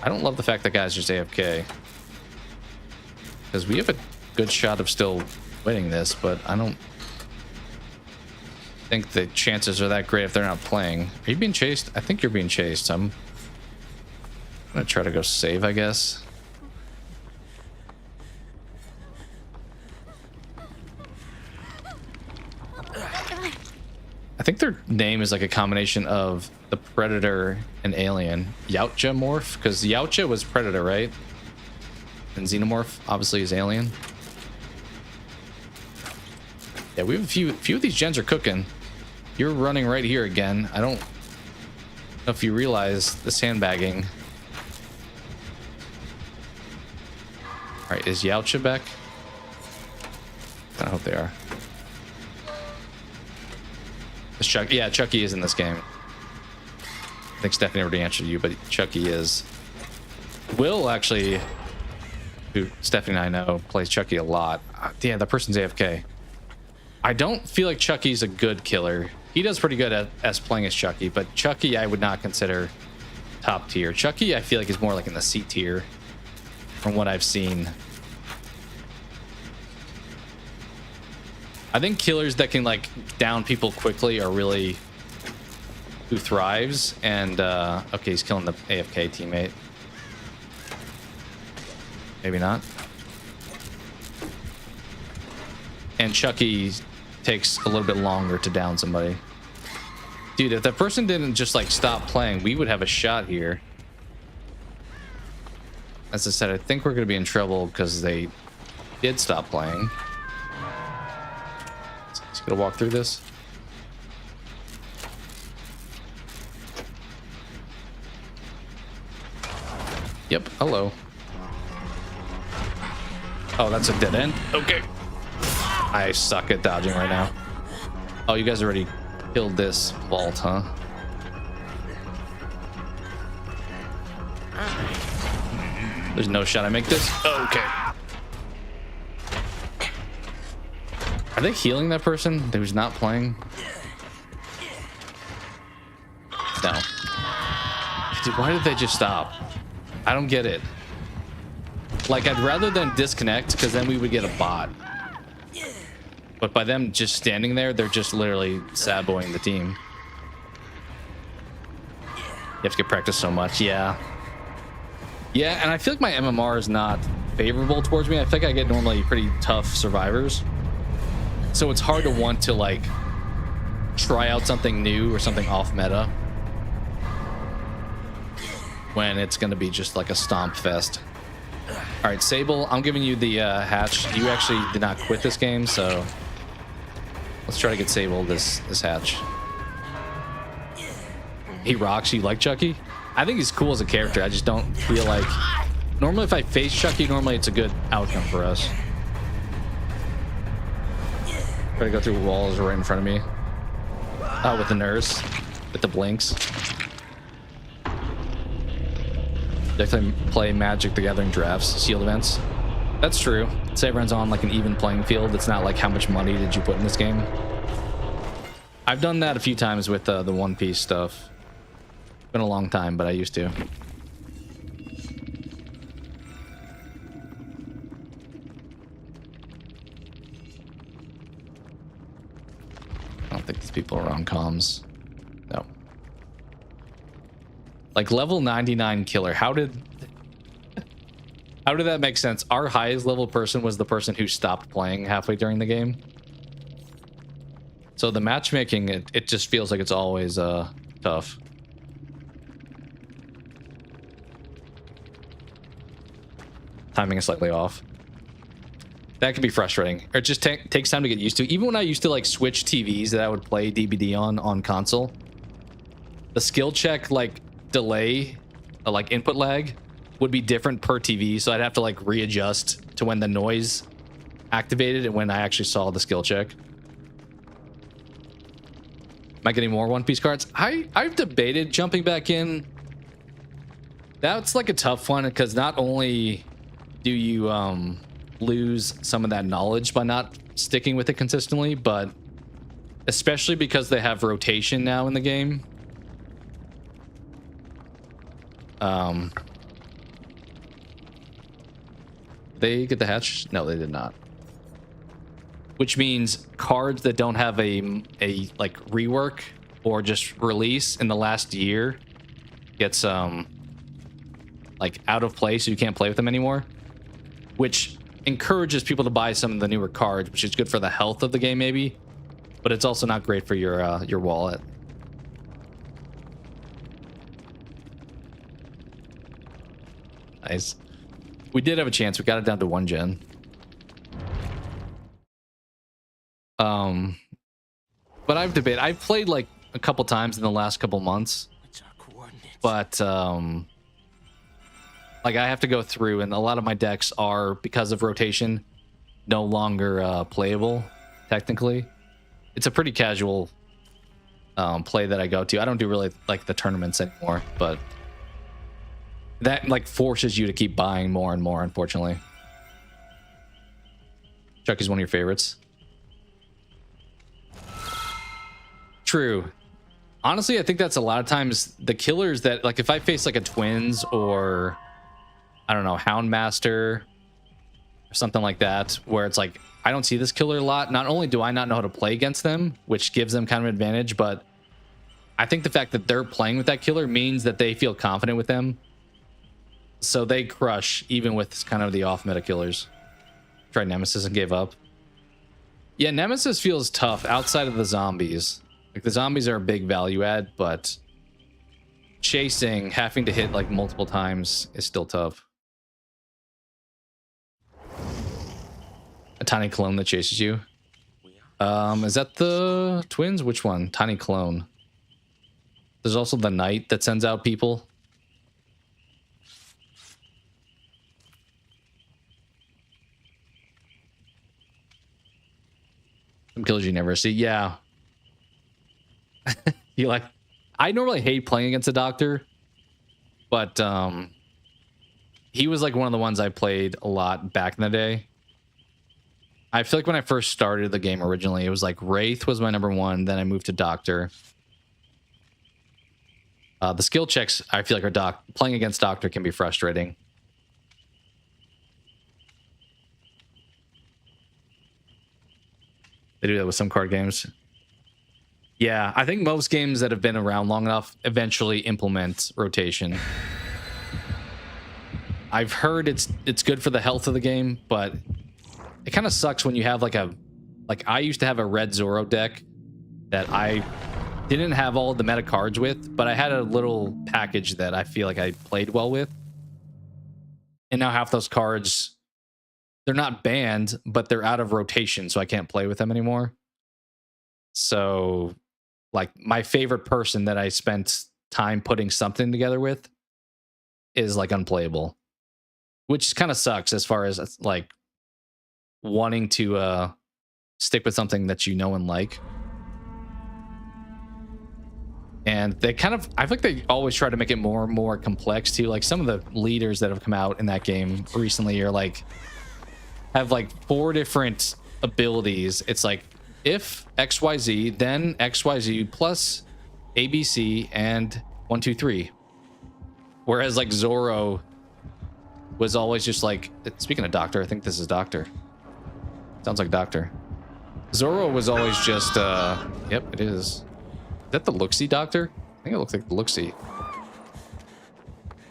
I don't love the fact that guy's just AFK, because we have a good shot of still winning this, but I don't think the chances are that great if they're not playing. Are you being chased? I think you're being chased. I'm gonna try to go save, I guess. I think their name is like a combination of the Predator and Alien. Yautja morph, because Yautja was Predator, right? And Xenomorph obviously is Alien. Yeah, we have a few of these gens are cooking. You're running right here again. I don't know if you realize the sandbagging. All right, is Yautja back? I hope they are. Yeah, Chucky is in this game. I think Stephanie already answered you, but Chucky is. Will actually, who Stephanie and I know, plays Chucky a lot. Yeah, that person's AFK. I don't feel like Chucky's a good killer. He does pretty good at playing as Chucky, but Chucky I would not consider top tier. Chucky I feel like is more like in the C tier from what I've seen. I think killers that can like down people quickly are really who thrives. And okay, he's killing the AFK teammate. Maybe not. And Chucky takes a little bit longer to down somebody. Dude, if that person didn't just like stop playing, we would have a shot here. As I said, I think we're gonna be in trouble because they did stop playing. Just gonna walk through this. Yep, hello. Oh, that's a dead end? Okay. I suck at dodging right now. Oh, you guys already killed this vault, huh? There's no shot I make this? Okay. Are they healing that person who's not playing? No. Dude, why did they just stop? I don't get it. Like, I'd rather them disconnect, because then we would get a bot. But by them just standing there, they're just literally sad-boying the team. You have to get practice so much. Yeah. Yeah, and I feel like my MMR is not favorable towards me. I think I get normally pretty tough survivors. So it's hard to want to, like, try out something new or something off-meta when it's going to be just like a stomp fest. All right, Sable, I'm giving you the hatch. You actually did not quit this game, so let's try to get Sable this hatch. He rocks. You like Chucky? I think he's cool as a character. I just don't feel like... Normally, if I face Chucky, normally it's a good outcome for us. Try to go through walls right in front of me. Oh, with the nurse. With the blinks. Definitely play Magic the Gathering drafts, sealed events. That's true. Say everyone's on like an even playing field. It's not like how much money did you put in this game. I've done that a few times with the One Piece stuff. Been a long time, but I used to. I don't think these people are on comms. No. Like level 99 killer. How did How did that make sense? Our highest level person was the person who stopped playing halfway during the game. So the matchmaking, it just feels like it's always tough. Timing is slightly off. That can be frustrating. It just takes time to get used to. Even when I used to like switch TVs that I would play DBD on console, the skill check like delay, like input lag, would be different per TV. So I'd have to like readjust to when the noise activated and when I actually saw the skill check. Am I getting more One Piece cards? I've debated jumping back in. That's like a tough one because not only do you lose some of that knowledge by not sticking with it consistently, but especially because they have rotation now in the game. They get the hatch? No, they did not. Which means cards that don't have a like rework or just release in the last year gets like out of play, so you can't play with them anymore, which encourages people to buy some of the newer cards, which is good for the health of the game maybe, but it's also not great for your wallet. Nice. We did have a chance. We got it down to 1 gen. But I've played like a couple times in the last couple months, but like I have to go through, and a lot of my decks are, because of rotation, no longer playable technically. It's a pretty casual play that I go to. I don't do really like the tournaments anymore, but that like forces you to keep buying more and more, unfortunately. Chucky's one of your favorites. True. Honestly, I think that's a lot of times the killers that, like, if I face like a Twins or I don't know, Houndmaster or something like that, where it's like I don't see this killer a lot, not only do I not know how to play against them, which gives them kind of an advantage, but I think the fact that they're playing with that killer means that they feel confident with them, so they crush even with kind of the off meta killers. Tried Nemesis and gave up. Yeah, Nemesis feels tough outside of the zombies. Like, the zombies are a big value add, but chasing, having to hit like multiple times is still tough. A tiny clone that chases you. Is that the Twins? Which one? Tiny clone. There's also the knight that sends out people. Some killers you never see. Yeah. You like, I normally hate playing against a doctor, but he was like one of the ones I played a lot back in the day. I feel like when I first started the game originally, it was like Wraith was my number one, then I moved to Doctor. The skill checks, I feel like, are playing against Doctor can be frustrating. They do that with some card games. Yeah, I think most games that have been around long enough eventually implement rotation. I've heard it's good for the health of the game, but it kind of sucks when you have like I used to have a red Zoro deck that I didn't have all the meta cards with, but I had a little package that I feel like I played well with. And now half those cards, they're not banned, but they're out of rotation, so I can't play with them anymore. So, like, my favorite person that I spent time putting something together with is like unplayable, which kind of sucks as far as like wanting to stick with something that you know and like. And they kind of, I feel like they always try to make it more and more complex too. Like, some of the leaders that have come out in that game recently are like, have like 4 different abilities. It's like, if XYZ, then XYZ plus ABC and 1, 2, 3. Whereas like Zoro was always just like, speaking of Doctor, I think this is Doctor. Sounds like Doctor. Zoro was always just, yep, it is. Is that the Looksee Doctor? I think it looks like the Looksee.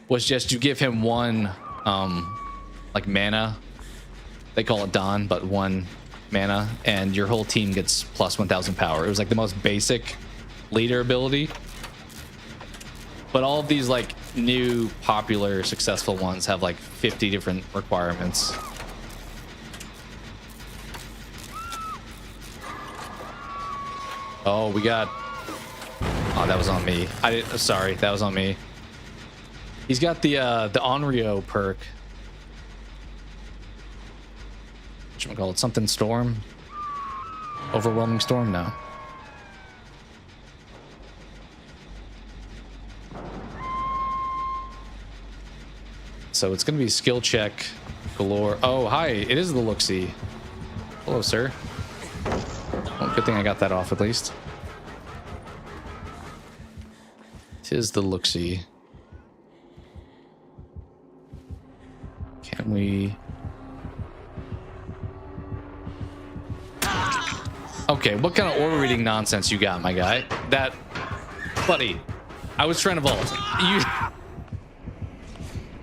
Was just, you give him one like mana. They call it Dawn, but 1 mana, and your whole team gets plus 1000 power. It was like the most basic leader ability. But all of these like new popular successful ones have like 50 different requirements. Oh, we got... Oh, that was on me. Sorry, that was on me. He's got the Onryo perk. Whatchamacallit? Something Storm? Overwhelming Storm? No. So it's going to be skill check galore. Oh, hi. It is the look-see. Hello, sir. Well, good thing I got that off at least. Tis the look-see. Can we... Okay, what kind of order reading nonsense you got, my guy? That... Buddy, I was trying to vault.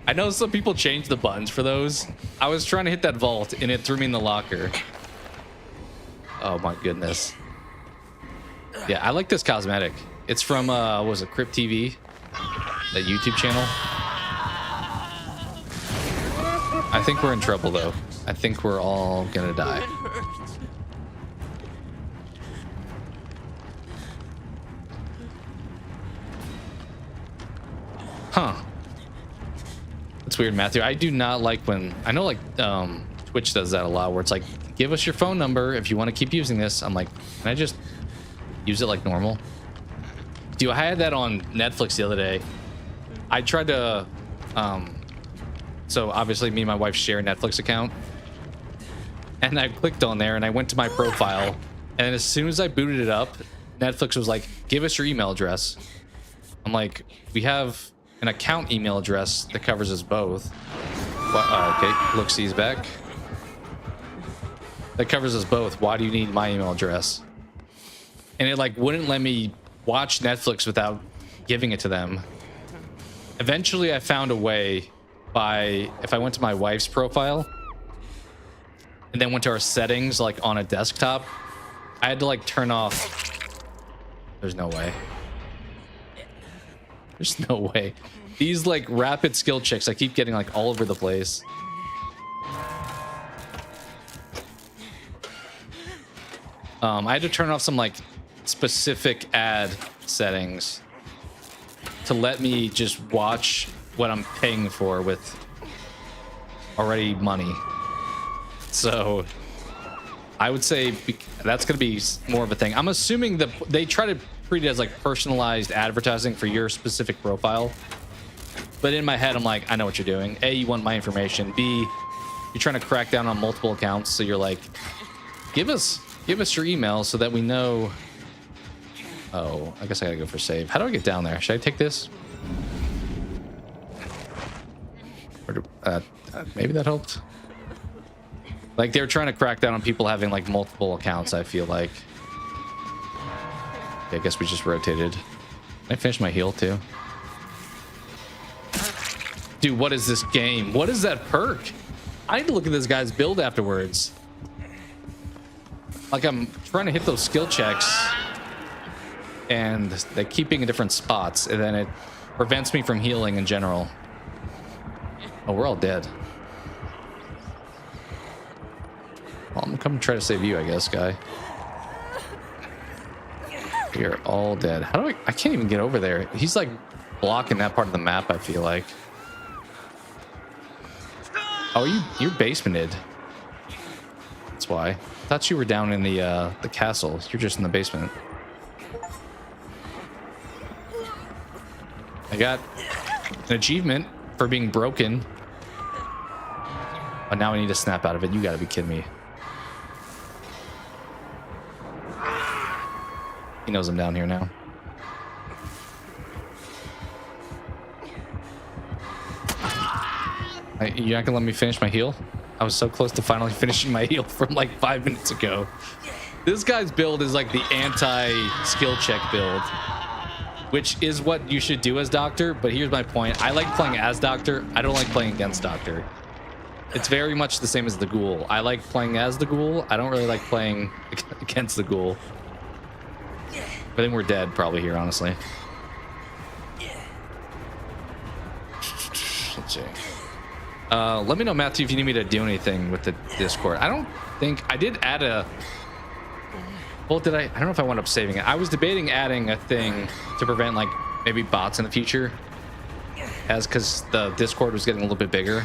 I know some people change the buttons for those. I was trying to hit that vault and it threw me in the locker. Oh my goodness. Yeah, I like this cosmetic. It's from, what was it, Crypt TV? That YouTube channel. I think we're in trouble though. I think we're all gonna die. Huh. That's weird, Matthew. I do not like when... I know like Twitch does that a lot where it's like, give us your phone number if you want to keep using this. I'm like, can I just use it like normal? Dude, I had that on Netflix the other day. I tried to... so obviously me and my wife share a Netflix account. And I clicked on there and I went to my profile. And as soon as I booted it up, Netflix was like, give us your email address. I'm like, we have an account email address that covers us both. Well, okay, look-see's back. That covers us both. Why do you need my email address? And it like wouldn't let me watch Netflix without giving it to them. Eventually I found a way by, if I went to my wife's profile and then went to our settings like on a desktop, I had to like turn off. There's no way. There's no way. These like rapid skill checks I keep getting like all over the place. I had to turn off some like specific ad settings to let me just watch what I'm paying for with already money. So I would say that's going to be more of a thing. I'm assuming that they try to treat it as like personalized advertising for your specific profile. But in my head, I'm like, I know what you're doing. A, you want my information. B, you're trying to crack down on multiple accounts. So you're like, give us your email so that we know. Oh, I guess I gotta go for save. How do I get down there? Should I take this? Or do, maybe that helped. Like they're trying to crack down on people having like multiple accounts, I feel like. Okay, I guess we just rotated. Can I finish my heal too? Dude, what is this game? What is that perk? I need to look at this guy's build afterwards. Like I'm trying to hit those skill checks and they keep being in different spots and then it prevents me from healing in general. Oh, we're all dead. Well, I'm gonna come try to save you, I guess, guy. You're all dead. How do I can't even get over there. He's like blocking that part of the map, I feel like. Oh, you're basemented. That's why. I thought you were down in the castle. You're just in the basement. I got an achievement for being broken. But now I need to snap out of it. You gotta be kidding me. He knows I'm down here now. You're not gonna let me finish my heal? I was so close to finally finishing my heal from like 5 minutes ago. This guy's build is like the anti-skill check build, which is what you should do as Doctor. But here's my point. I like playing as Doctor. I don't like playing against Doctor. It's very much the same as the ghoul. I like playing as the ghoul. I don't really like playing against the ghoul. I think we're dead probably here, honestly. Let's see. Let me know, Matthew, if you need me to do anything with the Discord. I don't think I did add a. Well, did I? I don't know if I wound up saving it. I was debating adding a thing to prevent like maybe bots in the future, as because the Discord was getting a little bit bigger.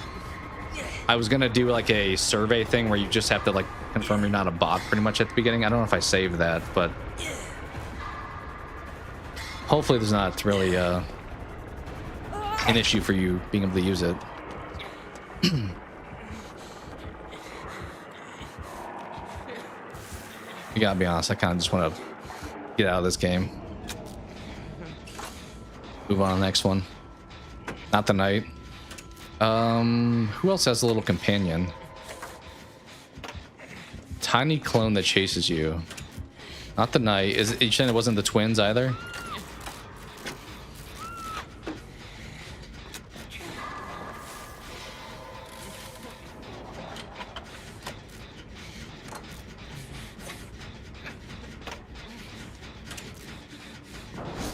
I was gonna do like a survey thing where you just have to like confirm you're not a bot pretty much at the beginning. I don't know if I saved that, but hopefully there's not really an issue for you being able to use it. You gotta be honest, I kind of just want to get out of this game. Move on to the next one. Not the knight. Who else has a little companion? Tiny clone that chases you. Not the knight. Is it saying it wasn't the twins either?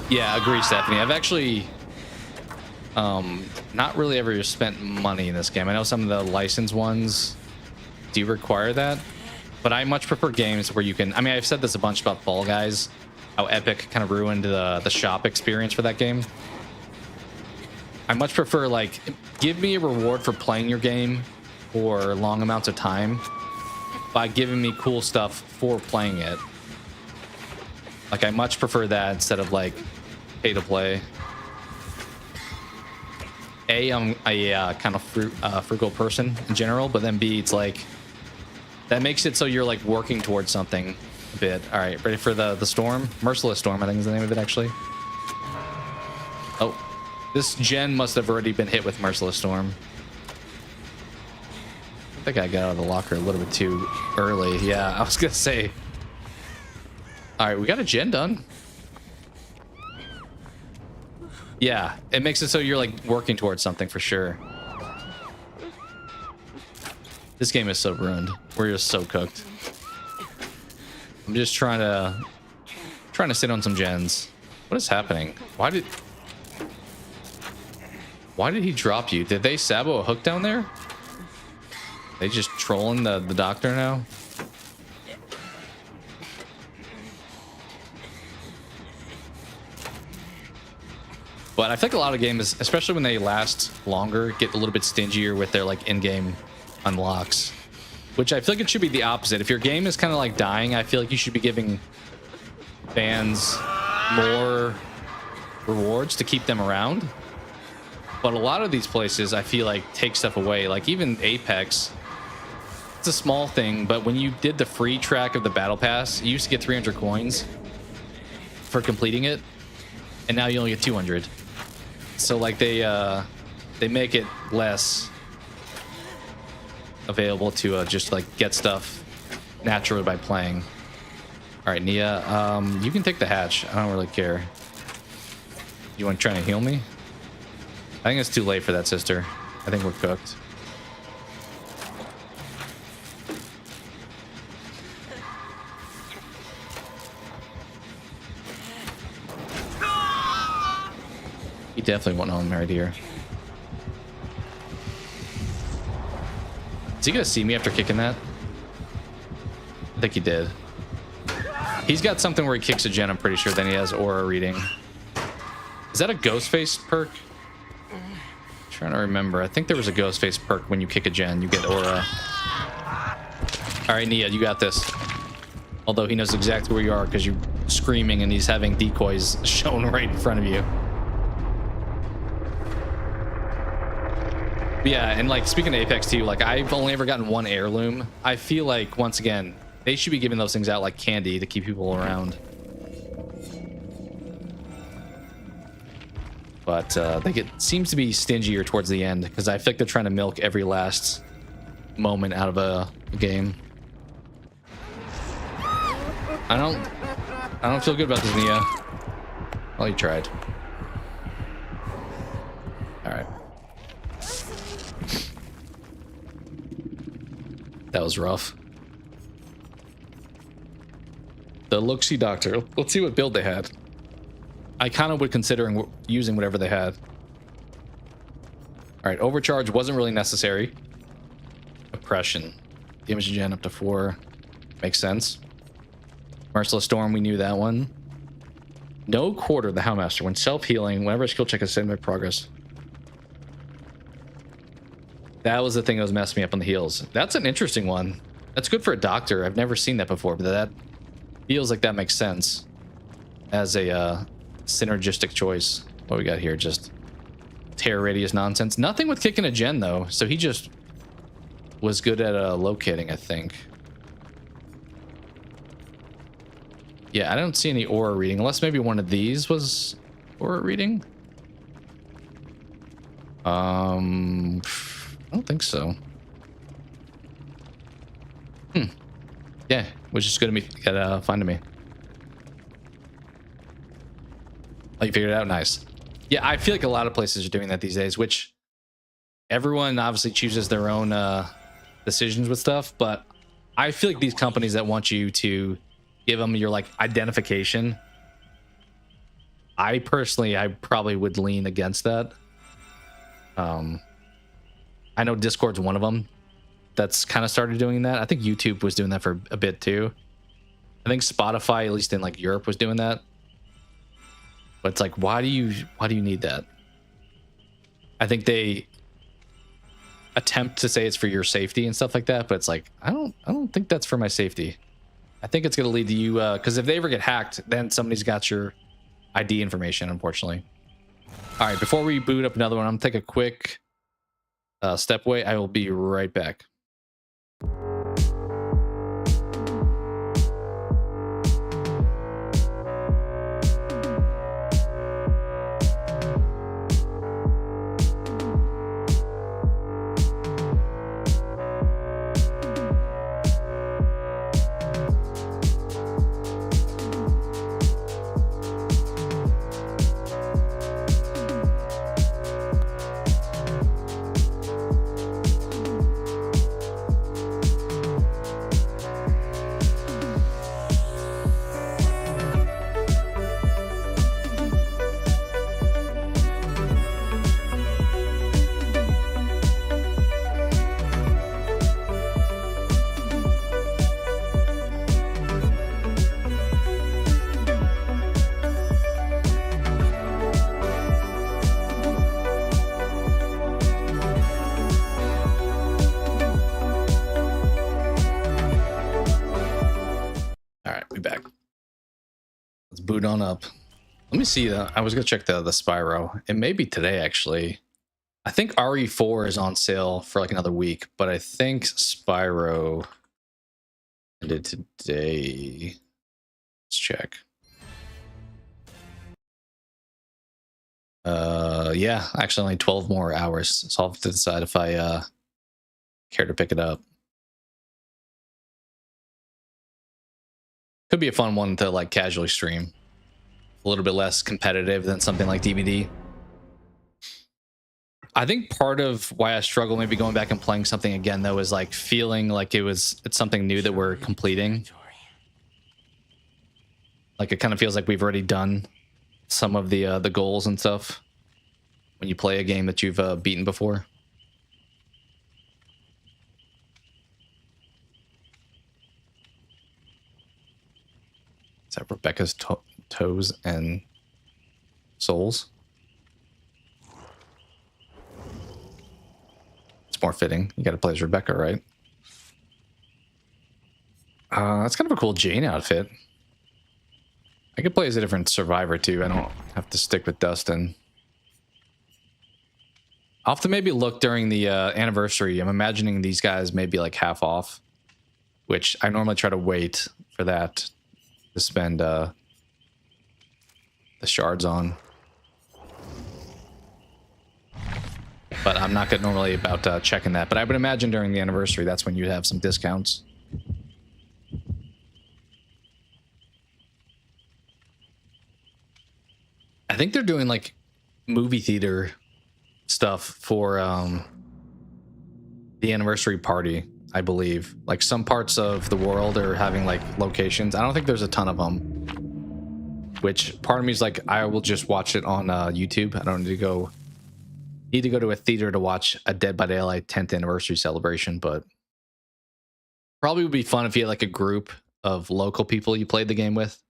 Yeah, agree, Stephanie. I've actually not really ever spent money in this game. I know some of the licensed ones do require that, but I much prefer games where you can. I mean, I've said this a bunch about Fall Guys, how Epic kind of ruined the shop experience for that game. I much prefer, like, give me a reward for playing your game for long amounts of time by giving me cool stuff for playing it. Like, I much prefer that instead of like pay to play. I'm a kind of frugal person in general, but then B, it's like that makes it so you're like working towards something a bit. All right, ready for the storm? Merciless Storm, I think is the name of it actually. Oh, this gen must have already been hit with Merciless Storm. I think I got out of the locker a little bit too early. Yeah, I was gonna say. All right, we got a gen done. Yeah, it makes it so you're like working towards something for sure. This game is so ruined. We're just so cooked. I'm just trying to sit on some gens. What is happening? Why did he drop you? Did they sabo a hook down there? They just trolling the doctor now? But I think a lot of games, especially when they last longer, get a little bit stingier with their like in-game unlocks, which I feel like it should be the opposite. If your game is kind of like dying, I feel like you should be giving fans more rewards to keep them around. But a lot of these places, I feel like, take stuff away. Like even Apex, it's a small thing, but when you did the free track of the battle pass, you used to get 300 coins for completing it, and now you only get 200. So like they make it less available to just like get stuff naturally by playing. All right, Nia, you can take the hatch. I don't really care. You want to try to heal me? I think it's too late for that, sister. I think we're cooked. He definitely went home right here. Is he gonna see me after kicking that? I think he did. He's got something where he kicks a gen, I'm pretty sure. Then he has aura reading. Is that a ghost face perk? I'm trying to remember. I think there was a ghost face perk when you kick a gen. You get aura. All right, Nia, you got this. Although he knows exactly where you are because you're screaming and he's having decoys shown right in front of you. Yeah, and like speaking of Apex too, like I've only ever gotten one heirloom. I feel like once again they should be giving those things out like candy to keep people around. But they seems to be stingier towards the end because I feel like they're trying to milk every last moment out of a game. I don't feel good about this, Nia. Well, you tried. All right. That was rough. The look-see doctor. Let's see what build they had. I kind of would consider using whatever they had. All right, overcharge wasn't really necessary. Oppression. Damage gen up to 4. Makes sense. Merciless Storm, we knew that one. No quarter, the Houndmaster. When self-healing, whenever a skill check is saved by progress. That was the thing that was messing me up on the heals. That's an interesting one. That's good for a doctor. I've never seen that before, but that feels like that makes sense as a synergistic choice. What we got here? Just tear radius nonsense. Nothing with kicking a gen, though. So he just was good at locating, I think. Yeah, I don't see any aura reading, unless maybe one of these was aura reading. I don't think so. Yeah, was just gonna be fine to me. Oh, you figured it out? Nice. Yeah, I feel like a lot of places are doing that these days, which everyone obviously chooses their own decisions with stuff, but I feel like these companies that want you to give them your like identification, I probably would lean against that. I know Discord's one of them that's kind of started doing that. I think YouTube was doing that for a bit too. I think Spotify, at least in like Europe, was doing that. But it's like, why do you need that? I think they attempt to say it's for your safety and stuff like that, but it's like, I don't think that's for my safety. I think it's going to lead to you, because if they ever get hacked, then somebody's got your ID information, unfortunately. All right, before we boot up another one, I'm going to take a quick step away. I will be right back. Boot on up. Let me see. I was gonna check the Spyro. It may be today actually. I think RE4 is on sale for like another week, but I think Spyro ended today. Let's check. Yeah, actually only 12 more hours, so I'll have to decide if I care to pick it up. Could be a fun one to like casually stream. A little bit less competitive than something like DVD. I think part of why I struggle maybe going back and playing something again though is like feeling like it's something new that we're completing. Like it kind of feels like we've already done some of the goals and stuff when you play a game that you've beaten before. Is that Rebecca's toes and souls? It's more fitting. You got to play as Rebecca, right? That's kind of a cool Jane outfit. I could play as a different survivor too. I don't have to stick with Dustin. I'll have to maybe look during the anniversary. I'm imagining these guys may be like half off, which I normally try to wait for that to spend the shards on. But I'm not good normally about checking that. But I would imagine during the anniversary, that's when you'd have some discounts. I think they're doing like movie theater stuff for the anniversary party. I believe. Like some parts of the world are having like locations. I don't think there's a ton of them. Which part of me is like, I will just watch it on YouTube. I don't need to go to a theater to watch a Dead by Daylight 10th anniversary celebration, but probably would be fun if you had like a group of local people you played the game with.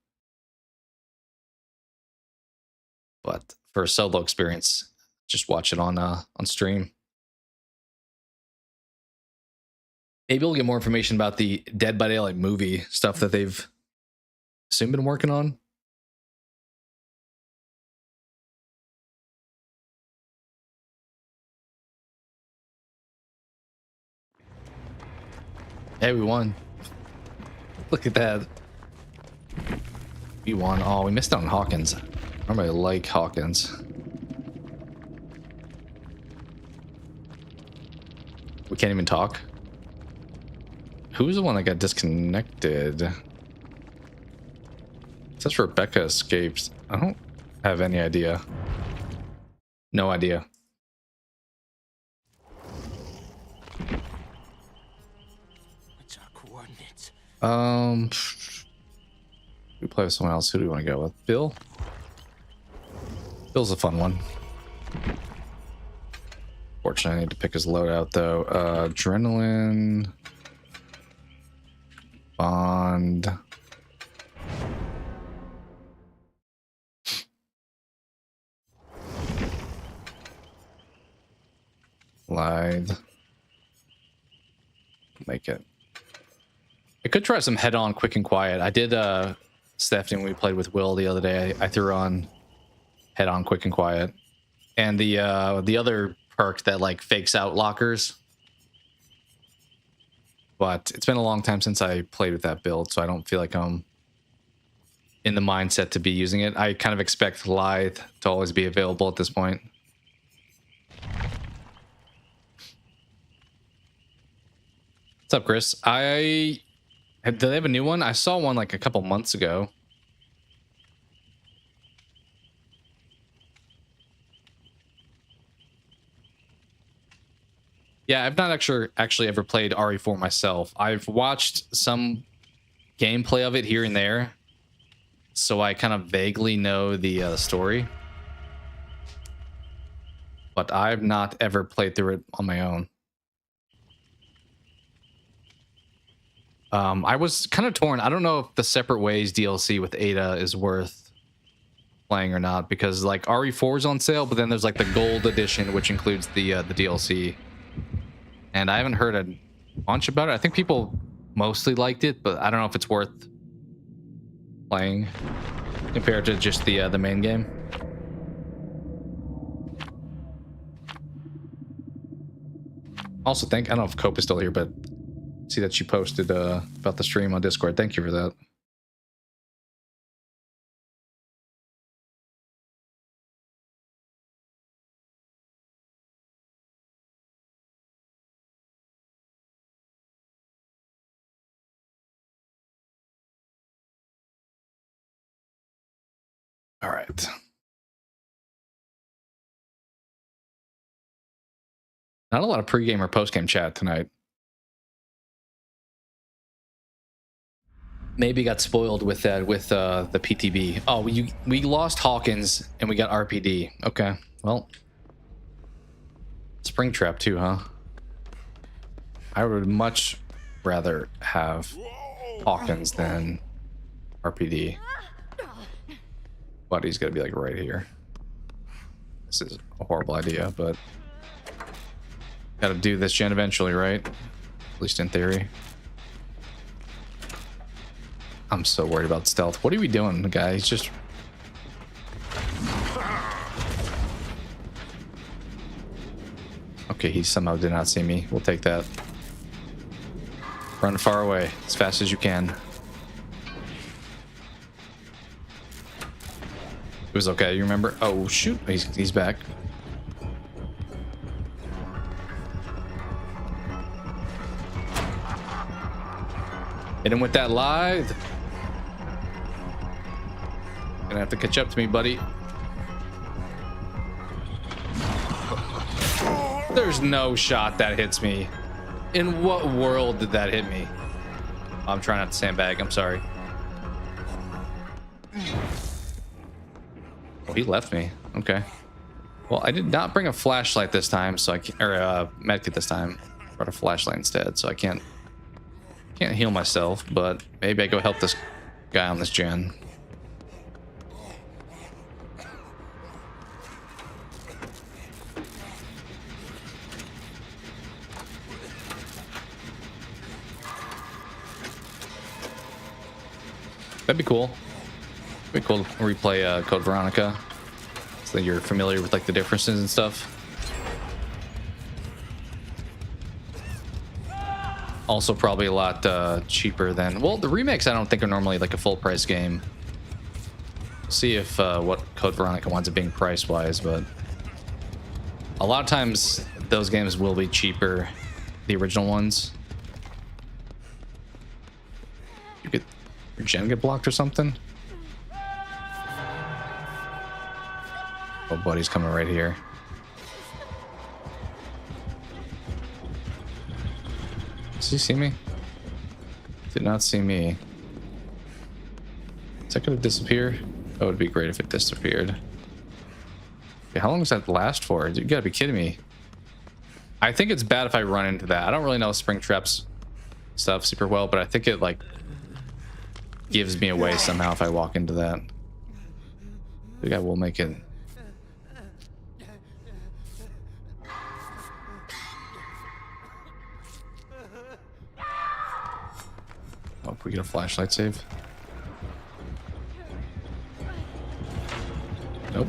But for a solo experience, just watch it on stream. Maybe we'll get more information about the Dead by Daylight movie stuff that they've soon been working on. Hey, we won. Look at that. We won. Oh, we missed out on Hawkins. I really like Hawkins. We can't even talk. Who's the one that got disconnected? It says Rebecca escaped. I don't have any idea. No idea. What's our coordinates? We play with someone else. Who do we want to go with? Bill? Bill's a fun one. Fortunately, I need to pick his loadout though. Adrenaline. Bond. Lithe. Make it. I could try some head-on quick and quiet. I did Stephanie when we played with Will the other day. I threw on head-on quick and quiet. And the other perk that like fakes out lockers. But it's been a long time since I played with that build, so I don't feel like I'm in the mindset to be using it. I kind of expect Lithe to always be available at this point. What's up, Chris? Do they have a new one? I saw one like a couple months ago. Yeah, I've not actually ever played RE4 myself. I've watched some gameplay of it here and there, so I kind of vaguely know the story. But I've not ever played through it on my own. I was kind of torn. I don't know if the Separate Ways DLC with Ada is worth playing or not, because like RE4 is on sale, but then there's like the gold edition, which includes the DLC. And I haven't heard a bunch about it. I think people mostly liked it, but I don't know if it's worth playing compared to just the main game. Also, I don't know if Cope is still here, but see that she posted about the stream on Discord. Thank you for that. All right. Not a lot of pregame or postgame chat tonight. Maybe got spoiled with that with the PTB. Oh, we lost Hawkins and we got RPD. Okay, well, Springtrap too, huh? I would much rather have Hawkins than RPD. But he's gonna be like right here. This is a horrible idea, but gotta do this gen eventually, right? At least in theory. I'm so worried about stealth. What are we doing, guy? He's just... Okay, he somehow did not see me. We'll take that. Run far away, as fast as you can. It was okay, you remember? Oh, shoot. He's back. Hit him with that lithe. Gonna have to catch up to me, buddy. There's no shot that hits me. In what world did that hit me? I'm trying not to sandbag. I'm sorry. Oh, he left me. Okay. Well, I did not bring a flashlight this time, so I can't, or medkit this time. I brought a flashlight instead, so I can't heal myself. But maybe I go help this guy on this gen. That'd be cool. It'd be cool to replay Code Veronica, so that you're familiar with like the differences and stuff. Also probably a lot cheaper than, well, the remakes I don't think are normally like a full price game. See if what Code Veronica winds up being price wise, but a lot of times those games will be cheaper, the original ones. You get your gen get blocked or something. Oh, buddy's coming right here. Does he see me? Did not see me. Is that gonna disappear? That would be great if it disappeared. Okay, how long does that last for? You gotta be kidding me. I think it's bad if I run into that. I don't really know Springtrap's stuff super well, but I think it like gives me away somehow if I walk into that. I think I will make it. Oh, we get a flashlight save? Nope.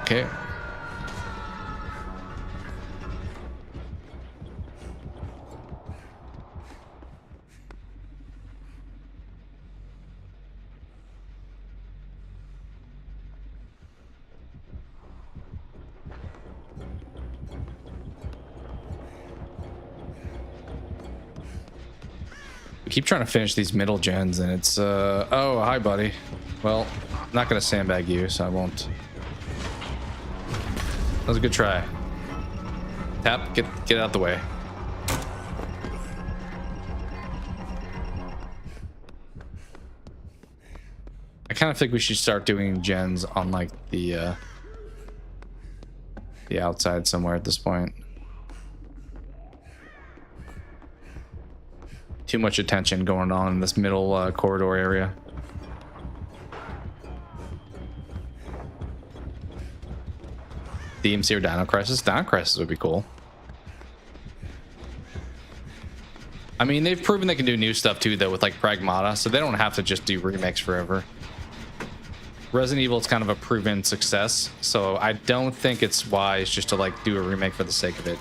Okay. I keep trying to finish these middle gens and it's oh, hi buddy. Well, I'm not gonna sandbag you, so I won't. That was a good try. Tap, get out the way. I kind of think we should start doing gens on like the outside somewhere at this point. Too much attention going on in this middle corridor area. DMC or Dino Crisis? Dino Crisis would be cool. I mean, they've proven they can do new stuff too, though, with like Pragmata, so they don't have to just do remakes forever. Resident Evil is kind of a proven success, so I don't think it's wise just to like do a remake for the sake of it.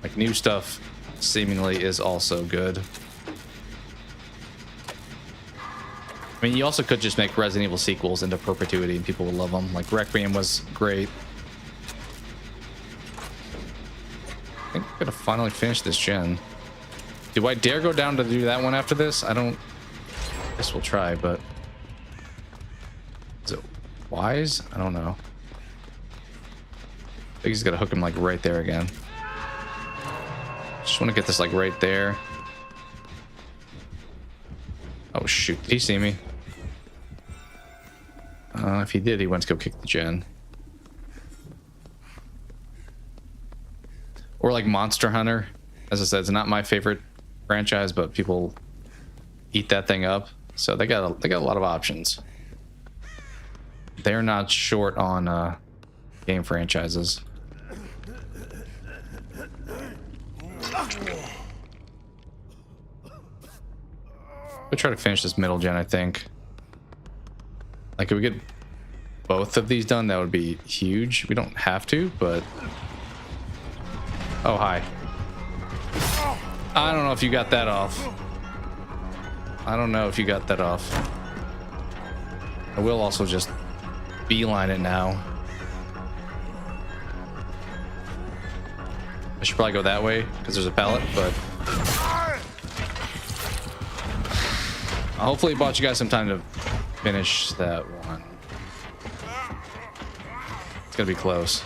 Like new stuff seemingly is also good. I mean, you also could just make Resident Evil sequels into perpetuity and people will love them. Like Requiem was great. I think I'm gonna finally finish this gen. Do I dare go down to do that one after this? I don't. I guess we'll try, but is it wise? I don't know. I think he's gonna hook him like right there again. Just want to get this like right there. Oh shoot, did he see me? If he did, he went to go kick the gen. Or like Monster Hunter. As I said, it's not my favorite franchise, but people eat that thing up. So they got a lot of options. They're not short on game franchises. We'll try to finish this middle gen, I think. Like, if we get both of these done, that would be huge. We don't have to, but... Oh, hi. I don't know if you got that off. I don't know if you got that off. I will also just beeline it now. I should probably go that way, because there's a pallet, but... Hopefully it bought you guys some time to finish that one. It's gonna be close.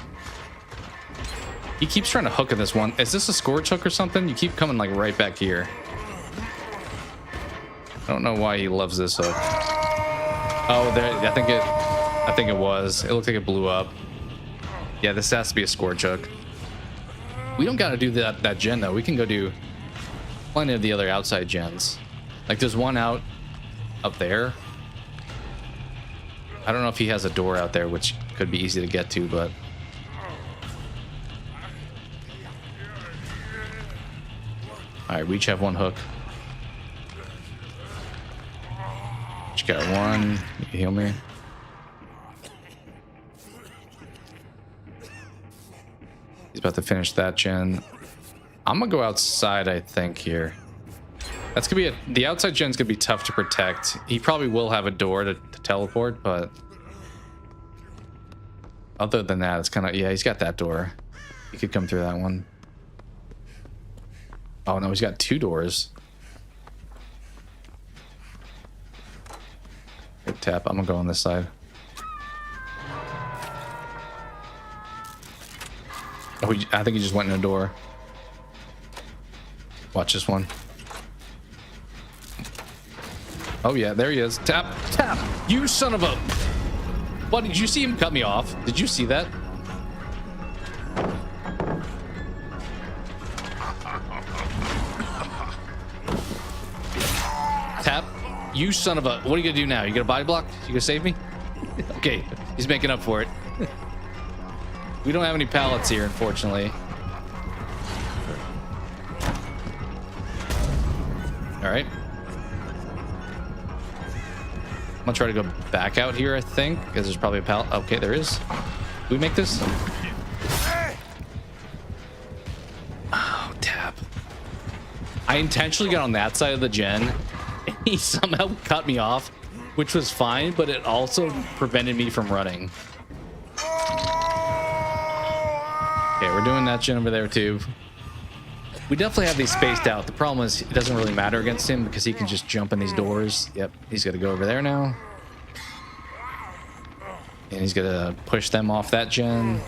He keeps trying to hook at this one. Is this a scourge hook or something? You keep coming like right back here. I don't know why he loves this hook. Oh, there. I think it was. It looked like it blew up. Yeah, this has to be a scourge hook. We don't gotta do that gen though. We can go do plenty of the other outside gens. Like there's one out up there. I don't know if he has a door out there, which could be easy to get to, but all right, we each have one hook. Each got one. You can heal me. He's about to finish that gen. I'm gonna go outside, I think, here. That's gonna be the outside gen's gonna be tough to protect. He probably will have a door to teleport, but other than that, it's kind of, yeah, he's got that door. He could come through that one. Oh no, he's got two doors. Good tap. I'm gonna go on this side. Oh, I think he just went in a door. Watch this one. Oh yeah, there he is. Tap, tap. You son of a... What, did you see him cut me off? Did you see that? Tap. You son of a... What are you gonna do now? You gonna body block? You gonna save me? Okay, he's making up for it. We don't have any pallets here, unfortunately. All right. I'm gonna try to go back out here, I think, because there's probably a pallet. Okay, there is. Do we make this? Oh, tap. I intentionally got on that side of the gen. And he somehow cut me off, which was fine, but it also prevented me from running. Okay, we're doing that gen over there too. We definitely have these spaced out. The problem is it doesn't really matter against him because he can just jump in these doors. Yep, he's got to go over there now. And he's going to push them off that gen.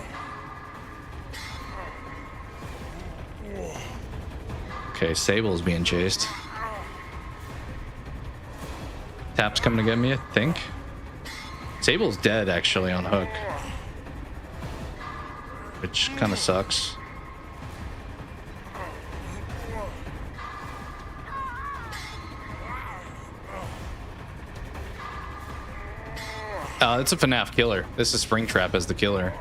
Okay, Sable's being chased. Tap's coming to get me, I think. Sable's dead, actually, on hook. Which kind of sucks. It's a FNAF killer. This is Springtrap as the killer.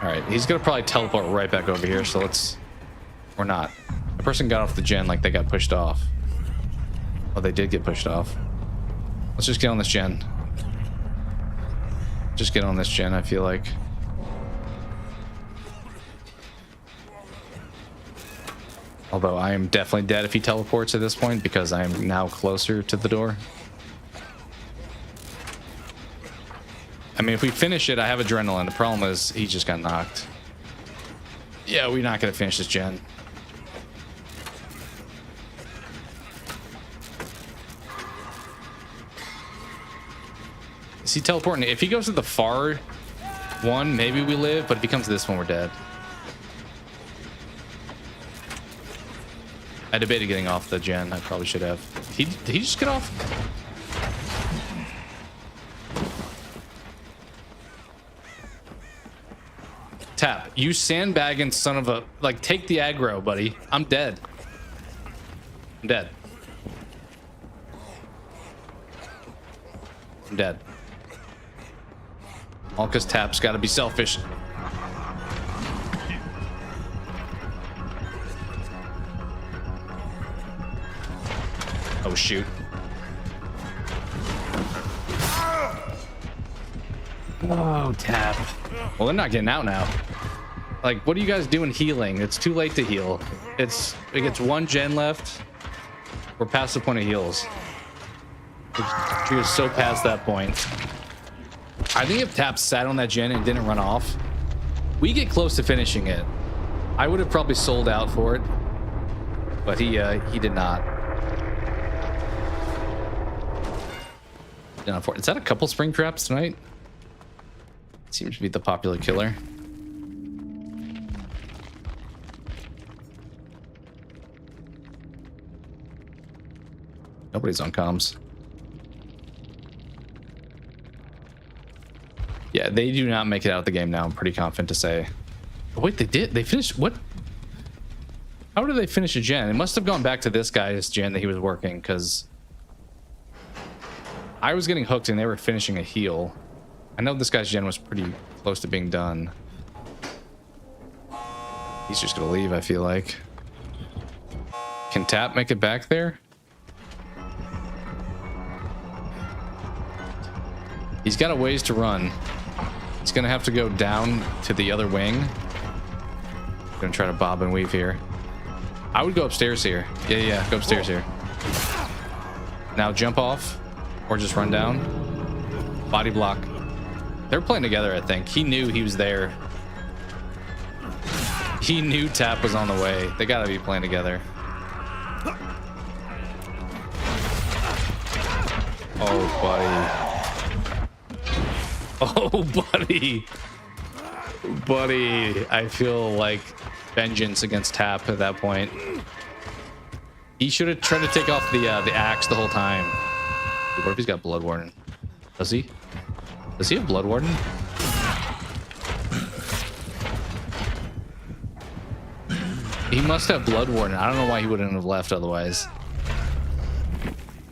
Alright, he's gonna probably teleport right back over here, so let's... Or not. The person got off the gen like they got pushed off. Oh, they did get pushed off. Let's just get on this gen. Just get on this gen, I feel like. Although I am definitely dead if he teleports at this point because I am now closer to the door. I mean, if we finish it, I have adrenaline. The problem is he just got knocked. Yeah, we're not going to finish this gen. Is he teleporting? If he goes to the far one, maybe we live, but if he comes to this one, we're dead. I debated getting off the gen. I probably should have. Did he just get off? Tap. You sandbagging son of a... Like, take the aggro, buddy. I'm dead. I'm dead. I'm dead. All because Tap's got to be selfish. Oh, shoot. Oh, Tap. Well, they're not getting out now. Like, what are you guys doing healing? It's too late to heal. It gets one gen left. We're past the point of heals. We're so past that point. I think if Tap sat on that gen and didn't run off, we get close to finishing it. I would have probably sold out for it. but he did not. Is that a couple spring traps tonight? Seems to be the popular killer. Nobody's on comms. Yeah, they do not make it out of the game now. I'm pretty confident to say. Oh, wait, they did. They finished. What? How did they finish a gen? It must have gone back to this guy's gen that he was working, because I was getting hooked and they were finishing a heal. I know this guy's gen was pretty close to being done. He's just gonna leave, I feel like. Can Tap make it back there? He's got a ways to run. He's gonna have to go down to the other wing. Gonna try to bob and weave here. I would go upstairs here. Yeah, go upstairs here. Now jump off or just run down. Body block. They're playing together, I think. He knew he was there. He knew Tap was on the way. They gotta be playing together. Oh, buddy. Oh, buddy. Buddy. I feel like vengeance against Tap at that point. He should have tried to take off the axe the whole time. Dude, what if he's got Blood Warden? Does he? Does he have Blood Warden? He must have Blood Warden. I don't know why he wouldn't have left otherwise.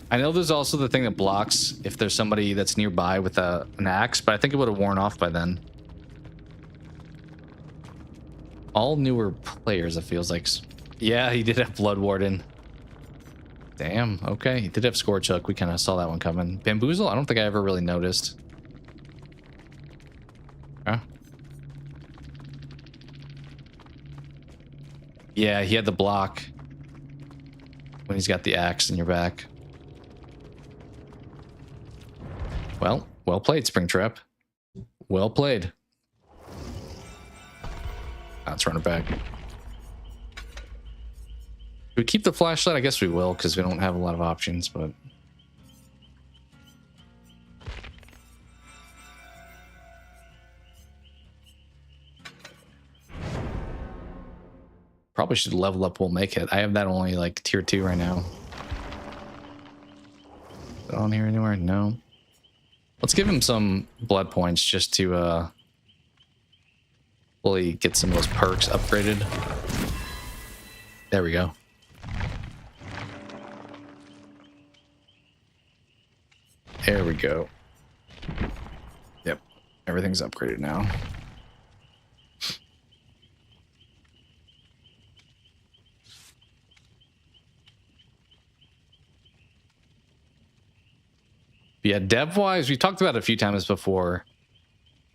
I know there's also the thing that blocks if there's somebody that's nearby with an axe, but I think it would have worn off by then. All newer players, it feels like. Yeah, he did have Blood Warden. Damn, okay. He did have Scorch Hook. We kind of saw that one coming. Bamboozle? I don't think I ever really noticed. Huh? Yeah, he had the block when he's got the axe in your back. Well played, Springtrap. Well played. Let's run it back. Do we keep the flashlight? I guess we will, because we don't have a lot of options, but... Probably should level up We'll Make It. I have that only like tier 2 right now. Is it on here anywhere? No. Let's give him some blood points just to fully get some of those perks upgraded. There we go. There we go. Yep. Everything's upgraded now. Yeah, dev-wise, we talked about it a few times before.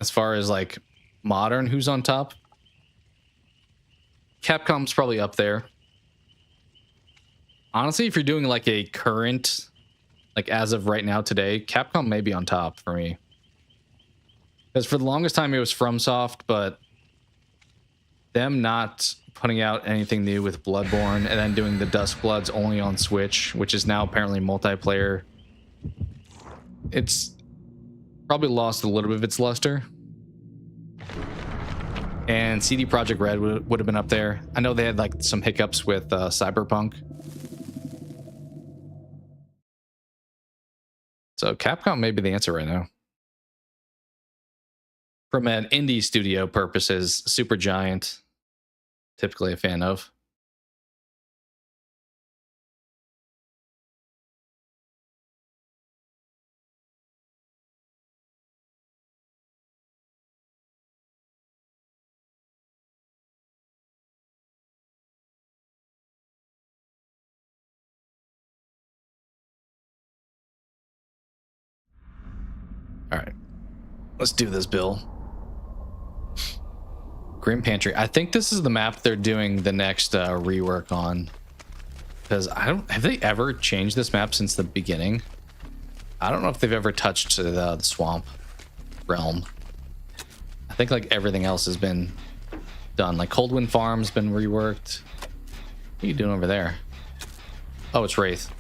As far as like modern, who's on top? Capcom's probably up there. Honestly, if you're doing like a current, like as of right now today, Capcom may be on top for me. Because for the longest time it was FromSoft, but them not putting out anything new with Bloodborne and then doing the Duskbloods only on Switch, which is now apparently multiplayer. It's probably lost a little bit of its luster. And CD Projekt Red would have been up there. I know they had like some hiccups with Cyberpunk. So Capcom may be the answer right now. From an indie studio purposes, Supergiant, typically a fan of. All right, let's do this, Bill. Grim Pantry. I think this is the map they're doing the next rework on. Because have they ever changed this map since the beginning? I don't know if they've ever touched the swamp realm. I think like everything else has been done. Like Coldwind Farm's been reworked. What are you doing over there? Oh, it's Wraith.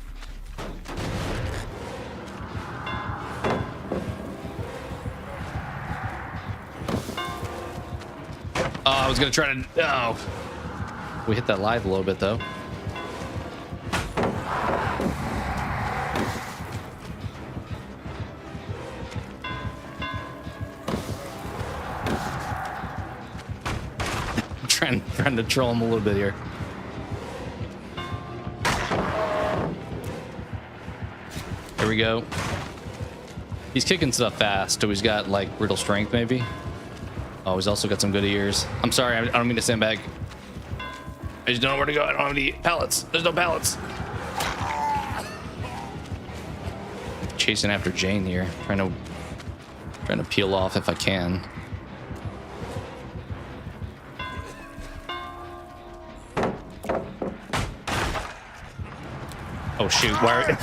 Oh, I was gonna try to. Oh, we hit that live a little bit though. I'm trying to troll him a little bit here. Here we go. He's kicking stuff fast. So he's got like brittle strength, maybe. Oh, he's also got some good ears. I'm sorry, I don't mean to sandbag. I just don't know where to go. I don't have any pallets. There's no pallets. Chasing after Jane here, trying to peel off if I can. Oh shoot! Where?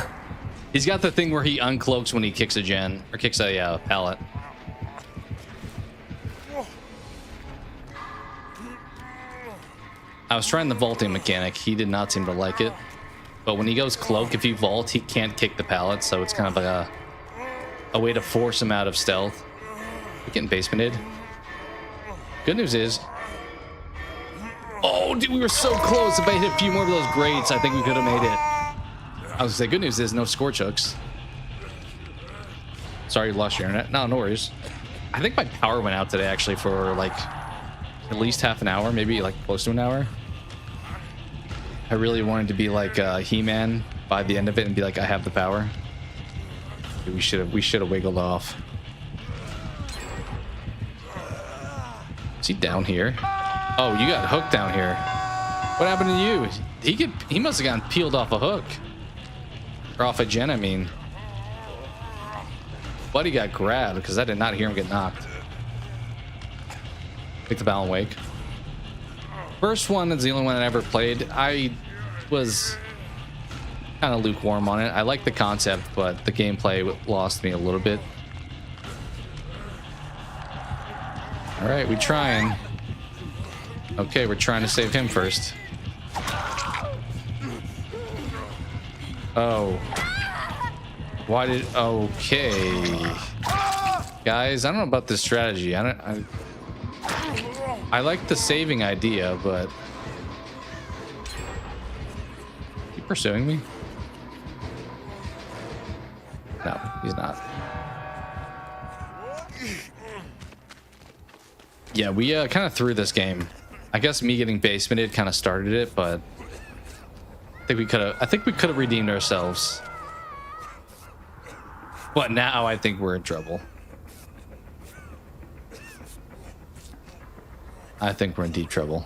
He's got the thing where he uncloaks when he kicks a gen or kicks a pallet. I was trying the vaulting mechanic. He did not seem to like it. But when he goes cloak, if he vault, he can't kick the pallet. So it's kind of like a way to force him out of stealth. We're getting basemented. Good news is... Oh, dude, we were so close. If I hit a few more of those grates, I think we could have made it. I was gonna say, good news is no scorch hooks. Sorry you lost your internet. No worries. I think my power went out today, actually, for like at least half an hour, maybe like close to an hour. I really wanted to be like He-Man by the end of it and be like, I have the power. We should have wiggled off. Is he down here? Oh, you got hooked down here. What happened to you? He must have gotten peeled off a hook. Or off a gen, I mean. Buddy got grabbed because I did not hear him get knocked. Pick the Balan Wake. First one is the only one I ever played. I was kind of lukewarm on it. I like the concept, but the gameplay lost me a little bit. All right, we trying. Okay, we're trying to save him first. Oh. Why did... Okay. Guys, I don't know about this strategy. I like the saving idea, but... He pursuing me? No, he's not. Yeah, we kind of threw this game. I guess me getting basemented kind of started it, but... I think we could have redeemed ourselves. But now I think we're in trouble. I think we're in deep trouble.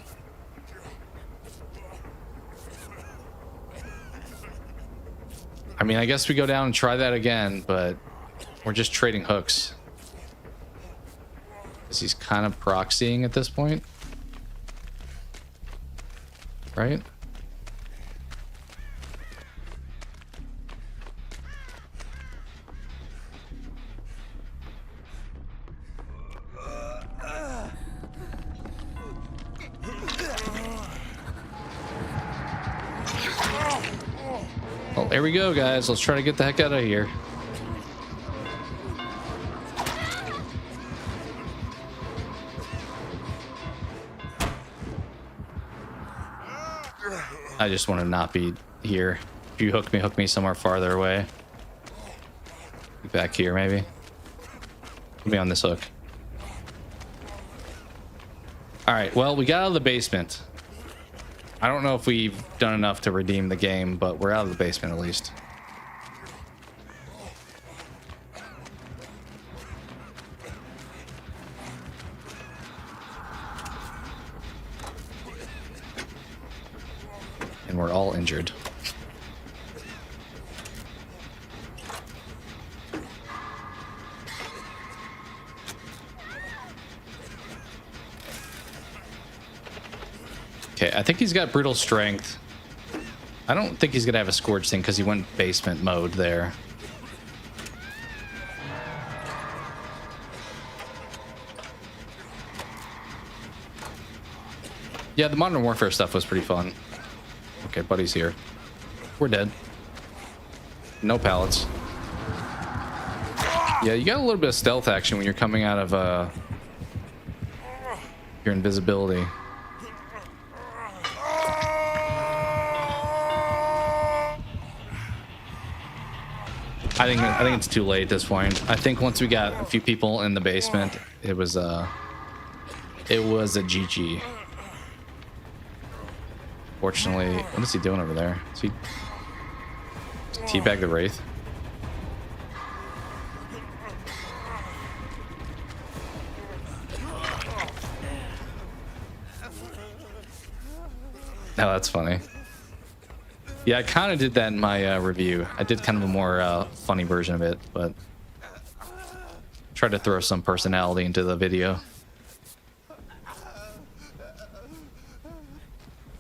I mean, I guess we go down and try that again, but we're just trading hooks. Because he's kind of proxying at this point. Right? Well, there we go, guys. Let's try to get the heck out of here. I just want to not be here. If you hook me somewhere farther away. Back here, maybe. Put me on this hook. All right, well, we got out of the basement. I don't know if we've done enough to redeem the game, but we're out of the basement at least. And we're all injured. Okay, I think he's got brutal strength. I don't think he's gonna have a scourge thing because he went basement mode there. Yeah, the Modern Warfare stuff was pretty fun. Okay, buddy's here. We're dead. No pallets. Yeah, you got a little bit of stealth action when you're coming out of your invisibility. I think it's too late at this point. I think once we got a few people in the basement, it was a GG. Fortunately, what is he doing over there? Is he teabag the Wraith? Oh, that's funny. Yeah, I kind of did that in my review. I did kind of a more funny version of it, but tried to throw some personality into the video.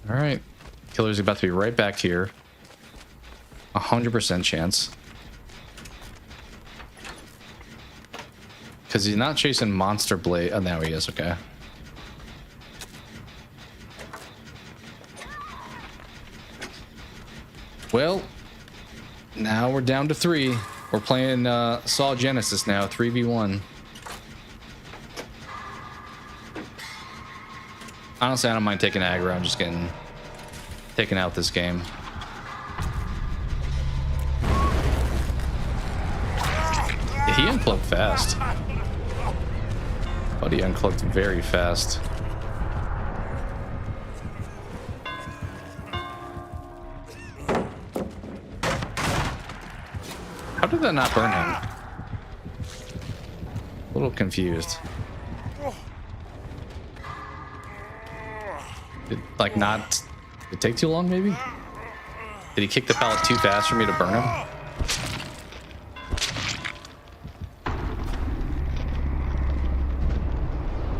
All right, killer's about to be right back here. 100% chance. Because he's not chasing Monster Blade. Oh, now he is. Okay. Well, now we're down to 3. We're playing Saw Genesis now, 3v1. Honestly, I don't mind taking aggro. I'm just getting taken out this game. Yeah, he uncloaked fast. But he uncloaked very fast. How did that not burn him? A little confused. Did like not did it take too long maybe? Did he kick the pallet too fast for me to burn him?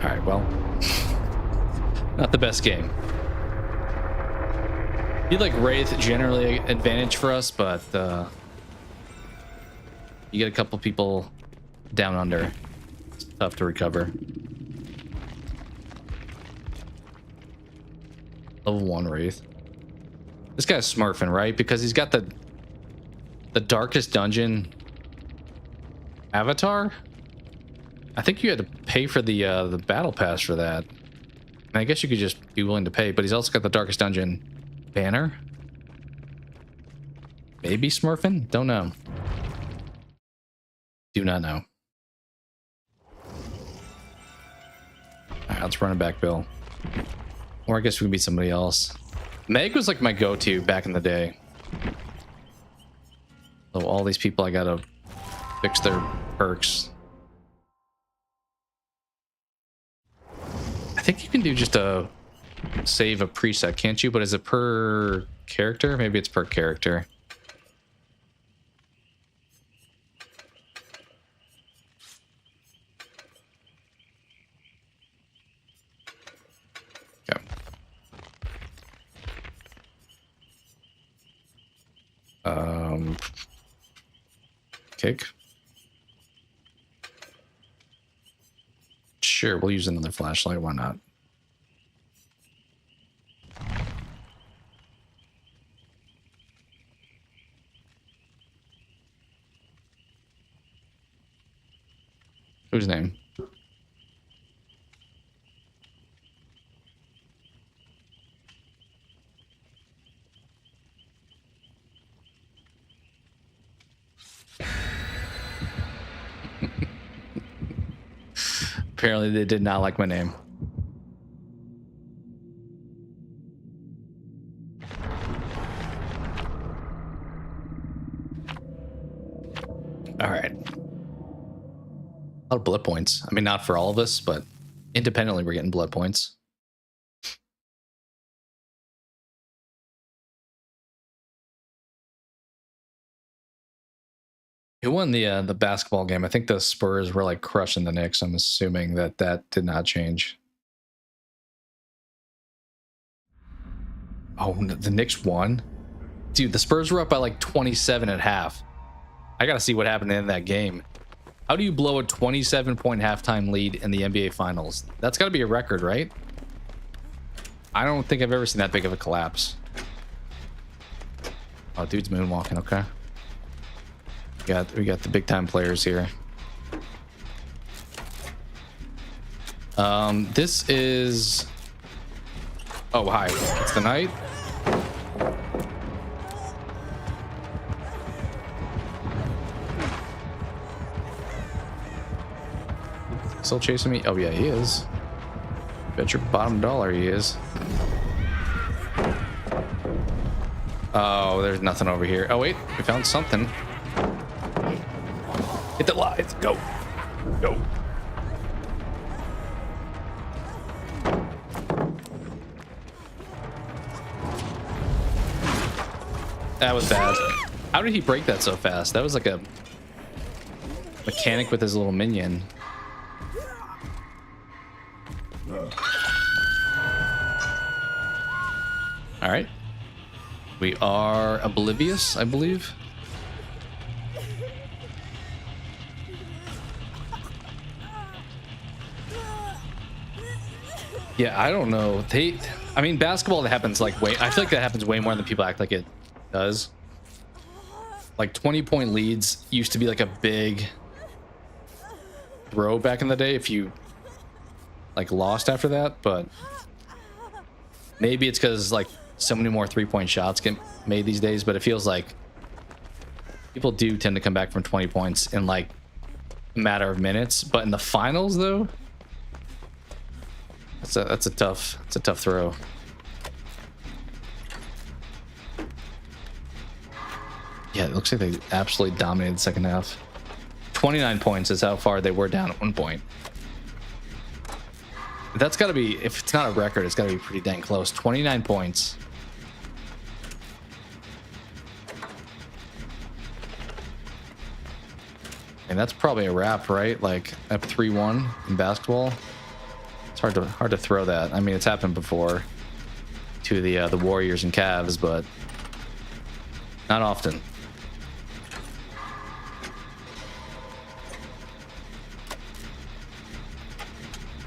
Alright, well. Not the best game. You'd like Wraith generally advantage for us, but you get a couple people down under. It's tough to recover. Level 1 Wraith. This guy's smurfing, right? Because he's got the darkest dungeon avatar. I think you had to pay for the battle pass for that. And I guess you could just be willing to pay, but he's also got the darkest dungeon banner. Maybe smurfing? Don't know. Do not know. Alright, let's run it back, Bill. Or I guess we can be somebody else. Meg was like my go-to back in the day. So all these people, I gotta fix their perks. I think you can do just a save a preset, can't you? But is it per character? Maybe it's per character. Kick. Sure, we'll use another flashlight. Why not? Whose name? Apparently they did not like my name. All right. A lot of blood points. I mean, not for all of us, but independently we're getting blood points. Who won the basketball game? I think the Spurs were like crushing the Knicks. I'm assuming that did not change. Oh, the Knicks won? Dude, the Spurs were up by like 27 at half. I gotta see what happened in that game. How do you blow a 27-point halftime lead in the NBA Finals? That's gotta be a record, right? I don't think I've ever seen that big of a collapse. Oh, dude's moonwalking. Okay. We got the big time players here. This is. Oh, hi. It's the night. Still chasing me? Oh yeah, he is. Bet your bottom dollar he is. Oh, there's nothing over here. Oh wait, we found something. Hit the lights. Go. Go. That was bad. How did he break that so fast? That was like a mechanic with his little minion. All right. We are oblivious, I believe. Yeah, I don't know. I mean, basketball, that happens like I feel like that happens way more than people act like it does. Like 20-point leads used to be like a big throw back in the day if you like lost after that, but maybe it's because like so many more 3-point shots get made these days, but it feels like people do tend to come back from 20 points in like a matter of minutes. But in the finals though, that's a tough throw. Yeah, it looks like they absolutely dominated the second half. 29 points is how far they were down at one point. That's got to be, if it's not a record, it's got to be pretty dang close. 29 points. And that's probably a wrap, right? Like up 3-1 in basketball. It's hard to throw that. I mean, it's happened before to the Warriors and Cavs, but not often.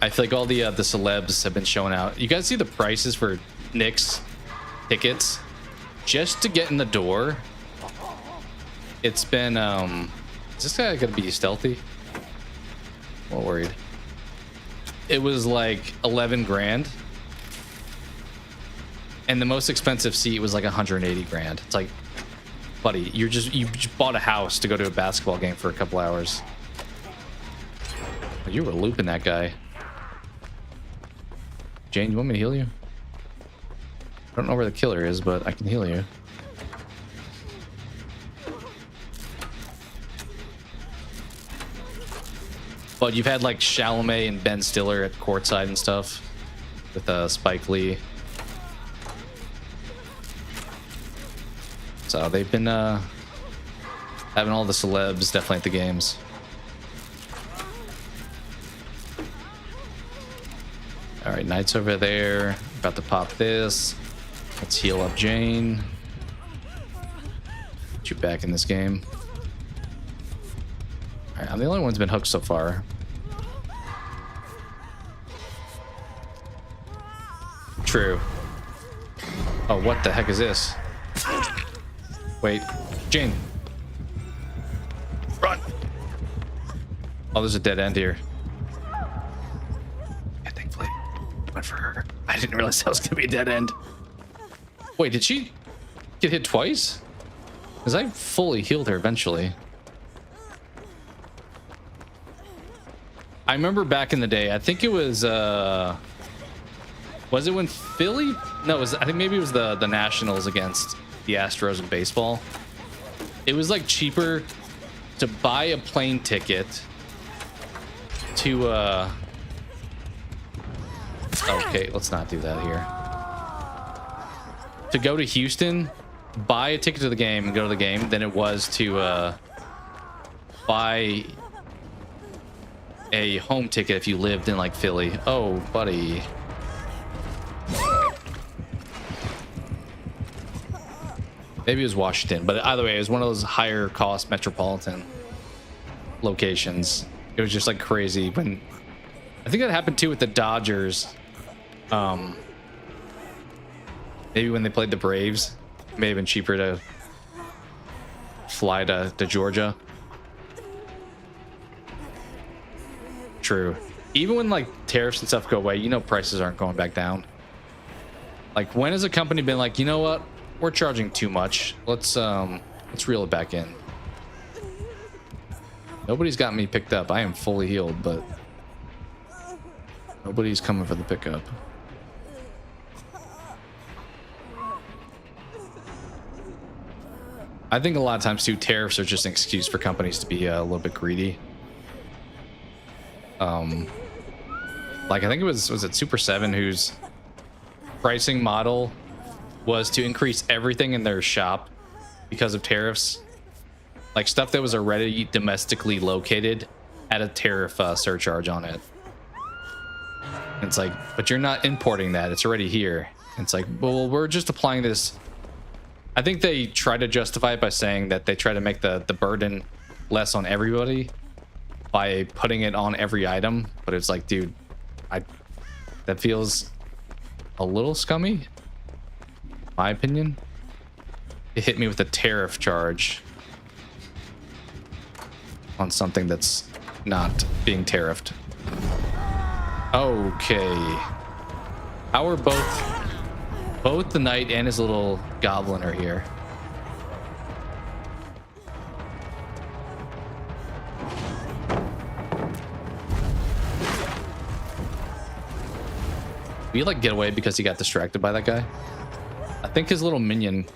I feel like all the celebs have been showing out. You guys see the prices for Knicks tickets just to get in the door? It's been is this guy gonna be stealthy? I'm worried. It was like 11 grand, and the most expensive seat was like 180 grand. It's like, buddy, you just bought a house to go to a basketball game for a couple hours. You were looping that guy. Jane, you want me to heal you? I don't know where the killer is, but I can heal you. But you've had like Chalamet and Ben Stiller at courtside and stuff with Spike Lee. So they've been having all the celebs definitely at the games. All right, Knight's over there. About to pop this. Let's heal up Jane. Get you back in this game. All right, I'm the only one who's been hooked so far. True. Oh, what the heck is this? Wait, Jane. Run. Oh, there's a dead end here. Yeah, thankfully, went for her. I didn't realize that was gonna be a dead end. Wait, did she get hit twice? Because I fully healed her eventually. I remember back in the day, I think it was it when Philly? No, I think maybe it was the Nationals against the Astros in baseball. It was like cheaper to buy a plane ticket to okay, let's not do that here. To go to Houston, buy a ticket to the game and go to the game than it was to buy a home ticket if you lived in like Philly. Oh, buddy. Maybe it was Washington, but either way, it was one of those higher cost metropolitan locations. It was just like crazy when I think that happened too with the Dodgers. Maybe when they played the Braves, it may have been cheaper to fly to Georgia. True. Even when like tariffs and stuff go away, you know prices aren't going back down. Like when has a company been like, you know what? We're charging too much. Let's reel it back in. Nobody's got me picked up. I am fully healed, but nobody's coming for the pickup. I think a lot of times too, tariffs are just an excuse for companies to be a little bit greedy. Like I think it was it Super 7 whose pricing model was to increase everything in their shop because of tariffs. Like stuff that was already domestically located had a tariff surcharge on it. And it's like, but you're not importing that. It's already here. And it's like, well, we're just applying this. I think they try to justify it by saying that they try to make the burden less on everybody by putting it on every item. But it's like, dude, that feels a little scummy, my opinion. It hit me with a tariff charge on something that's not being tariffed. Okay. How are both the knight and his little goblin are here? Did he like get away because he got distracted by that guy? I think his little minion.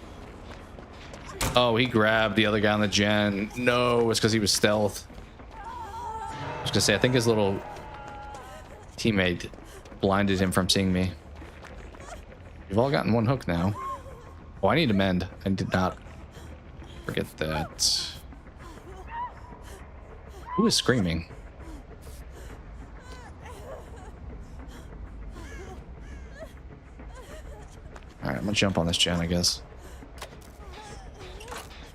Oh, he grabbed the other guy on the gen. No, it's because he was stealth. I was gonna say, I think his little teammate blinded him from seeing me. You've all gotten one hook now. Oh, I need to mend. I did not forget that. Who is screaming? All right, I'm gonna jump on this gen, I guess.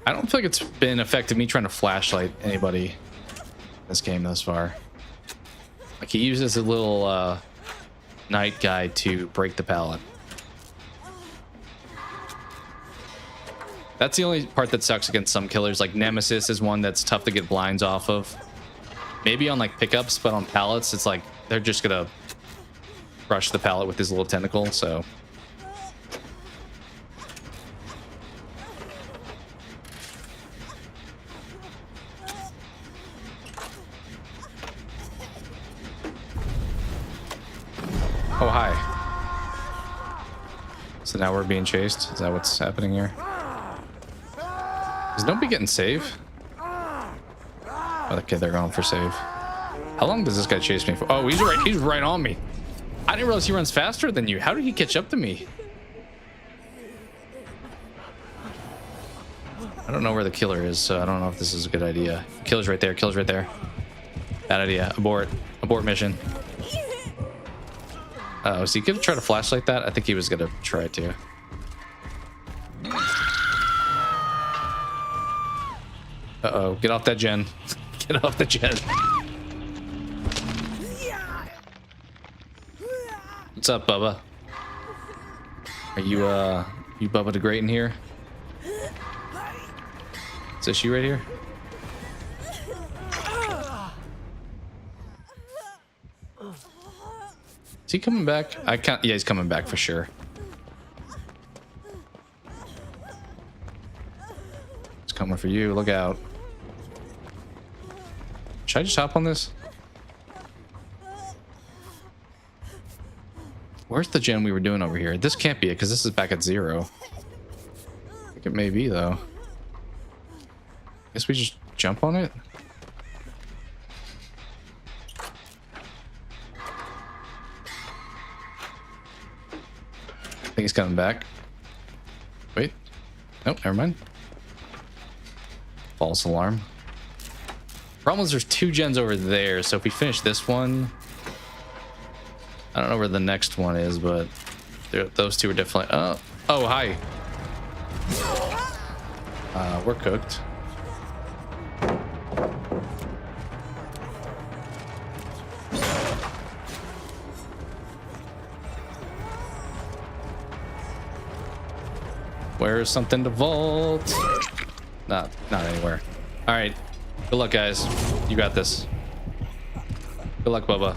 I don't feel like it's been effective me trying to flashlight anybody in this game thus far. Like he uses a little night guy to break the pallet. That's the only part that sucks against some killers. Like Nemesis is one that's tough to get blinds off of. Maybe on like pickups, but on pallets, it's like they're just gonna crush the pallet with his little tentacle. So. Oh, hi. So now we're being chased? Is that what's happening here? Is nobody getting save? Okay, they're going for save. How long does this guy chase me for? Oh, he's right on me. I didn't realize he runs faster than you. How did he catch up to me? I don't know where the killer is, so I don't know if this is a good idea. Killer's right there. Killer's right there. Bad idea. Abort. Abort mission. Oh, is he gonna try to flashlight that? I think he was gonna try to. Uh-oh, get off that gen. Get off the gen. What's up, Bubba? Are you Bubba the Great in here? Is this you right here? Is he coming back? I can't. Yeah, he's coming back for sure. He's coming for you. Look out. Should I just hop on this? Where's the gen we were doing over here? This can't be it because this is back at 0. I think it may be though. Guess we just jump on it. I think he's coming back. Wait. Nope, never mind. False alarm. Problem is there's 2 gens over there, so if we finish this one... I don't know where the next one is, but those 2 are definitely... Oh, hi. We're cooked. Where's something to vault? Not anywhere. All right. Good luck, guys. You got this. Good luck, Bubba.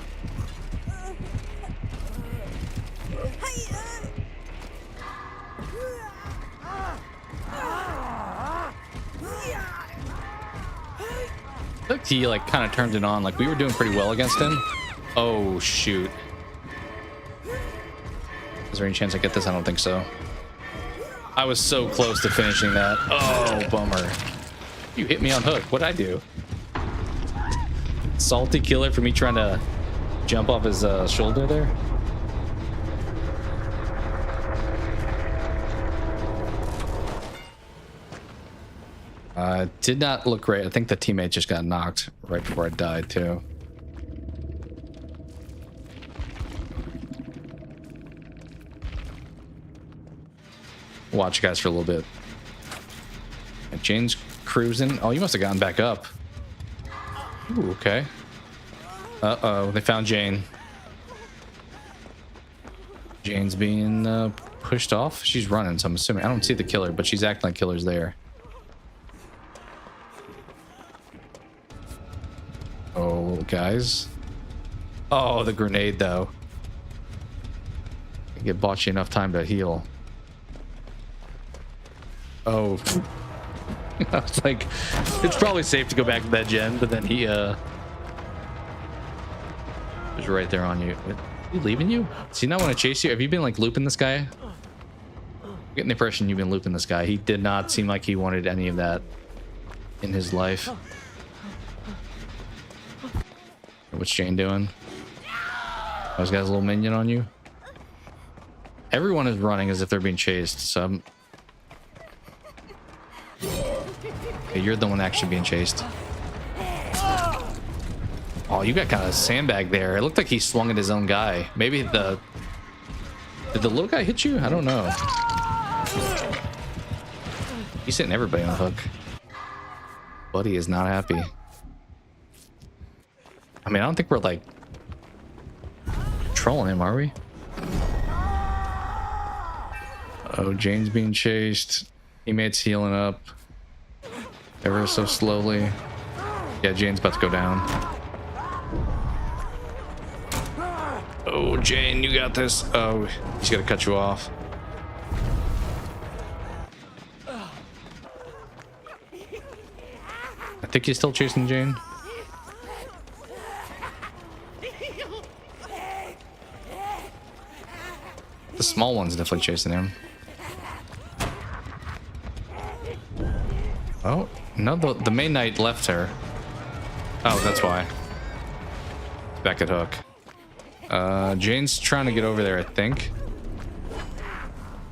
I think he like kind of turned it on. Like we were doing pretty well against him. Oh shoot. Is there any chance I get this? I don't think so. I was so close to finishing that. Oh, bummer. You hit me on hook. What'd I do? Salty killer for me trying to jump off his shoulder there. Did not look great. I think the teammate just got knocked right before I died too. Watch you guys for a little bit. And Jane's cruising. Oh, you must have gotten back up. Ooh, okay. Uh-oh, they found Jane. Jane's being pushed off. She's running, so I'm assuming. I don't see the killer, but she's acting like killer's there. Oh, guys. Oh, the grenade, though. It bought you enough time to heal. Oh. I was like, it's probably safe to go back to that gen, but then he was right there on you. Is he leaving you? Does he not want to chase you? Have you been like looping this guy? I'm getting the impression you've been looping this guy. He did not seem like he wanted any of that in his life. What's Jane doing? Oh, this guy's a little minion on you. Everyone is running as if they're being chased, so I'm... Okay, you're the one actually being chased. Oh, you got kind of sandbag there. It looked like he swung at his own guy. Maybe the... Did the little guy hit you? I don't know. He's hitting everybody on the hook. Buddy is not happy. I mean, I don't think we're like trolling him, are we? Oh, Jane's being chased. Teammates healing up ever so slowly. Yeah, Jane's about to go down. Oh, Jane, you got this. Oh, he's gonna cut you off. I think he's still chasing Jane. The small one's definitely chasing him. Oh, no, the main knight left her. Oh, that's why. Back at hook. Jane's trying to get over there, I think.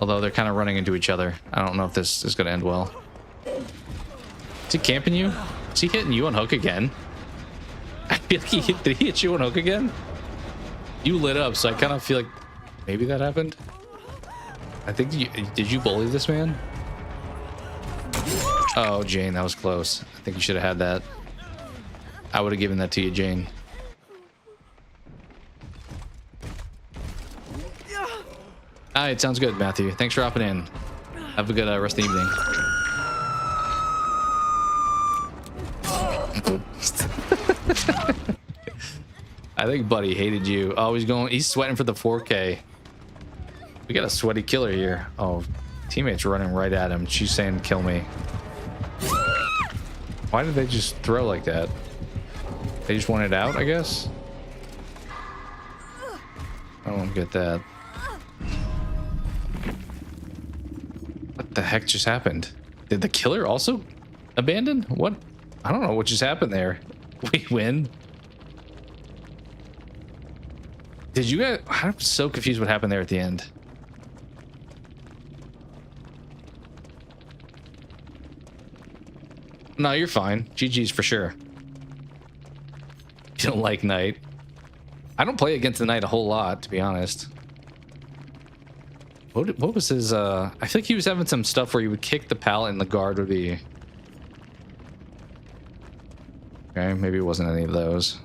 Although they're kind of running into each other. I don't know if this is going to end well. Is he camping you? Is he hitting you on hook again? I feel like did he hit you on hook again? You lit up, so I kind of feel like maybe that happened. I think did you bully this man? Oh, Jane, that was close. I think you should have had that. I would have given that to you, Jane. All right, sounds good, Matthew. Thanks for hopping in. Have a good rest of the evening. I think Buddy hated you. Oh, he's sweating for the 4K. We got a sweaty killer here. Oh, teammate's running right at him. She's saying, kill me. Why did they just throw like that? They just want it out, I guess? I don't get that. What the heck just happened? Did the killer also abandon? What? I don't know what just happened there. We win. Did you guys... I'm so confused what happened there at the end. No, you're fine. GG's for sure. You don't like Knight. I don't play against the Knight a whole lot, to be honest. What was his... I think he was having some stuff where he would kick the pallet and the guard would be... Okay, maybe it wasn't any of those.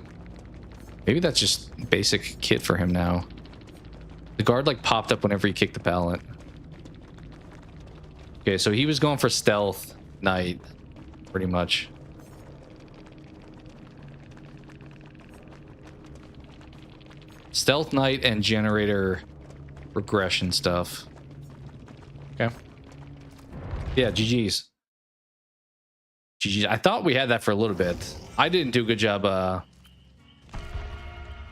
Maybe that's just basic kit for him now. The guard like popped up whenever he kicked the pallet. Okay, so he was going for stealth Knight. pretty much. Stealth Knight and generator regression stuff. Okay. Yeah, GG's. GG's. I thought we had that for a little bit. I didn't do a good job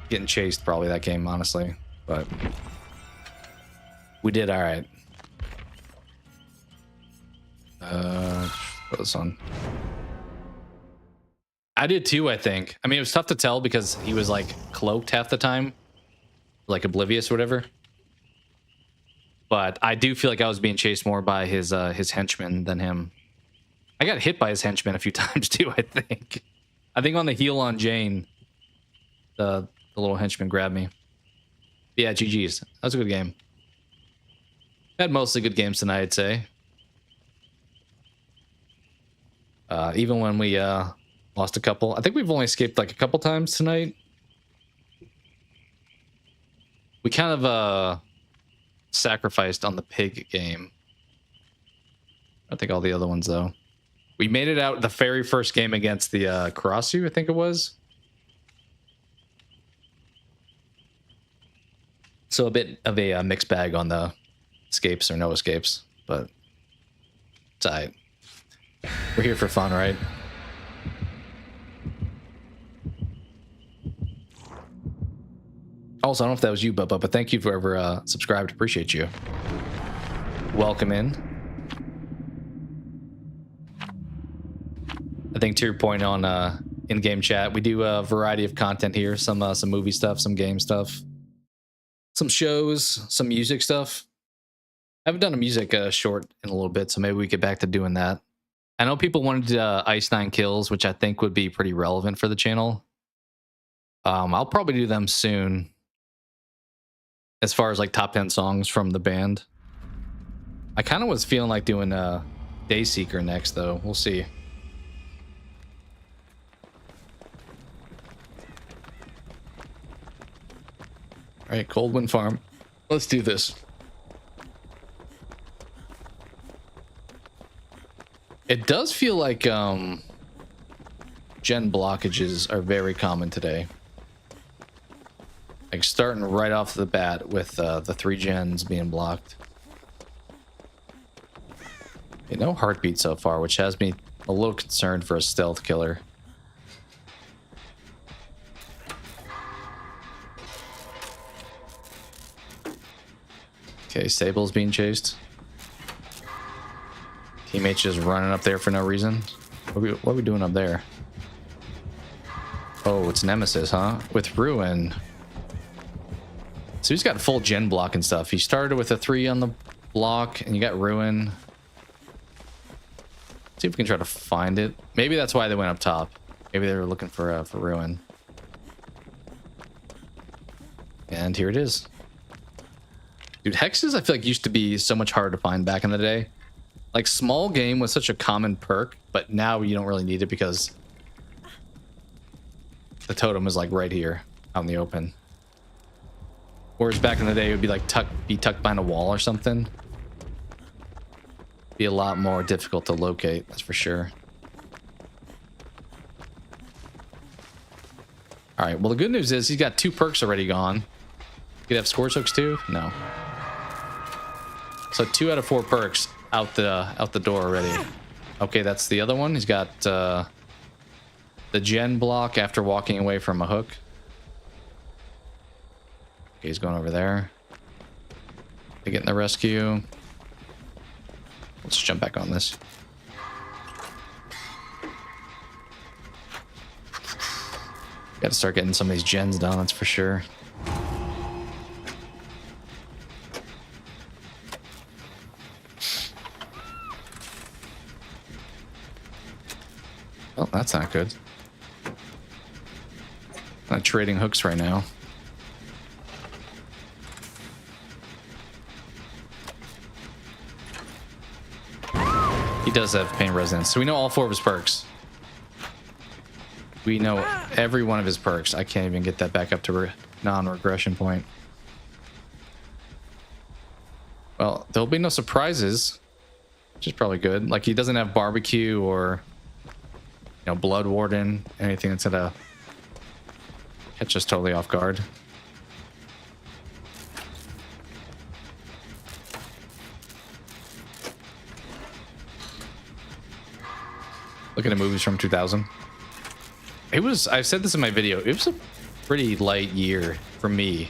getting chased probably that game, honestly. But we did all right. Put this on. I did too, I think. I mean, it was tough to tell because he was like cloaked half the time. Like oblivious or whatever. But I do feel like I was being chased more by his henchmen than him. I got hit by his henchmen a few times too, I think. I think on the heel on Jane, the little henchman grabbed me. But yeah, GG's. That was a good game. Had mostly good games tonight, I'd say. Even when we lost a couple. I think we've only escaped like a couple times tonight. We kind of sacrificed on the pig game. I think all the other ones though. We made it out the very first game against the Karasu, I think it was. So a bit of a mixed bag on the escapes or no escapes, but it's alright. We're here for fun, right? Also, I don't know if that was you, Bubba, but thank you for ever subscribed. Appreciate you. Welcome in. I think to your point on in-game chat, we do a variety of content here. Some movie stuff, some game stuff, some shows, some music stuff. I haven't done a music short in a little bit, so maybe we get back to doing that. I know people wanted Ice 9 Kills, which I think would be pretty relevant for the channel. I'll probably do them soon. As far as like top 10 songs from the band. I kind of was feeling like doing Dayseeker next though. We'll see. All right, Cold Wind Farm. Let's do this. It does feel like gen blockages are very common today. Like starting right off the bat with the 3 gens being blocked. Okay, no heartbeat so far, which has me a little concerned for a stealth killer. Okay, Sable's being chased. Teammates just running up there for no reason. What are we doing up there? Oh, it's Nemesis, huh? With Ruin. So he's got full gen block and stuff. He started with a 3 on the block, and you got Ruin. See if we can try to find it. Maybe that's why they went up top. Maybe they were looking for Ruin. And here it is. Dude, hexes I feel like used to be so much harder to find back in the day. Like small game was such a common perk, but now you don't really need it because the totem is like right here out in the open. Whereas back in the day, it would be like tucked behind a wall or something. Be a lot more difficult to locate, that's for sure. All right, well, the good news is he's got 2 perks already gone. You could have Scorch Hooks too? No. So 2 out of 4 perks out the door already. Okay, that's the other one. He's got the gen block after walking away from a hook. Okay, he's going over there. They're getting the rescue. Let's jump back on this. Got to start getting some of these gens done, that's for sure. Oh, that's not good. Not trading hooks right now. He does have pain resonance, so we know all 4 of his perks. We know every one of his perks. I can't even get that back up to non-regression point. Well, there'll be no surprises, which is probably good. Like he doesn't have barbecue or know, Blood Warden, anything that's gonna catch us totally off guard. Looking at movies from 2000. It was, I've said this in my video, it was a pretty light year for me.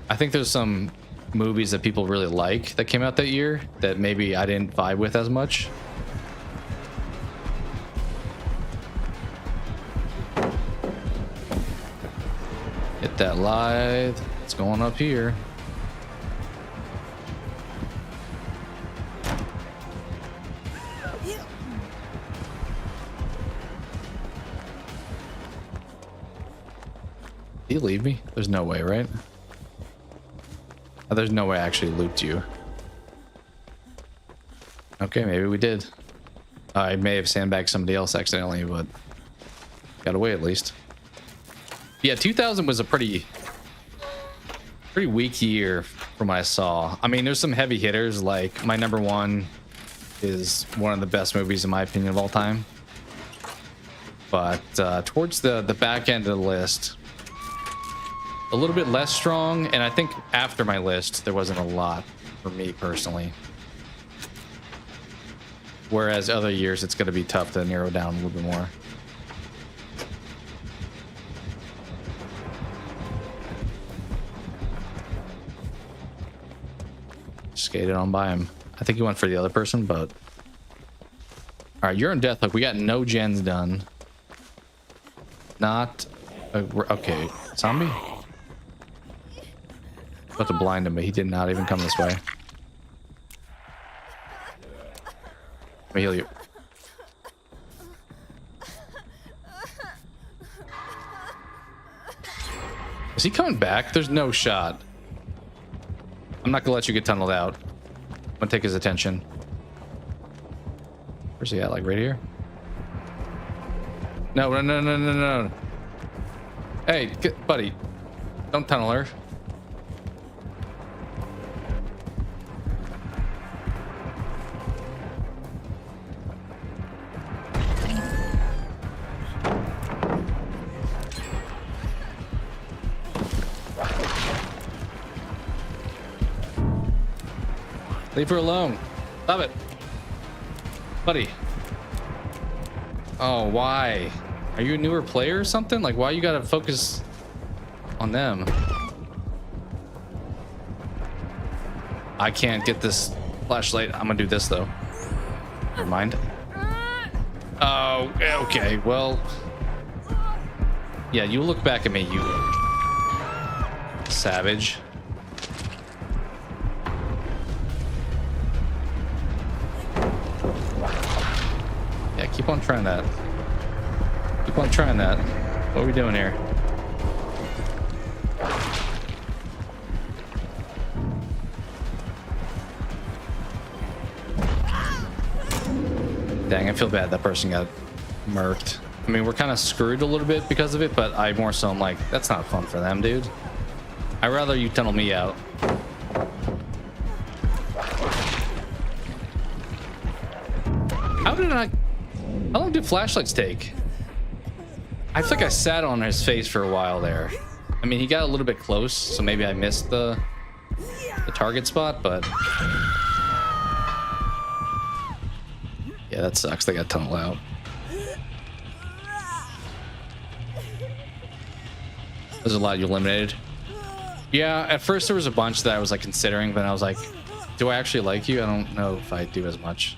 I think there's some movies that people really like that came out that year that maybe I didn't vibe with as much. Hit that lithe. It's going up here. Did you leave me? There's no way, right? Oh, there's no way I actually looped you. Okay, maybe we did. I may have sandbagged somebody else accidentally, but got away at least. Yeah, 2000 was a pretty weak year from what I saw. I mean, there's some heavy hitters, like my number one is one of the best movies in my opinion of all time. But towards the back end of the list, a little bit less strong, and I think after my list there wasn't a lot for me personally. Whereas other years it's going to be tough to narrow down a little bit more. Skated on by him. I think he went for the other person, but all right, you're in death. Look, we got no gens done. Not okay. Zombie. About to blind him, but he did not even come this way. Let me heal you. Is he coming back? There's no shot. I'm not gonna let you get tunneled out. I'm gonna take his attention. Where's he at? Like right here? No, no, no, no, no, no. Hey, buddy. Don't tunnel her. Leave her alone. Stop it. Buddy. Oh, why? Are you a newer player or something? Like, why you gotta focus on them? I can't get this flashlight. I'm gonna do this, though. Never mind. Oh, okay. Well... yeah, you look back at me, you... savage. Yeah, keep on trying that. Keep on trying that. What are we doing here? Dang, I feel bad that person got murked. I mean, we're kind of screwed a little bit because of it, but I more so am like, that's not fun for them, dude. I'd rather you tunnel me out. How long did flashlights take? I feel like I sat on his face for a while there. I mean, he got a little bit close, so maybe I missed the target spot, but... yeah, that sucks. They got tunneled out. There's a lot you eliminated. Yeah, at first there was a bunch that I was like considering, but I was like, do I actually like you? I don't know if I do as much.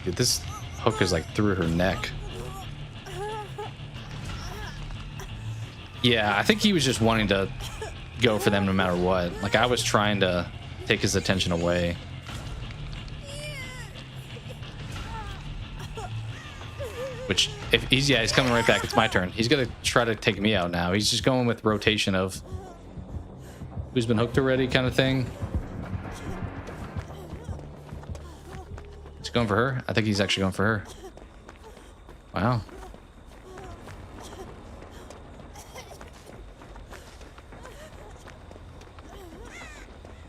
Dude, this hook is like through her neck. Yeah, I think he was just wanting to go for them no matter what. Like, I was trying to take his attention away. Which, if he's, yeah, he's coming right back. It's my turn. He's gonna try to take me out now. He's just going with rotation of who's been hooked already kind of thing. He's going for her. I think he's actually going for her. Wow.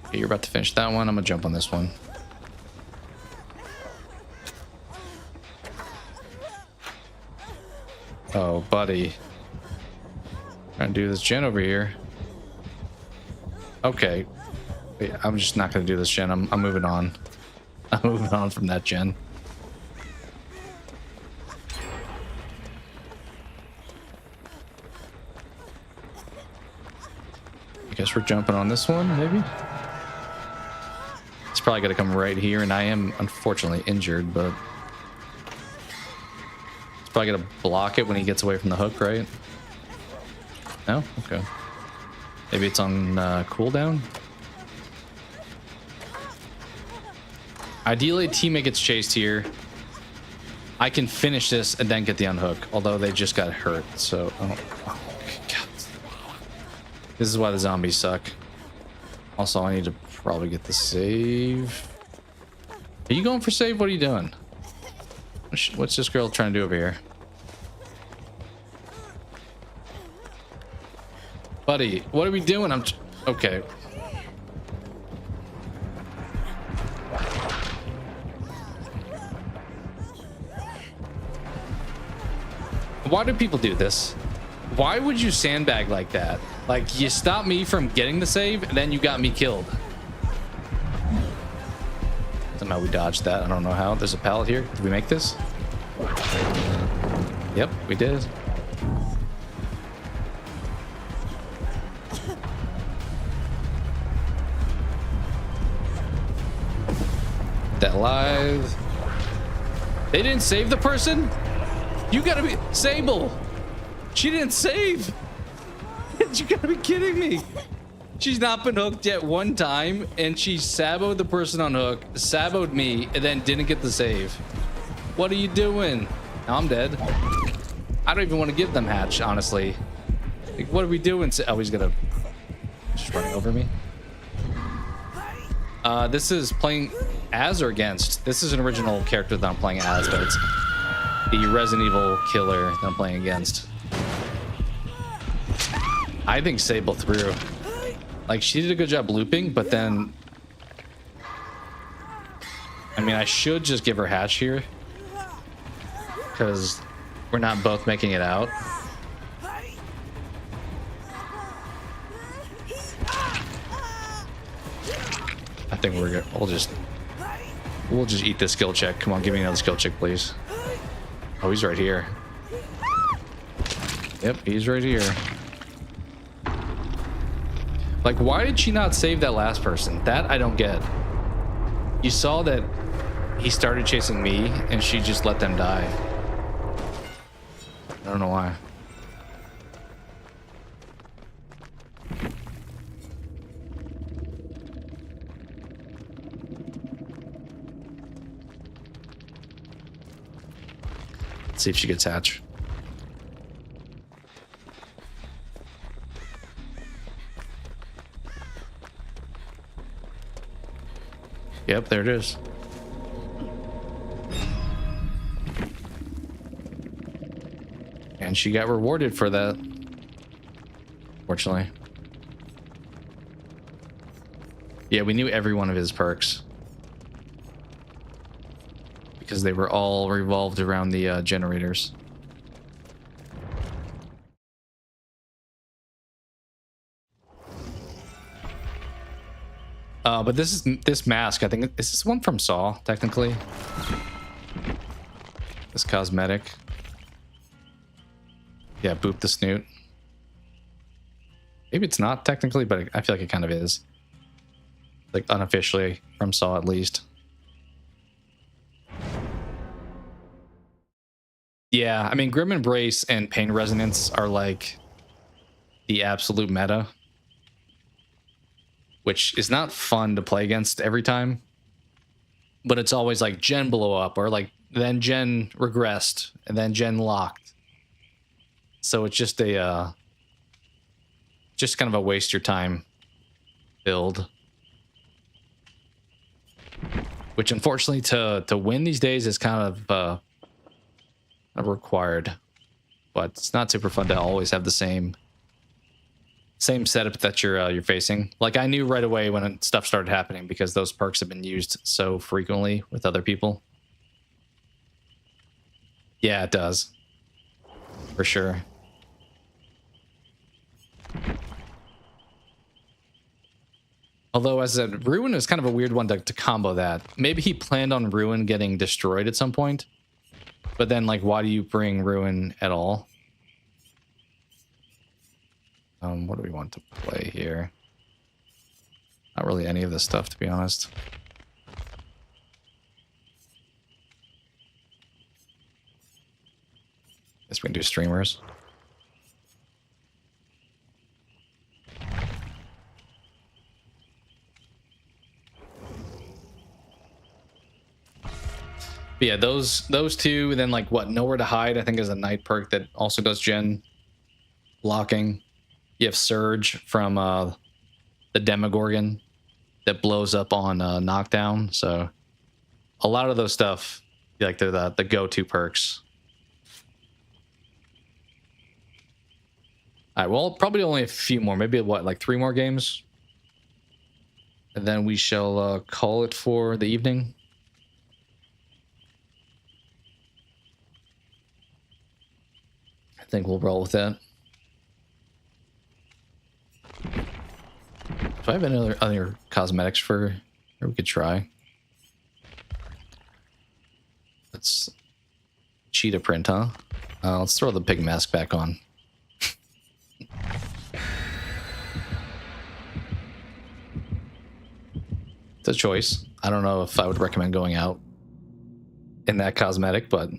Okay, you're about to finish that one. I'm gonna jump on this one. Oh, buddy. Trying to do this gen over here. Okay. Wait, I'm just not going to do this gen. I'm moving on. I'm moving on from that gen. I guess we're jumping on this one, maybe? It's probably going to come right here, and I am unfortunately injured, but... It's probably going to block it when he gets away from the hook, right? No? Okay. Maybe it's on cooldown? Ideally, a teammate gets chased here. I can finish this and then get the unhook, although they just got hurt, so... Oh God. This is why the zombies suck. Also, I need to probably get the save. Are you going for save? What are you doing? What's this girl trying to do over here? Buddy, what are we doing? Okay. Why do people do this? Why would you sandbag like that? Like, you stopped me from getting the save, and then you got me killed. Somehow we dodged that. I don't know how. There's a pallet here. Did we make this? Yep, we did. That live. They didn't save the person? You gotta be... Sable! She didn't save! You gotta be kidding me! She's not been hooked yet one time, and she saboed the person on hook, saboed me, and then didn't get the save. What are you doing? Now I'm dead. I don't even want to give them hatch, honestly. Like, what are we doing? Oh, he's gonna... Just running over me. This is playing as or against? This is an original character that I'm playing as, but it's the Resident Evil killer that I'm playing against. I think Sable threw. Like, she did a good job looping, but then... I mean, I should just give her hatch here. Because we're not both making it out. I think we're good. We'll just eat this skill check. Come on, give me another skill check, please. Oh, he's right here. Yep, he's right here. Like, why did she not save that last person? That I don't get. You saw that he started chasing me, and she just let them die. I don't know why. Let's see if she gets hatch. Yep, there it is. And she got rewarded for that. Fortunately. Yeah, we knew every one of his perks. Because they were all revolved around the generators. But this mask, I think, is this one from Saw, technically? This cosmetic. Yeah, boop the snoot. Maybe it's not technically, but I feel like it kind of is. Like, unofficially from Saw, at least. Yeah, I mean, Grim Embrace and Pain Resonance are like the absolute meta, which is not fun to play against every time, but it's always like gen blow up, or like then gen regressed and then gen locked. So it's just a just kind of a waste your time build, which unfortunately to win these days is kind of required, but it's not super fun to always have the same setup that you're facing. Like, I knew right away when stuff started happening because those perks have been used so frequently with other people. Yeah, it does. for sure. Although, as I said, Ruin is kind of a weird one to combo that. Maybe he planned on Ruin getting destroyed at some point. But then, like, why do you bring Ruin at all? What do we want to play here? Not really any of this stuff, to be honest. Guess we can do streamers. But yeah, those two, and then like what, Nowhere to Hide, I think is a night perk that also does gen blocking. You have Surge from the Demogorgon that blows up on knockdown. So a lot of those stuff, like they're the go-to perks. All right, well, probably only a few more, maybe what, like 3 more games, and then we shall call it for the evening. I think we'll roll with that. Do I have any other cosmetics for we could try? Let's cheetah print, huh? Let's throw the pig mask back on. It's a choice. I don't know if I would recommend going out in that cosmetic, but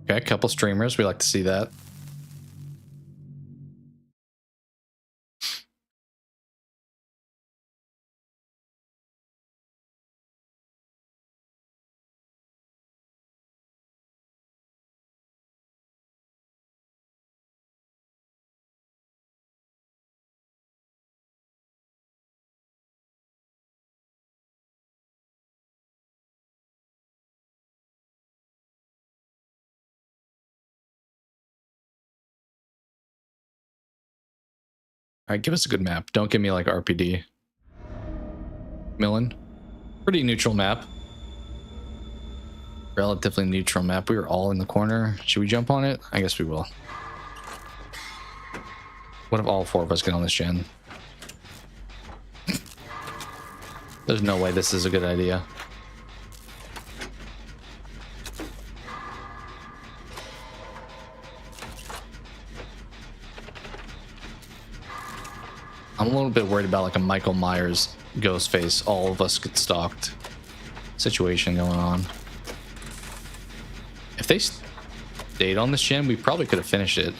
okay, a couple streamers. We like to see that. All right, give us a good map. Don't give me like RPD. Millen. Pretty neutral map. Relatively neutral map. We were all in the corner. Should we jump on it? I guess we will. What if all 4 of us get on this gen? There's no way this is a good idea. I'm a little bit worried about like a Michael Myers ghost face, all of us get stalked situation going on. If they stayed on this gen, we probably could have finished it.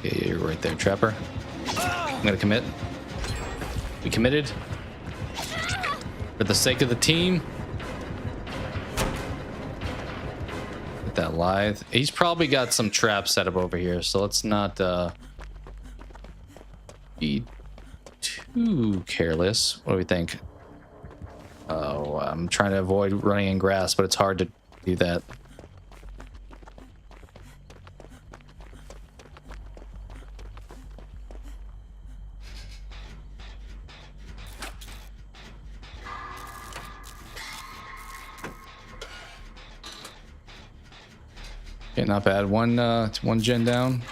Yeah, you're right there, Trapper. I'm gonna commit. We committed. For the sake of the team. That lithe. He's probably got some traps set up over here, so let's not be too careless. What do we think? Oh, I'm trying to avoid running in grass, but it's hard to do that. Okay, not bad. One gen down.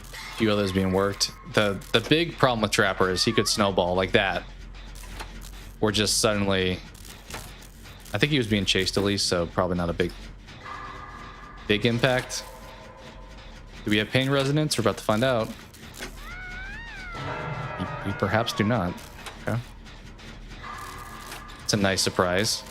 A few others being worked. The big problem with Trapper is he could snowball like that. Or just suddenly... I think he was being chased at least, so probably not a big impact. Do we have pain resonance? We're about to find out. We perhaps do not. Okay. It's a nice surprise.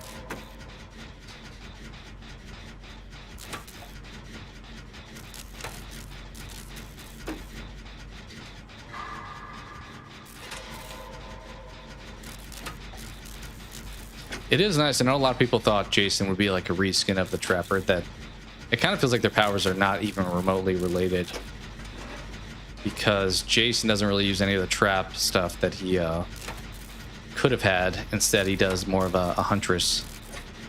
It is nice. I know a lot of people thought Jason would be like a reskin of the Trapper. That it kind of feels like their powers are not even remotely related, because Jason doesn't really use any of the trap stuff that he could have had. Instead, he does more of a huntress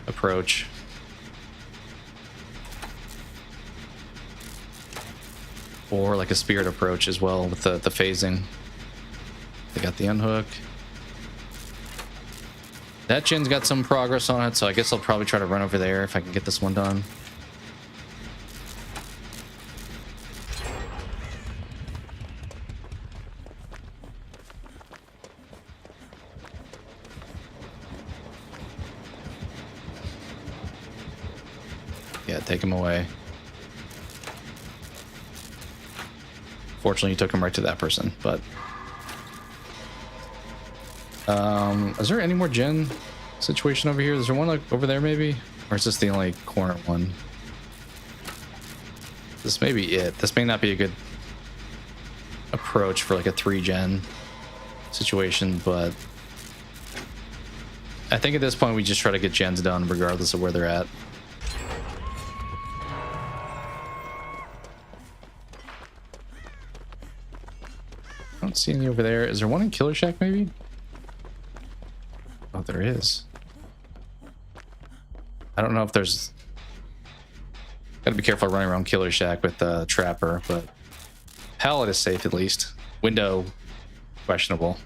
approach. or like a spirit approach as well with the phasing. They got the unhook. That gen's got some progress on it, so I guess I'll probably try to run over there if I can get this one done. Yeah, take him away. Fortunately, you took him right to that person, but... is there any more gen situation over here? Is there one like over there maybe? Or is this the only corner one? This may be it. This may not be a good approach for like a 3-gen situation, but... I think at this point we just try to get gens done regardless of where they're at. I don't see any over there. Is there one in Killer Shack maybe? Oh, there is. I don't know if there's... Gotta be careful running around Killer Shack with Trapper, but... Pallet is safe at least. Window, questionable.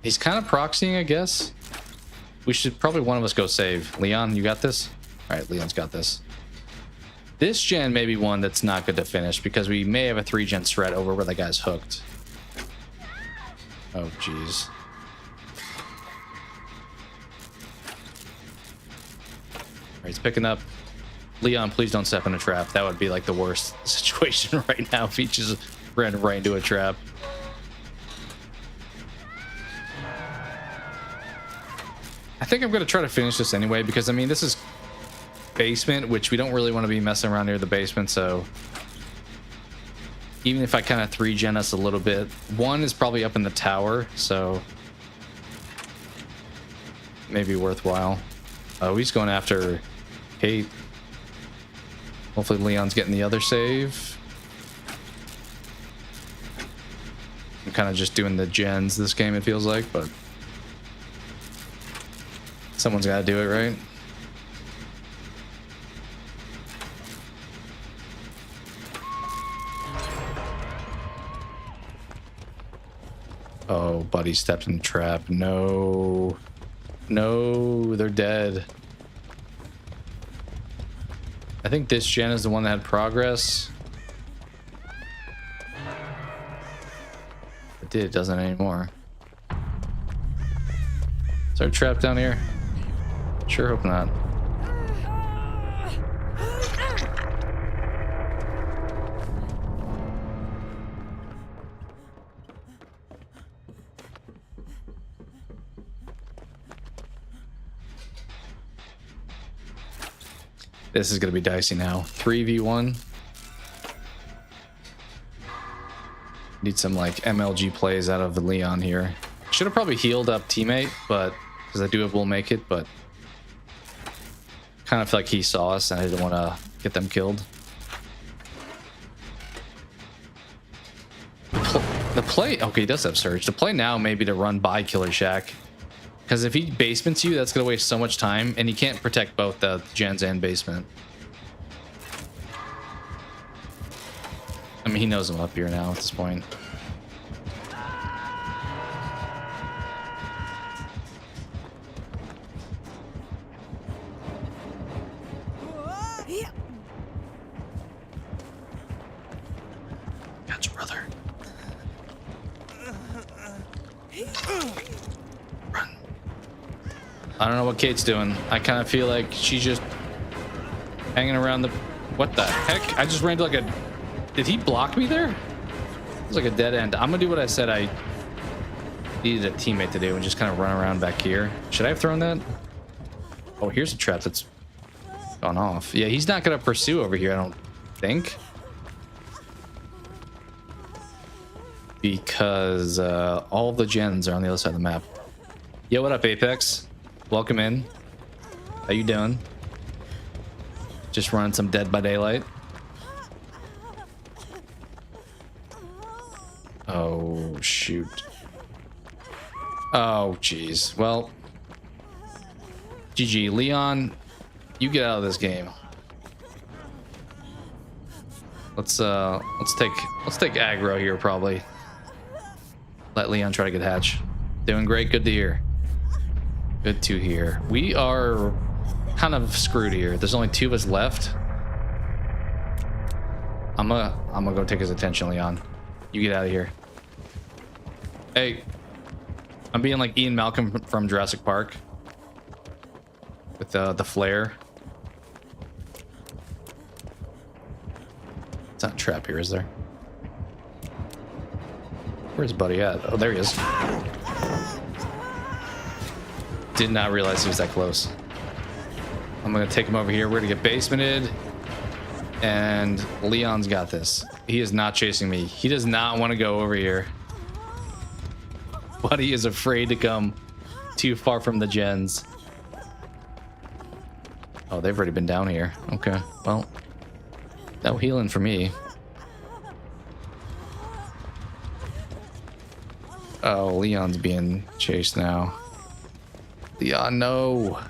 He's kind of proxying, I guess. We should probably one of us go save. Leon, you got this? Alright, Leon's got this. This gen may be one that's not good to finish because we may have a 3-gen threat over where the guy's hooked. Oh, jeez. Alright, he's picking up. Leon, please don't step in a trap. That would be like the worst situation right now if he just ran right into a trap. I think I'm going to try to finish this anyway because, I mean, this is basement, which we don't really want to be messing around near the basement, so even if I kind of 3-gen us a little bit, one is probably up in the tower, so maybe worthwhile. Oh, he's going after Kate. Hopefully Leon's getting the other save. I'm kind of just doing the gens this game, it feels like, but someone's got to do it, right? Oh, buddy stepped in the trap. No. No, they're dead. I think this gen is the one that had progress. It did, it doesn't anymore. Is there a trap down here? Sure hope not. This is going to be dicey now. 3v1. Need some like MLG plays out of the Leon here. Should have probably healed up teammate, but because I do have will make it, but kind of feel like he saw us and I didn't want to get them killed. The play, okay, he does have surge. The play now may be to run by Killer Shack. Because if he basements you, that's going to waste so much time, and he can't protect both the gens and basement. I mean, he knows I'm up here now at this point. Gotcha, brother. Run. I don't know what Kate's doing. I kind of feel like she's just hanging around the... What the heck? I just ran to like a... Did he block me there? It was like a dead end. I'm gonna do what I said I needed a teammate to do and just kind of run around back here. Should I have thrown that? Oh, here's a trap that's gone off. Yeah, he's not gonna pursue over here, I don't think. Because all of the gens are on the other side of the map. Yo, what up, Apex? Welcome in. How you doing? Just running some Dead by Daylight. Oh, shoot. Oh, jeez. Well, GG. Leon, You get out of this game. Let's take aggro here probably. Let Leon try to get hatch. Doing great. Good to hear. Good to hear. We are kind of screwed here. There's only 2 of us left. I'm gonna go take his attention, Leon. You get out of here. Hey, I'm being like Ian Malcolm from Jurassic Park with the flare. It's not a trap here, is there? Where's Buddy at? Oh, there he is. Did not realize he was that close. I'm gonna take him over here. We're gonna get basemented. And Leon's got this. He is not chasing me. He does not want to go over here. Buddy is afraid to come too far from the gens. Oh, they've already been down here. Okay, well, no healing for me. Oh, Leon's being chased now. Leon, no.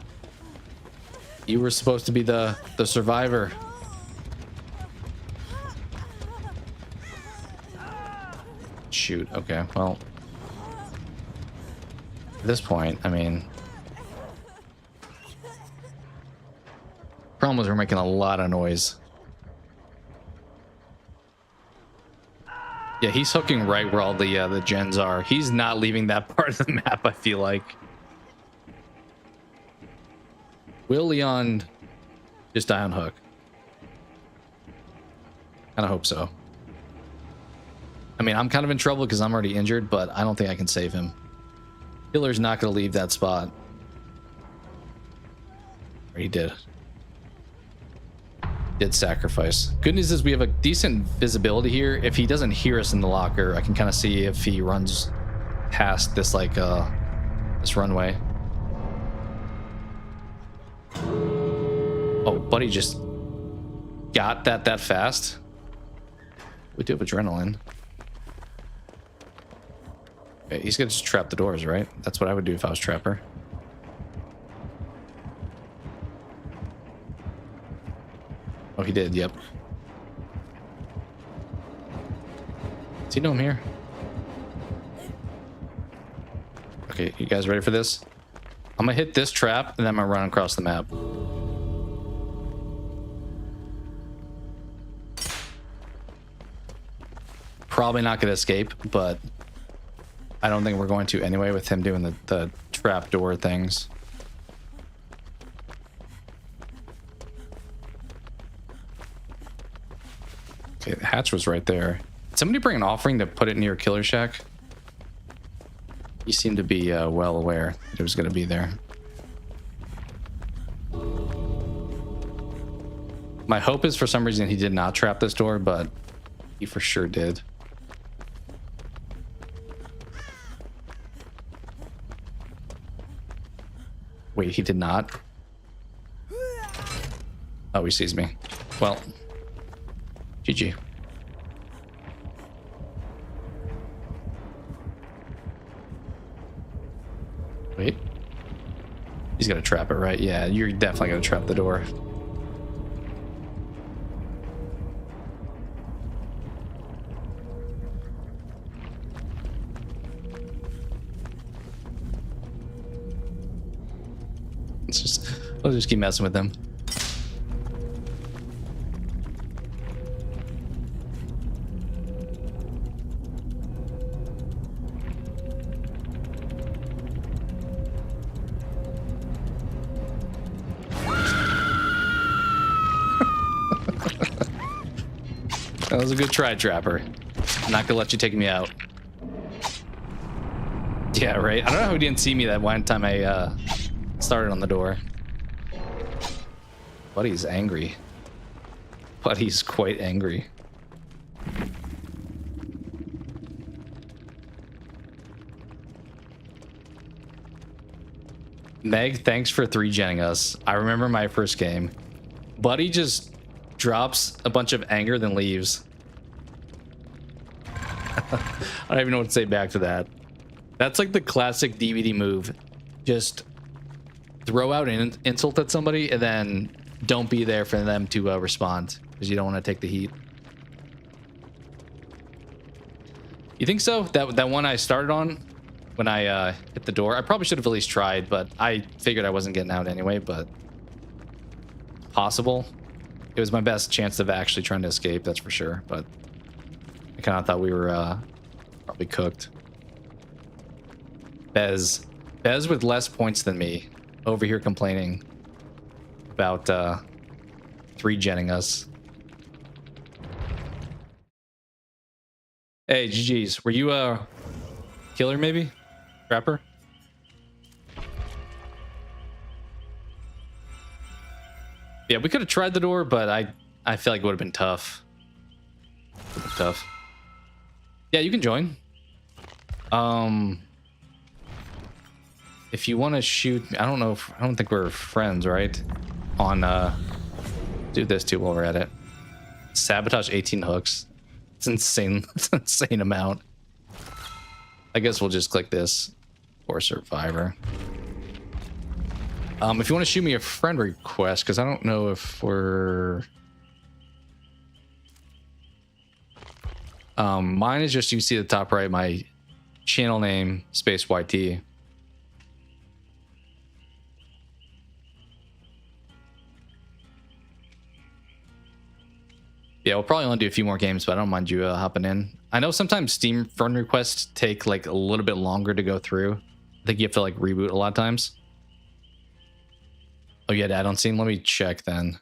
You were supposed to be the survivor. Shoot, okay, well. At this point, I mean, problem is we're making a lot of noise. Yeah, he's hooking right where all the gens are. He's not leaving that part of the map, I feel like. Will Leon just die on hook? Kinda hope so. I mean, I'm kind of in trouble because I'm already injured, but I don't think I can save him. Killer's not going to leave that spot. Or he did. Did sacrifice. Good news is we have a decent visibility here. If he doesn't hear us in the locker, I can kind of see if he runs past this, like, this runway. Oh, Buddy just got that fast. We do have adrenaline. Okay, he's gonna just trap the doors, right? That's what I would do if I was Trapper. Oh, he did, yep. Does he know I'm here? Okay, you guys ready for this? I'm gonna hit this trap and then I'm gonna run across the map. Probably not gonna escape, but I don't think we're going to anyway with him doing the trap door things. Okay, the hatch was right there. Did somebody bring an offering to put it near Killer Shack? You seem to be well aware that it was going to be there. My hope is for some reason he did not trap this door, but he for sure did. Wait, he did not? Oh, he sees me. Well, GG. Wait. He's gonna trap it, right? Yeah, you're definitely gonna trap the door. I'll just keep messing with them. That was a good try, Trapper. I'm not gonna let you take me out. Yeah, right. I don't know how he didn't see me that one time I started on the door. Buddy's angry. Buddy's quite angry. Meg, thanks for 3genning us. I remember my first game. Buddy just drops a bunch of anger, then leaves. I don't even know what to say back to that. That's like the classic DVD move. Just throw out an insult at somebody and then don't be there for them to respond because you don't want to take the heat. You think so? That one I started on when I hit the door, I probably should have at least tried, but I figured I wasn't getting out anyway, but possible. It was my best chance of actually trying to escape, that's for sure, but I kind of thought we were probably cooked. Bez with less points than me over here complaining about 3-genning us. Hey, GG's. Were you a killer maybe? Trapper? Yeah, we could have tried the door, but I feel like it would have been tough. Tough. Yeah, you can join. If you want to shoot, I don't know if, I don't think we're friends, right? On do this too while we're at it. Sabotage 18 hooks. It's insane. It's an insane amount. I guess we'll just click this for survivor. If you want to shoot me a friend request, because I don't know if we're mine is just, you see the top right, my channel name space YT. Yeah, we'll probably only do a few more games, but I don't mind you hopping in. I know sometimes Steam friend requests take like a little bit longer to go through. I think you have to like reboot a lot of times. Oh yeah, add-on scene. Let me check then.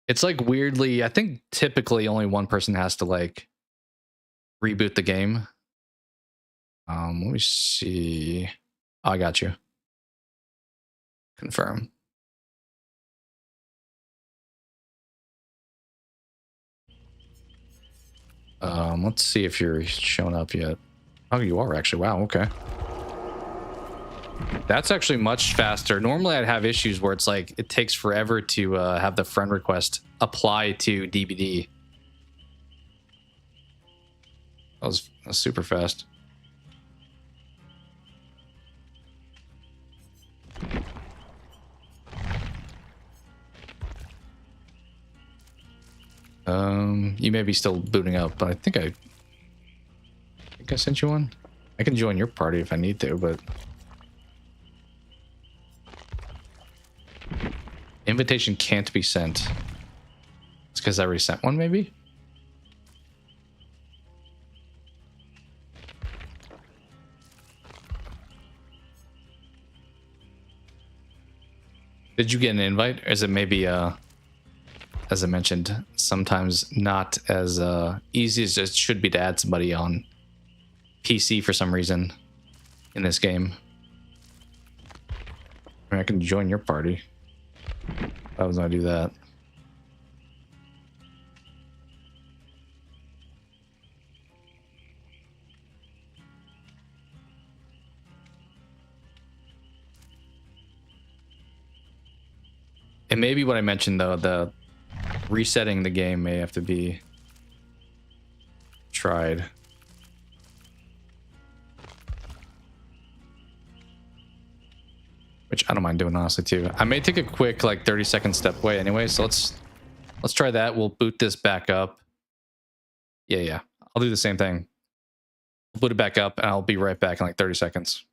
It's like weirdly, I think typically only one person has to like reboot the game. Let me see. Oh, I got you. Confirm. Let's see if you're showing up yet. Oh, you are actually. Wow, okay. That's actually much faster. Normally I'd have issues where it's like it takes forever to have the friend request apply to DBD. That was super fast. You may be still booting up, but I think I sent you one. I can join your party if I need to, but invitation can't be sent. It's because I already sent one, maybe? Did you get an invite? Or is it maybe as I mentioned, sometimes not as easy as it should be to add somebody on PC for some reason in this game. I mean, I can join your party. I was gonna do that. And maybe what I mentioned though, the resetting the game may have to be tried. Which I don't mind doing honestly too. I may take a quick like 30-second step away anyway, so let's try that. We'll boot this back up. Yeah. I'll do the same thing. I'll boot it back up and I'll be right back in like 30 seconds.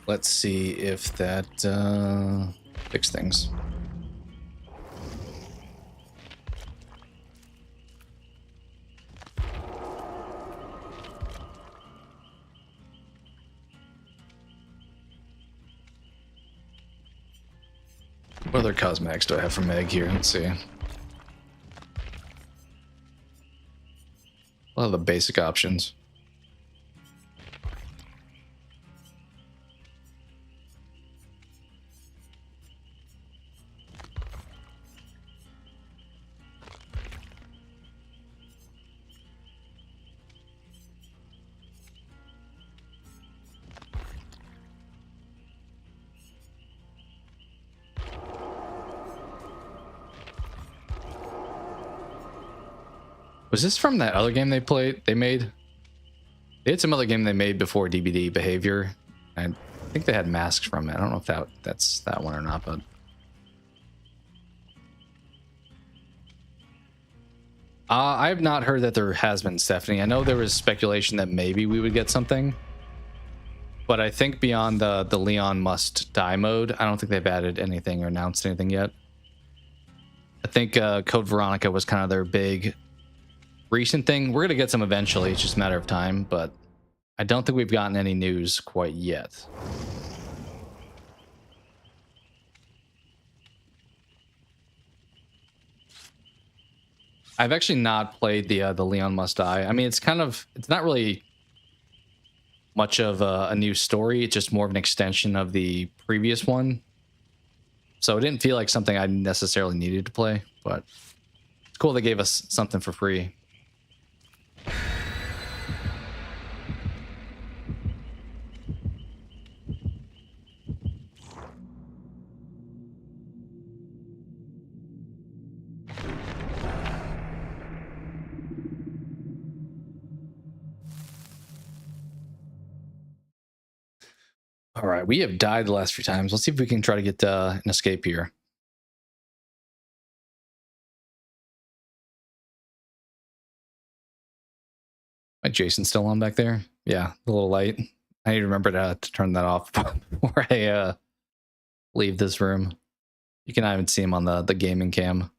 Let's see if that fixed things. What other cosmetics do I have for Meg here? Let's see. A lot of the basic options. Was this from that other game they made? They had some other game they made before DBD Behavior. I think they had masks from it. I don't know if that's that one or not, but I have not heard that there has been, Stephanie. I know there was speculation that maybe we would get something, but I think beyond the Leon must die mode, I don't think they've added anything or announced anything yet. I think Code Veronica was kind of their big recent thing. We're gonna get some eventually, it's just a matter of time, but I don't think we've gotten any news quite yet. I've actually not played the Leon Must Die. I mean, it's not really much of a new story. It's just more of an extension of the previous one. So it didn't feel like something I necessarily needed to play, but it's cool they gave us something for free. All right, we have died the last few times. Let's see if we can try to get an escape here. My Jason's still on back there? Yeah, the little light. I need to remember to turn that off before I leave this room. You can not even see him on the gaming cam.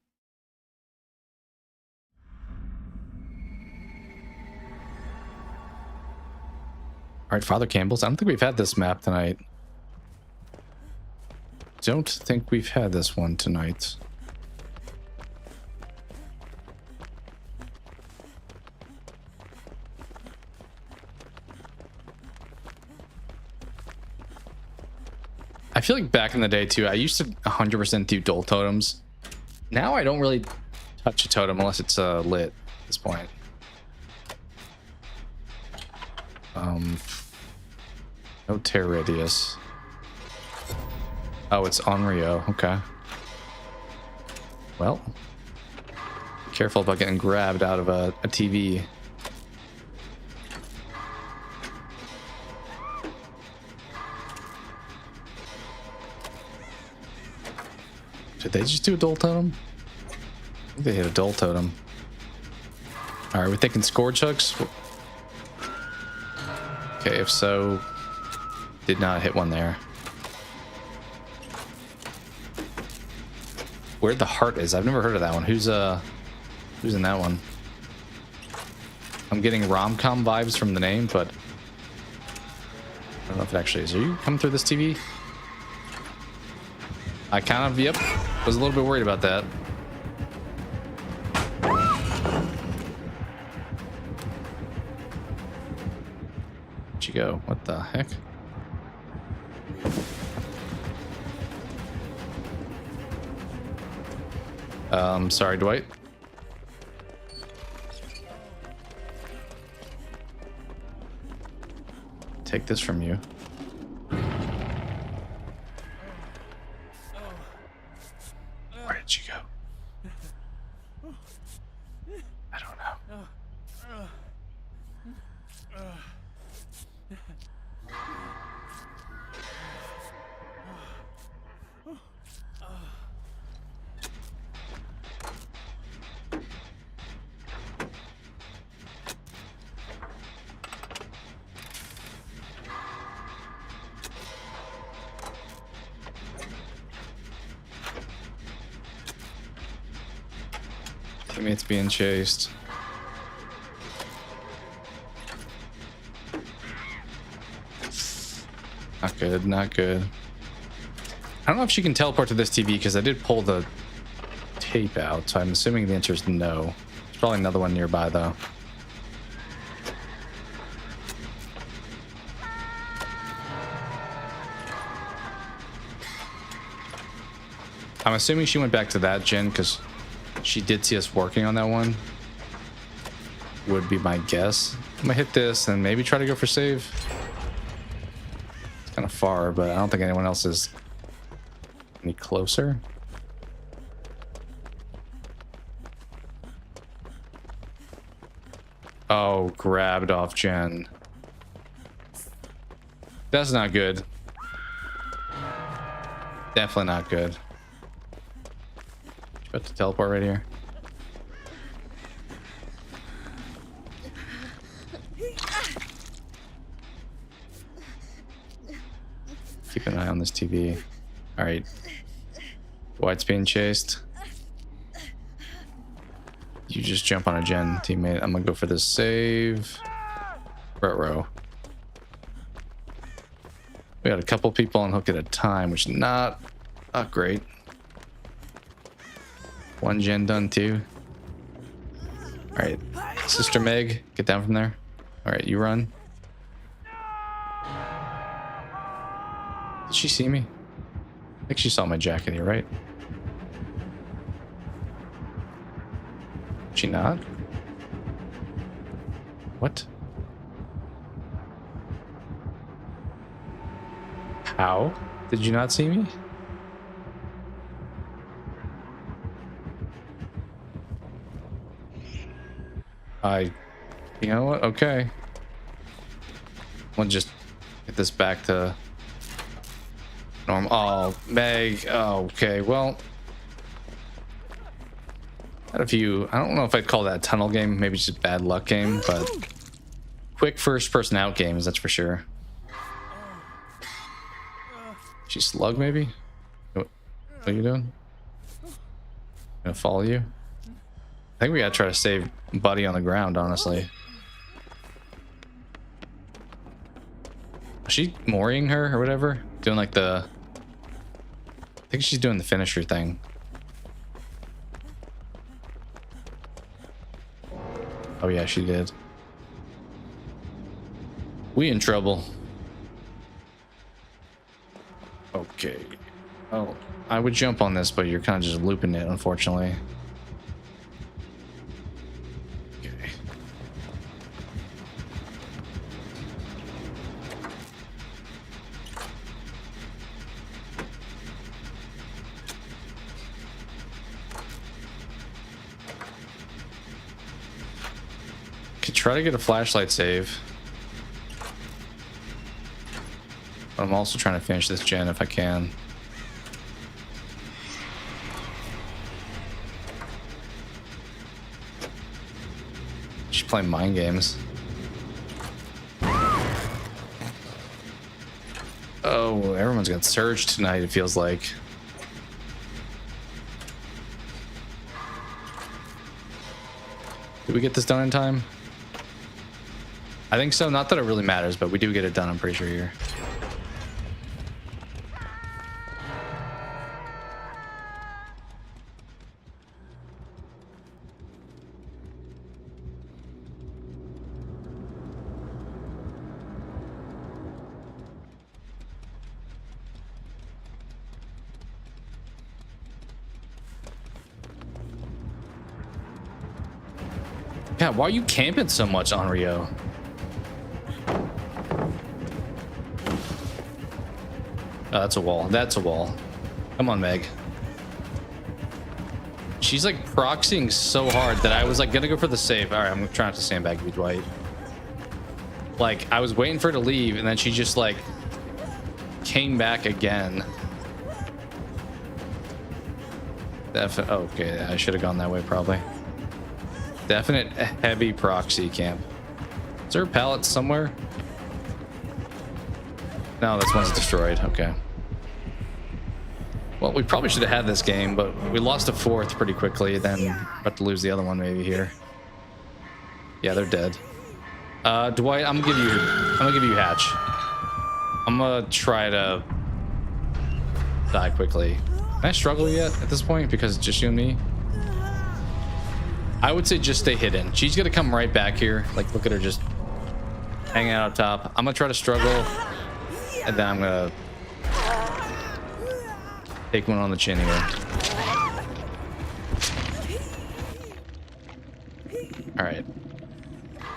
All right, Father Campbell's. I don't think we've had this map tonight. Don't think we've had this one tonight. I feel like back in the day too, I used to 100% do dual totems. Now I don't really touch a totem unless it's lit at this point. No tear radius. Oh, it's on Rio. Okay. Well, careful about getting grabbed out of a TV. Did they just do a dual totem? I think they hit a dual totem. All right, we're thinking scourge hooks. Okay, if so, did not hit one there. Where the heart is? I've never heard of that one. Who's in that one? I'm getting rom-com vibes from the name, but I don't know if it actually is. Are you coming through this TV? I kind of, yep, was a little bit worried about that. Where'd you go? What the heck? Sorry, Dwight. Take this from you. Where did you go? I don't know. It's being chased. Not good, not good. I don't know if she can teleport to this TV because I did pull the tape out, so I'm assuming the answer is no. There's probably another one nearby though. I'm assuming she went back to that gen because she did see us working on that one. Would be my guess. I'm gonna hit this and maybe try to go for save. It's kind of far, but I don't think anyone else is any closer. Oh, grabbed off gen. That's not good. Definitely not good. About to teleport right here. Keep an eye on this TV. All right. Dwight's being chased. You just jump on a gen, teammate. I'm gonna go for this save. Row. We got a couple people on hook at a time, which is not great. One gen done too. All right, Sister Meg, get down from there. All right, you run. Did she see me? I think she saw my jacket here, right? She not? What? How? Did you not see me? You know what? Okay. We'll just get this back to normal. Oh, Meg. Oh, okay. Well, had a few. I don't know if I'd call that a tunnel game. Maybe just a bad luck game, but quick first person out games, that's for sure. She slug maybe? What are you doing? Gonna follow you? I think we gotta try to save Buddy on the ground, honestly. Is she mooring her or whatever? Doing like the... I think she's doing the finisher thing. Oh yeah, she did. We in trouble. Okay. Oh, I would jump on this, but you're kind of just looping it, unfortunately. Okay. Could try to get a flashlight save. I'm also trying to finish this gen if I can. She's playing mind games. Oh, everyone's got surge tonight, it feels like. Did we get this done in time? I think so. Not that it really matters, but we do get it done, I'm pretty sure here. Yeah, why are you camping so much, Onryo? Oh, that's a wall. That's a wall. Come on, Meg. She's like proxying so hard that I was like gonna go for the save. All right, I'm trying not to sandbag you, Dwight. Like, I was waiting for her to leave, and then she just like came back again. Okay, I should have gone that way probably. Definite heavy proxy camp. Is there a pallet somewhere? No, this one's destroyed. Okay. Well, we probably should have had this game, but we lost a fourth pretty quickly. Then about to lose the other one maybe here. Yeah, they're dead. Dwight, I'm gonna give you hatch. I'm gonna try to die quickly. Can I struggle yet at this point because it's just you and me? I would say just stay hidden. She's gonna come right back here. Like, look at her just hanging out up top. I'm gonna try to struggle, and then I'm gonna take one on the chin here. All right,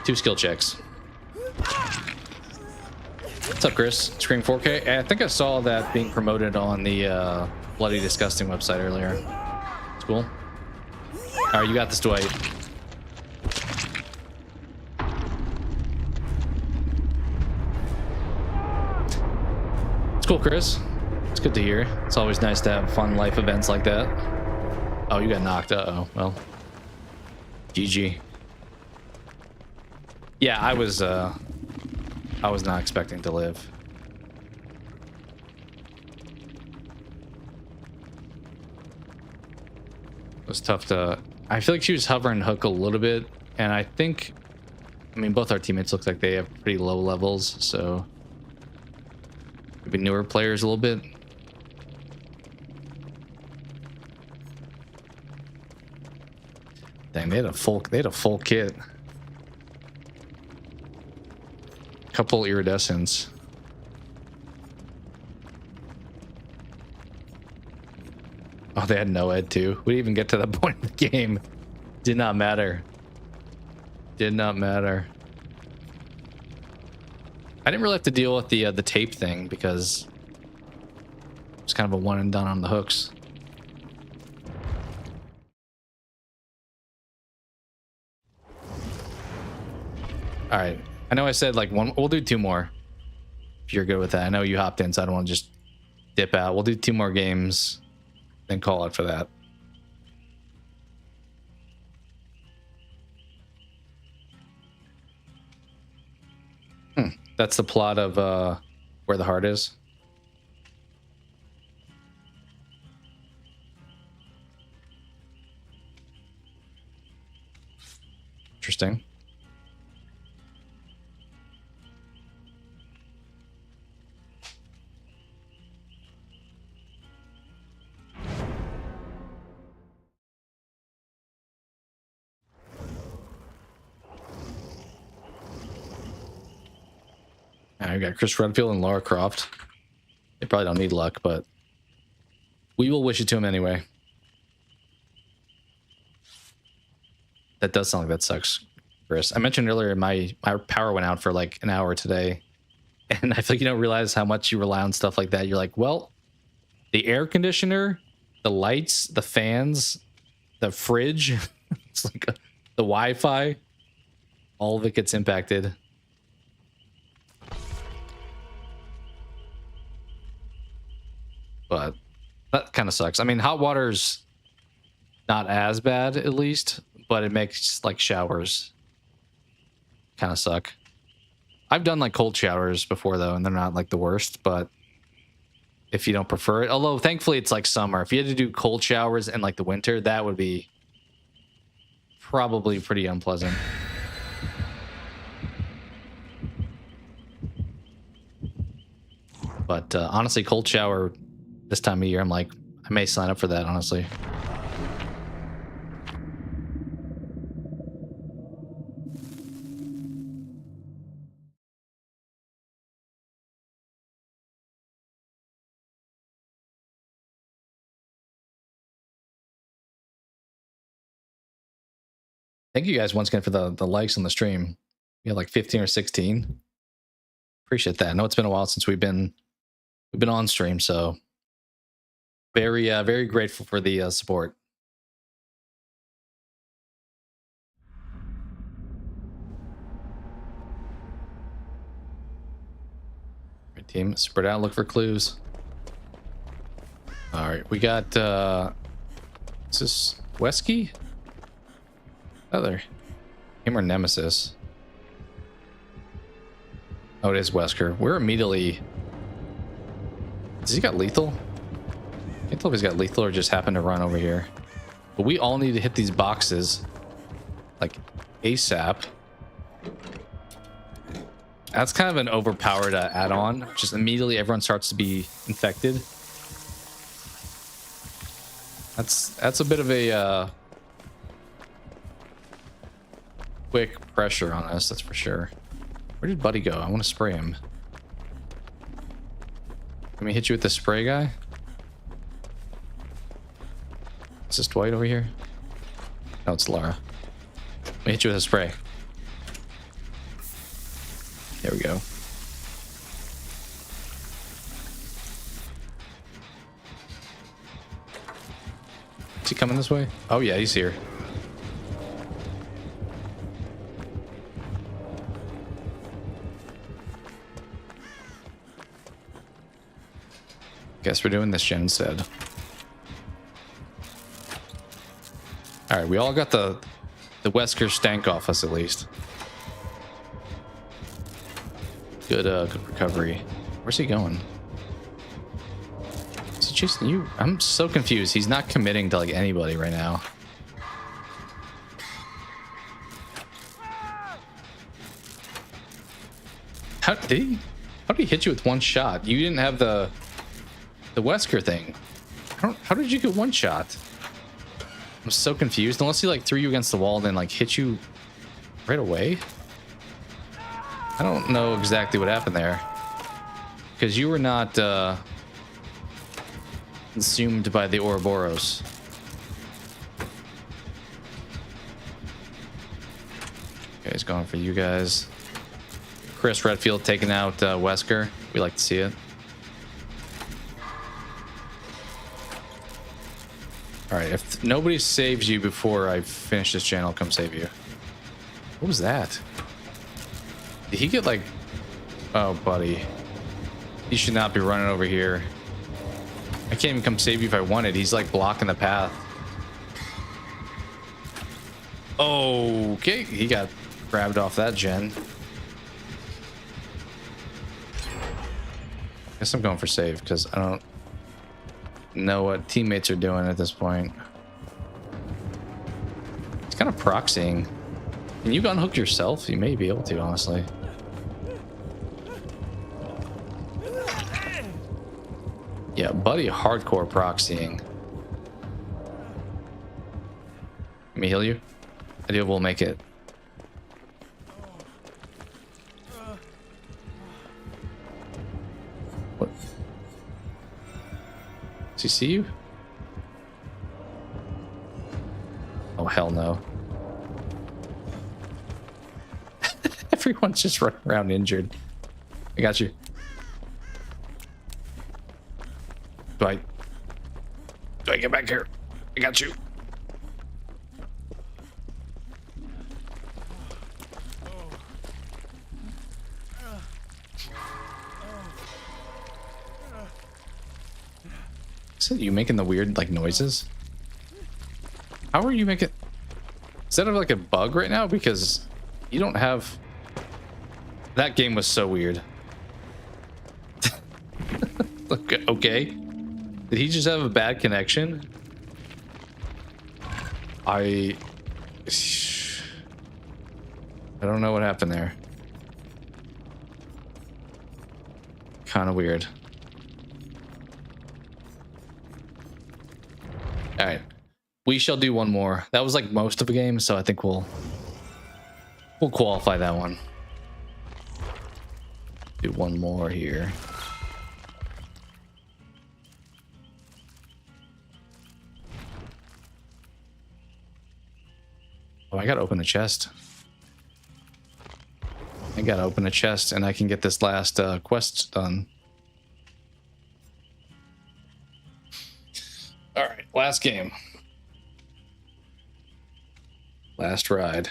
2 skill checks. What's up, Chris? Scream 4K. I think I saw that being promoted on the Bloody Disgusting website earlier. It's cool. All right, you got this, Dwight. It's cool, Chris. It's good to hear. It's always nice to have fun life events like that. Oh, you got knocked. Uh-oh. Well, GG. Yeah, I was not expecting to live. It was tough to... I feel like she was hovering Hook a little bit, and I think... I mean, both our teammates look like they have pretty low levels, so... maybe newer players a little bit. Dang, they had a full kit. Couple iridescents. Oh, they had no ed too. We didn't even get to that point in the game. Did not matter. Did not matter. I didn't really have to deal with the tape thing because it's kind of a one and done on the hooks. All right. I know I said like one. We'll do 2 more. If you're good with that. I know you hopped in, so I don't want to just dip out. We'll do 2 more games, then call it for that. That's the plot of Where the Heart Is. Interesting. We got Chris Redfield and Lara Croft. They probably don't need luck, but we will wish it to him anyway. That does sound like that sucks, Chris. I mentioned earlier my power went out for like an hour today, and I feel like you don't realize how much you rely on stuff like that. You're like, well, the air conditioner, the lights, the fans, the fridge, it's like the Wi-Fi, all of it gets impacted. But that kind of sucks. I mean, hot water's not as bad, at least, but it makes like showers kind of suck. I've done like cold showers before though, and they're not like the worst, but if you don't prefer it, although thankfully it's like summer. If you had to do cold showers in like the winter, that would be probably pretty unpleasant. But honestly, cold shower this time of year, I'm like, I may sign up for that, honestly. Thank you guys once again for the likes on the stream. We had like 15 or 16. Appreciate that. I know it's been a while since we've been on stream, so very grateful for the support. Right, team, spread out, look for clues. All right, we got is this Wesky? Other him or Nemesis? Oh, it is Wesker. We're immediately. Has he got lethal? I can't tell if he's got lethal or just happened to run over here. But we all need to hit these boxes like ASAP. That's kind of an overpowered add-on. Just immediately everyone starts to be infected. That's a bit of a quick pressure on us, that's for sure. Where did Buddy go? I want to spray him. Let me hit you with the spray guy. Is this Dwight over here? No, it's Lara. Let me hit you with a spray. There we go. Is he coming this way? Oh yeah, he's here. Guess we're doing this gen instead. All right, we all got the Wesker stank off us at least. Good recovery. Where's he going? Is he chasing you? I'm so confused. He's not committing to like anybody right now. How did he hit you with one shot? You didn't have the Wesker thing. How did you get one shot? I'm so confused. Unless he like threw you against the wall and then like hit you right away. I don't know exactly what happened there. Because you were not consumed by the Ouroboros. Okay, he's going for you guys. Chris Redfield taking out Wesker. We like to see it. Alright, if nobody saves you before I finish this gen, I'll come save you. What was that? Did he get like... Oh, buddy. He should not be running over here. I can't even come save you if I wanted. He's like blocking the path. Okay, he got grabbed off that gen. Guess I'm going for save because I don't know what teammates are doing at this point. It's kind of proxying. Can you unhook yourself? You may be able to, honestly. Yeah, buddy, hardcore proxying. Let me heal you. I do. We'll make it. What? Does he see you? Oh, hell no. Everyone's just running around injured. I got you. Dwight, get back here. I got you. Is it you making the weird like noises? How are you making? Is that like a bug right now? Because you don't have. That game was so weird. Okay. Did he just have a bad connection? I don't know what happened there. Kind of weird. All right. We shall do one more. That was like most of the game, so I think we'll qualify that one. Do one more here. Oh, I gotta open the chest. I gotta open a chest and I can get this last quest done. Alright, last game. Last ride.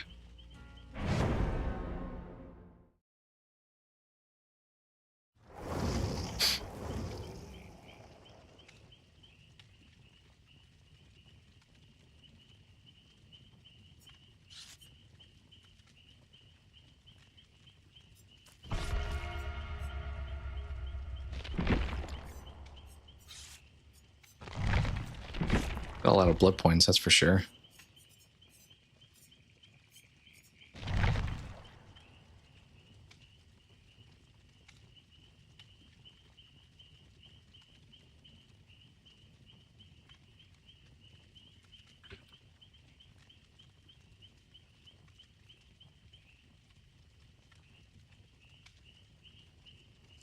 Got a lot of blood points, that's for sure.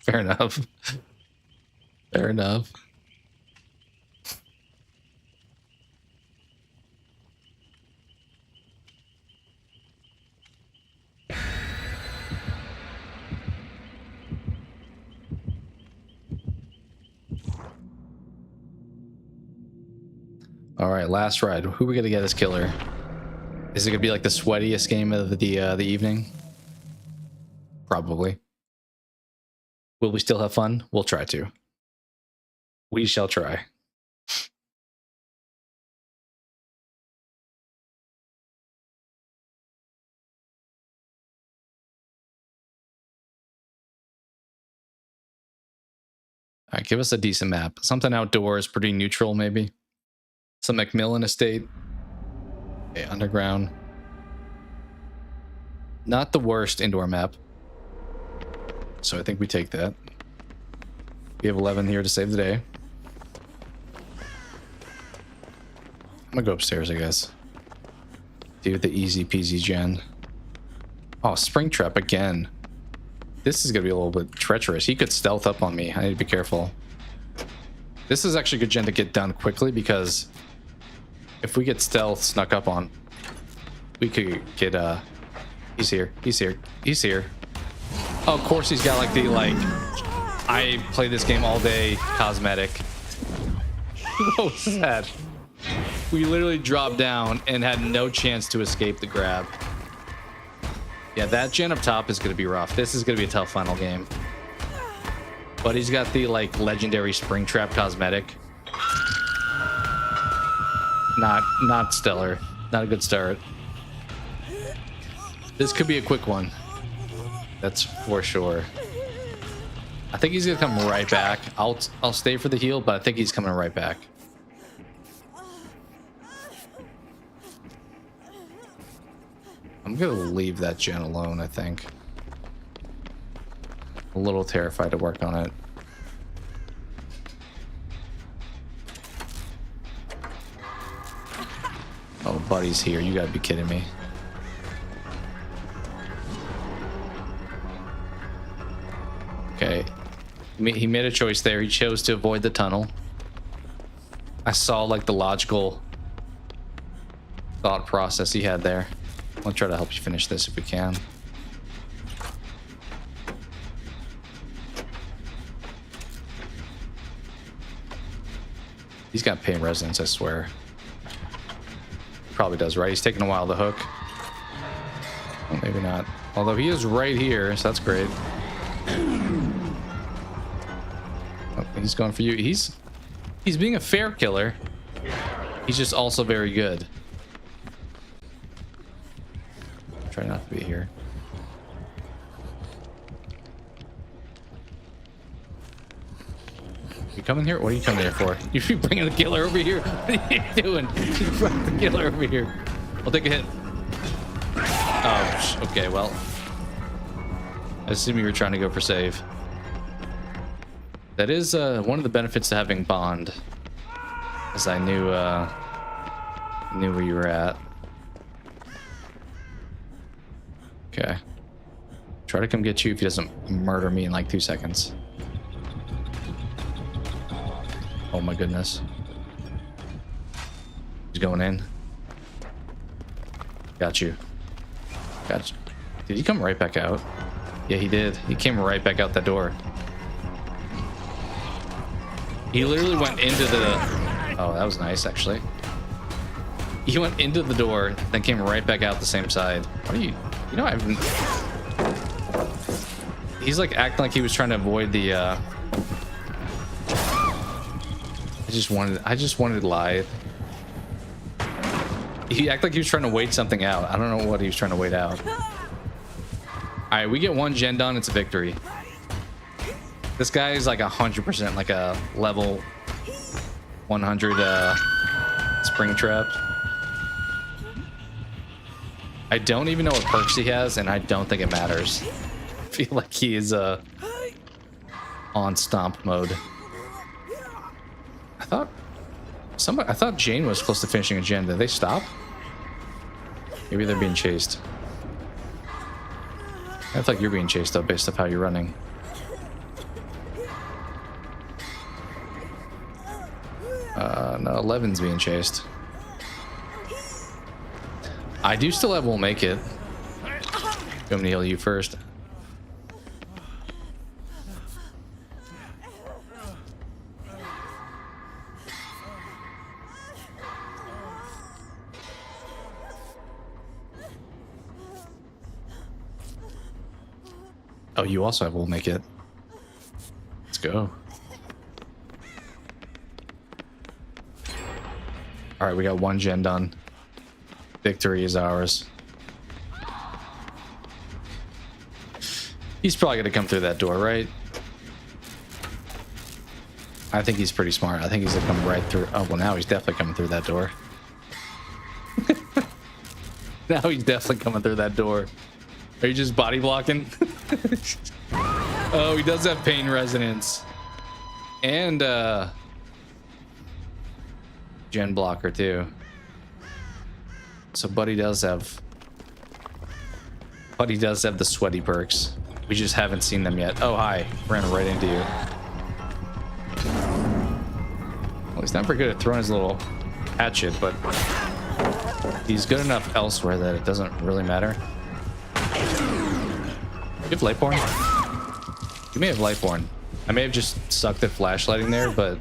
Fair enough. Fair enough. All right, last ride. Who are we gonna get as killer? Is it gonna be like the sweatiest game of the evening? Probably. Will we still have fun? We'll try to. We shall try. All right, give us a decent map. Something outdoors, pretty neutral, maybe. Some Macmillan Estate. Okay, underground. Not the worst indoor map. So I think we take that. We have 11 here to save the day. I'm gonna go upstairs, I guess. Do the easy peasy gen. Oh, Springtrap again. This is gonna be a little bit treacherous. He could stealth up on me. I need to be careful. This is actually a good gen to get done quickly because if we get stealth snuck up on, we could get he's here. He's here. He's here. Oh, of course he's got like the I play this game all day cosmetic. What was that? We literally dropped down and had no chance to escape the grab. Yeah, that gen up top is going to be rough. This is going to be a tough final game. But he's got the legendary Springtrap cosmetic. Not stellar. Not a good start. This could be a quick one. That's for sure. I think he's gonna come right back. I'll stay for the heal, but I think he's coming right back. I'm gonna leave that gen alone, I think. A little terrified to work on it. Oh, buddy's here. You gotta be kidding me. Okay. He made a choice there. He chose to avoid the tunnel. I saw the logical thought process he had there. I'll try to help you finish this if we can. He's got pain resonance, I swear. Probably does, right? He's taking a while to hook. Well, maybe not. Although he is right here, so that's great. Oh, he's going for you. He's being a fair killer. He's just also very good. Try not to be here. You coming here? What are you coming here for? You bringing the killer over here? What are you doing? You brought the killer over here. I'll take a hit. Oh, okay, well. I assume you were trying to go for save. That is one of the benefits to having Bond. As I knew where you were at. Okay. Try to come get you if he doesn't murder me in 2 seconds. Oh my goodness. He's going in. Got you. Got you. Did he come right back out? Yeah, he did. He came right back out that door. He literally went into the... Oh, that was nice, actually. He went into the door, then came right back out the same side. What are you... You know, I've... He's acting like he was trying to avoid the... I just wanted live. He acted like he was trying to wait something out. I don't know what he was trying to wait out. Alright, we get one gen done, it's a victory. This guy is 100% a level 100 Springtrap. I don't even know what perks he has, and I don't think it matters. I feel like he is on stomp mode. I thought Jane was close to finishing a gen. Did they stop? Maybe they're being chased. I feel like you're being chased though, based off how you're running. No, 11's being chased. I do still have We'll Make It. I'm gonna heal you first. Oh, you also have We'll Make It. Let's go. All right, we got 1 gen done. Victory is ours. He's probably gonna come through that door, right? I think he's pretty smart. I think he's gonna come right through. Oh, well, now he's definitely coming through that door. Now he's definitely coming through that door. Are you just body blocking? Oh, he does have pain resonance. And gen blocker too. So Buddy does have the sweaty perks. We just haven't seen them yet. Oh, hi. Ran right into you. Well, he's not very good at throwing his little hatchet, but he's good enough elsewhere that it doesn't really matter. You have Lightborn? You may have Lightborn. I may have just sucked at flashlighting there, but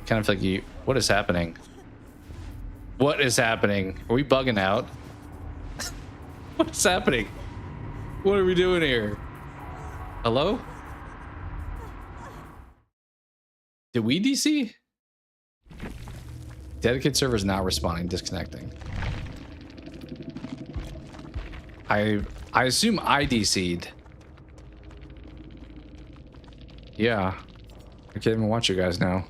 kind of feel like you... What is happening? What is happening? Are we bugging out? What is happening? What are we doing here? Hello? Did we DC? Dedicated server is not responding, disconnecting. I assume I DC'd. Yeah. I can't even watch you guys now.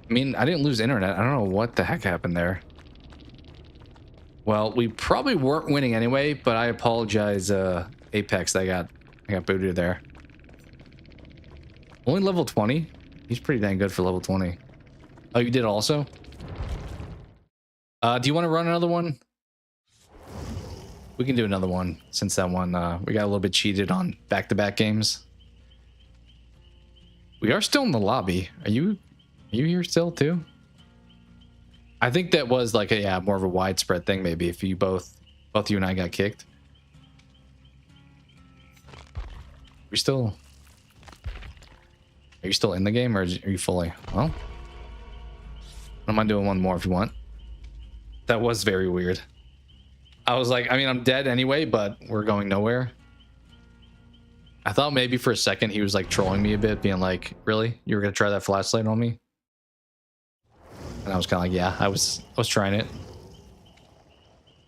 I mean, I didn't lose internet. I don't know what the heck happened there. Well, we probably weren't winning anyway, but I apologize, Apex, I got booted there. Only level 20? He's pretty dang good for level 20. Oh, you did also? Do you want to run another one? We can do another one since that one, we got a little bit cheated on back-to-back games. We are still in the lobby. Are you here still too? I think that was like a, more of a widespread thing maybe if you both you and I got kicked. Are you still in the game or are you fully? Well, I don't mind doing one more if you want. That was very weird. I was like, I mean, I'm dead anyway, but we're going nowhere. I thought maybe for a second he was like trolling me a bit, being like, really? You were gonna try that flashlight on me? And I was kind of like, yeah, I was trying it.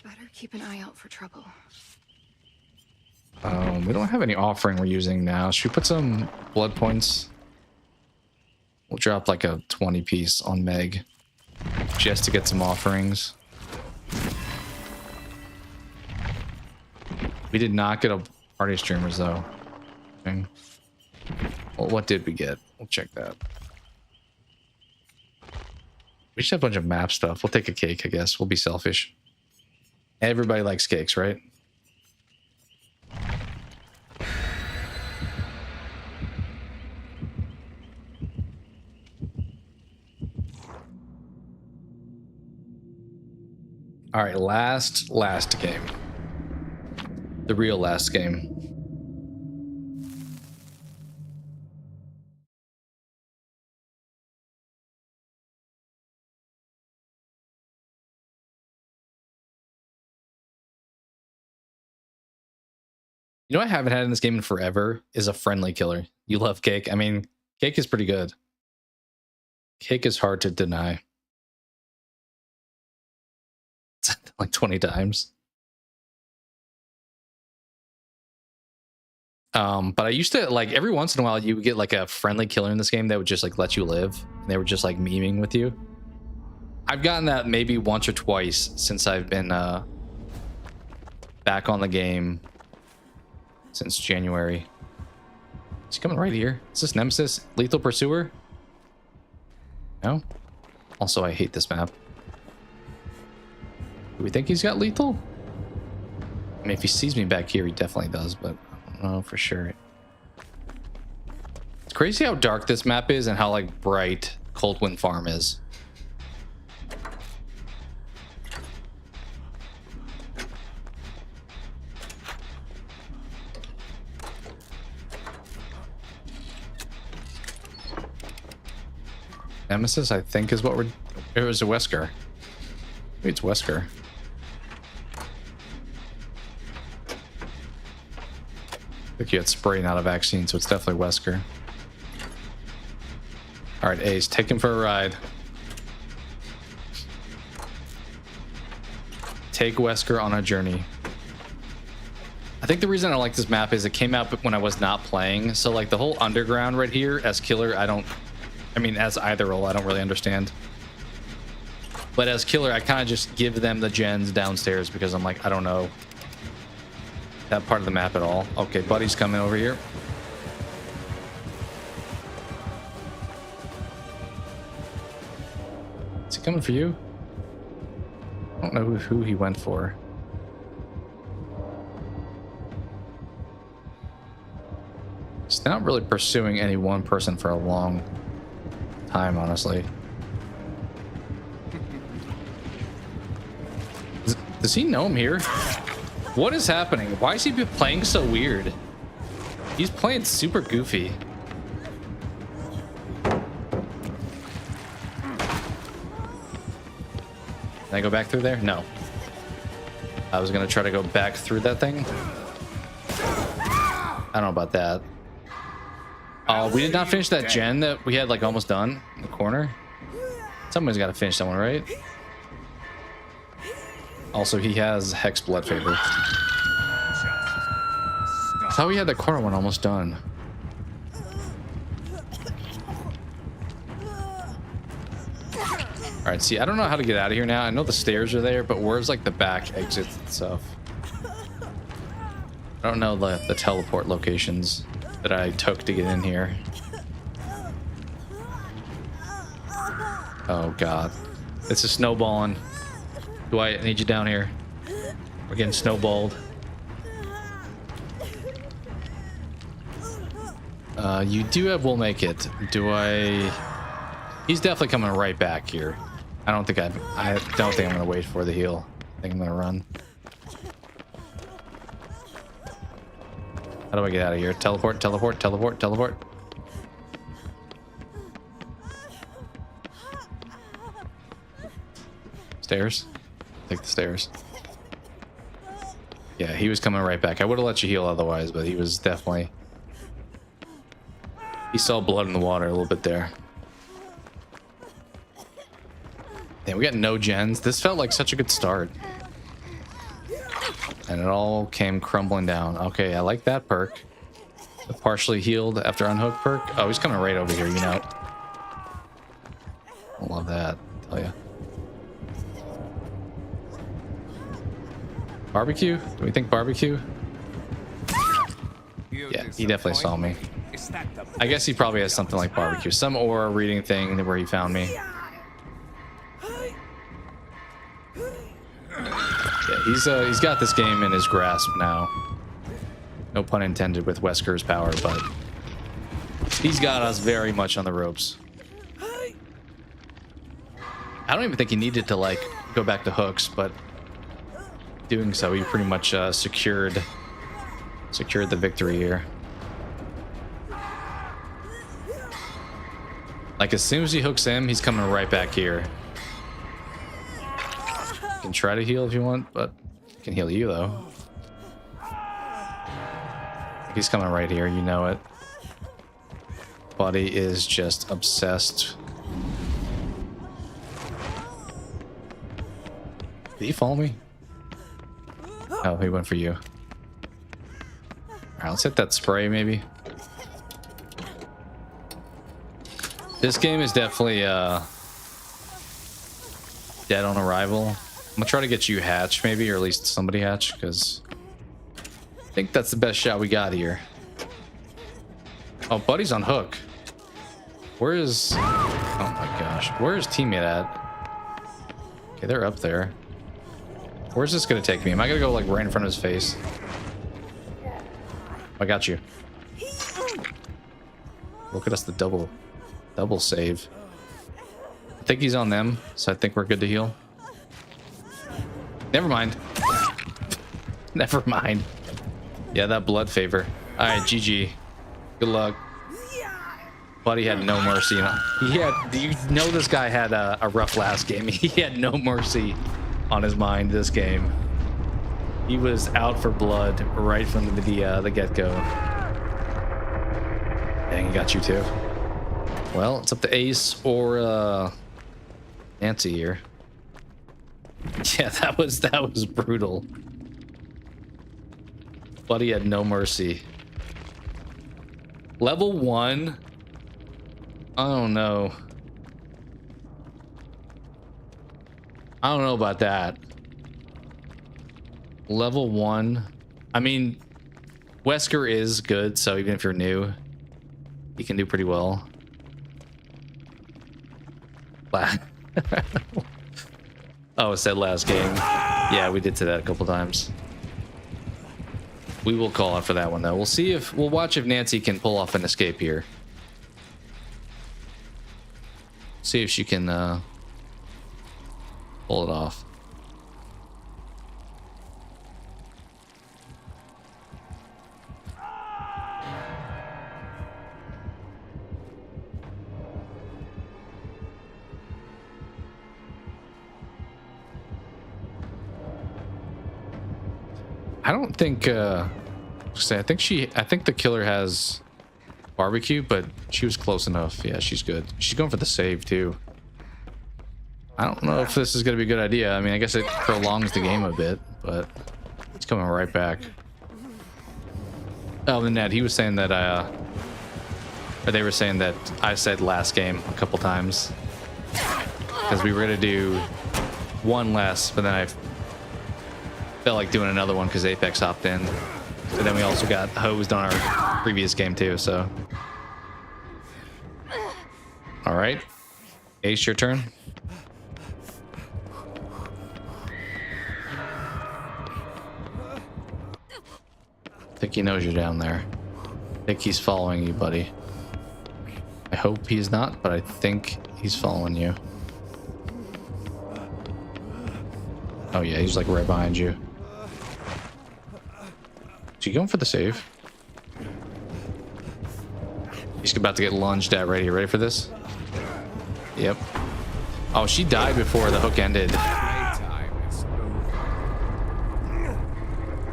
Better keep an eye out for trouble. We don't have any offering we're using now. Should we put some blood points? We'll drop like a 20 piece on Meg just to get some offerings. We did not get a party streamers though. Okay. Well, what did we get? We'll check that. We just have a bunch of map stuff. We'll take a cake, I guess. We'll be selfish. Everybody likes cakes, right? All right, last game. The real last game. You know what I haven't had in this game in forever is a friendly killer. You love Cake. I mean, Cake is pretty good. Cake is hard to deny. Like 20 times. But I used to, like, every once in a while you would get like a friendly killer in this game that would just like let you live. And they were just like memeing with you. I've gotten that maybe once or twice since I've been back on the game since January. Is he coming right here? Is this Nemesis? Lethal Pursuer? No? Also, I hate this map. Do we think he's got lethal? I mean, if he sees me back here, he definitely does, but I don't know for sure. It's crazy how dark this map is and how like bright Cold Wind Farm is. Nemesis, I think, is what we're... It was a Wesker. Maybe it's Wesker. I think you had spray, not a vaccine, so it's definitely Wesker. Alright, Ace, take him for a ride. Take Wesker on a journey. I think the reason I like this map is it came out when I was not playing, so like the whole underground right here as killer, I mean, as either role, I don't really understand. But as killer, I kind of just give them the gens downstairs because I'm like, I don't know that part of the map at all. Okay, Buddy's coming over here. Is he coming for you? I don't know who he went for. He's not really pursuing any one person for a long time, honestly. Does he know I'm here? What is happening? Why is he playing so weird? He's playing super goofy. Can I go back through there? No. I was gonna try to go back through that thing. I don't know about that. Oh, we did not finish that gen that we had like almost done in the corner. Somebody's got to finish that one, right? Also, he has Hex Blood Favor. I thought we had the corner one almost done. All right, see, I don't know how to get out of here now. I know the stairs are there, but where's like the back exit and stuff? I don't know the teleport locations that I took to get in here. Oh god. This is snowballing. Dwight, I need you down here. We're getting snowballed. You do have We'll Make It. Do I... He's definitely coming right back here. I don't think I'm gonna wait for the heal. I think I'm gonna run. How do I get out of here? Teleport, teleport, teleport, teleport. Stairs? Take the stairs. Yeah, he was coming right back. I would have let you heal otherwise, but he was definitely... He saw blood in the water a little bit there. Damn, we got no gens. This felt like such a good start. And it all came crumbling down. Okay, I like that perk. The partially healed after unhook perk. Oh, he's coming right over here, you know. I love that, I tell ya. Barbecue? Do we think barbecue? Yeah, he definitely saw me. I guess he probably has something like barbecue. Some aura reading thing where he found me. Yeah, he's got this game in his grasp now. No pun intended with Wesker's power, but he's got us very much on the ropes. I don't even think he needed to like go back to hooks, but doing so, he pretty much secured the victory here. Like as soon as he hooks him, he's coming right back here. You can try to heal if you want, but I can heal you though. He's coming right here, you know it. Buddy is just obsessed. Did he follow me? Oh, he went for you. Alright, let's hit that spray maybe. This game is definitely dead on arrival. I'm gonna try to get you hatch maybe, or at least somebody hatch, because I think that's the best shot we got here. Oh, Buddy's on hook. Where is... Oh my gosh. Where is teammate at? Okay, they're up there. Where's this gonna take me? Am I gonna go like right in front of his face? I got you. Look at us, the double save. think he's on them, so I think we're good to heal. Never mind. Never mind. Yeah, that blood favor. All right, GG. Good luck. Buddy had no mercy. He had. You know, this guy had a rough last game. He had no mercy on his mind this game. He was out for blood right from the get-go. Dang, he got you too. Well, it's up to Ace or Nancy here. Yeah, that was brutal. Buddy had no mercy. Level 1. I don't know. I don't know about that. Level 1. I mean, Wesker is good, so even if you're new, he can do pretty well. Oh, it said last game. Yeah, we did say that a couple times. We will call it for that one though. We'll watch if Nancy can pull off an escape here. See if she can pull it off. I don't think I think the killer has barbecue, but she was close enough. Yeah, she's good. She's going for the save too. I don't know if this is gonna be a good idea. I mean, I guess it prolongs the game a bit, but it's coming right back. Oh, the Ned, he was saying that or they were saying that I said last game a couple times because we were gonna do one less, but then I felt like doing another one because Apex hopped in. And then we also got hosed on our previous game too, so. All right. Ace, your turn. I think he knows you're down there. I think he's following you, buddy. I hope he's not, but I think he's following you. Oh yeah, he's like right behind you. Is he going for the save? He's about to get lunged at right here. Ready for this? Yep. Oh, she died before the hook ended.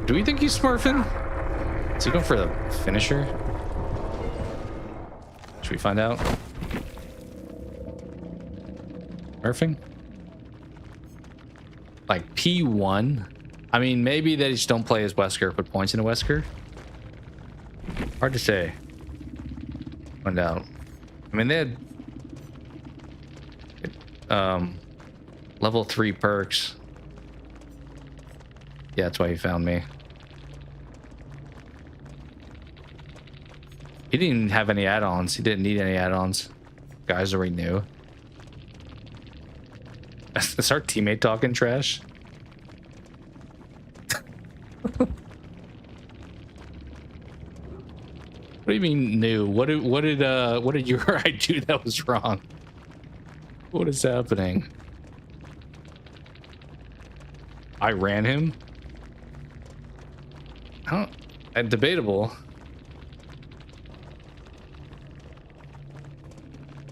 Do we think he's smurfing? Is he going for the finisher? Should we find out? Smurfing? Like P1? I mean, maybe they just don't play as Wesker, put points into Wesker. Hard to say. Find out. I mean, they had level 3 perks. Yeah, that's why he found me. He didn't have any add-ons. He didn't need any add-ons. Guys already knew. Is our teammate talking trash? What do you mean new? What did your I do that was wrong? What is happening? I ran him? Debatable.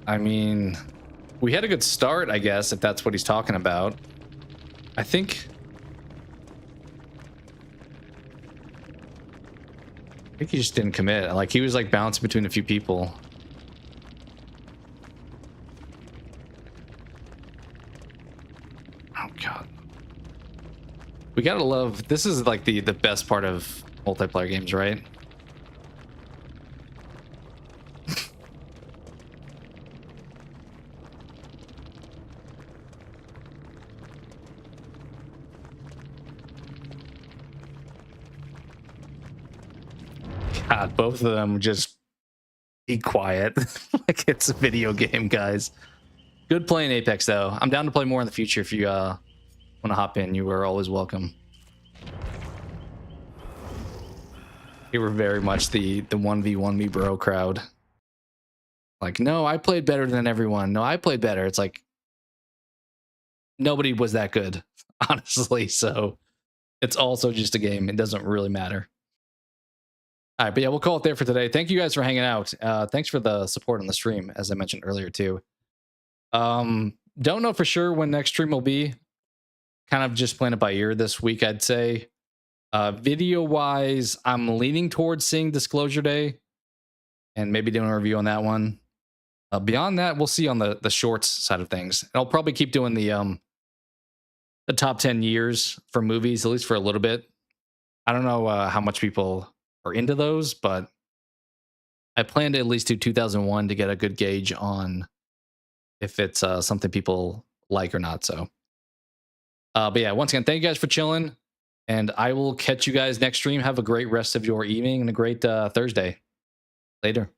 I mean, we had a good start, I guess, if that's what he's talking about. I think he just didn't commit. Like, he was like bouncing between a few people. Oh god. We gotta love, this is like the best part of multiplayer games, right? God, both of them just be quiet. Like it's a video game, guys. Good playing Apex, though. I'm down to play more in the future. If you want to hop in, you are always welcome. You were very much the 1v1 me bro crowd. Like, no, I played better than everyone. No, I played better. It's like, nobody was that good, honestly. So it's also just a game. It doesn't really matter. All right, but yeah, we'll call it there for today. Thank you guys for hanging out. Thanks for the support on the stream, as I mentioned earlier too. Don't know for sure when next stream will be. Kind of just playing it by ear this week, I'd say. Video wise, I'm leaning towards seeing Disclosure Day and maybe doing a review on that one. Beyond that, we'll see on the shorts side of things. And I'll probably keep doing the top 10 years for movies, at least for a little bit. I don't know how much people are into those, but I plan to at least do 2001 to get a good gauge on if it's something people like or not. So, but yeah, once again, thank you guys for chilling, and I will catch you guys next stream. Have a great rest of your evening and a great Thursday. Later.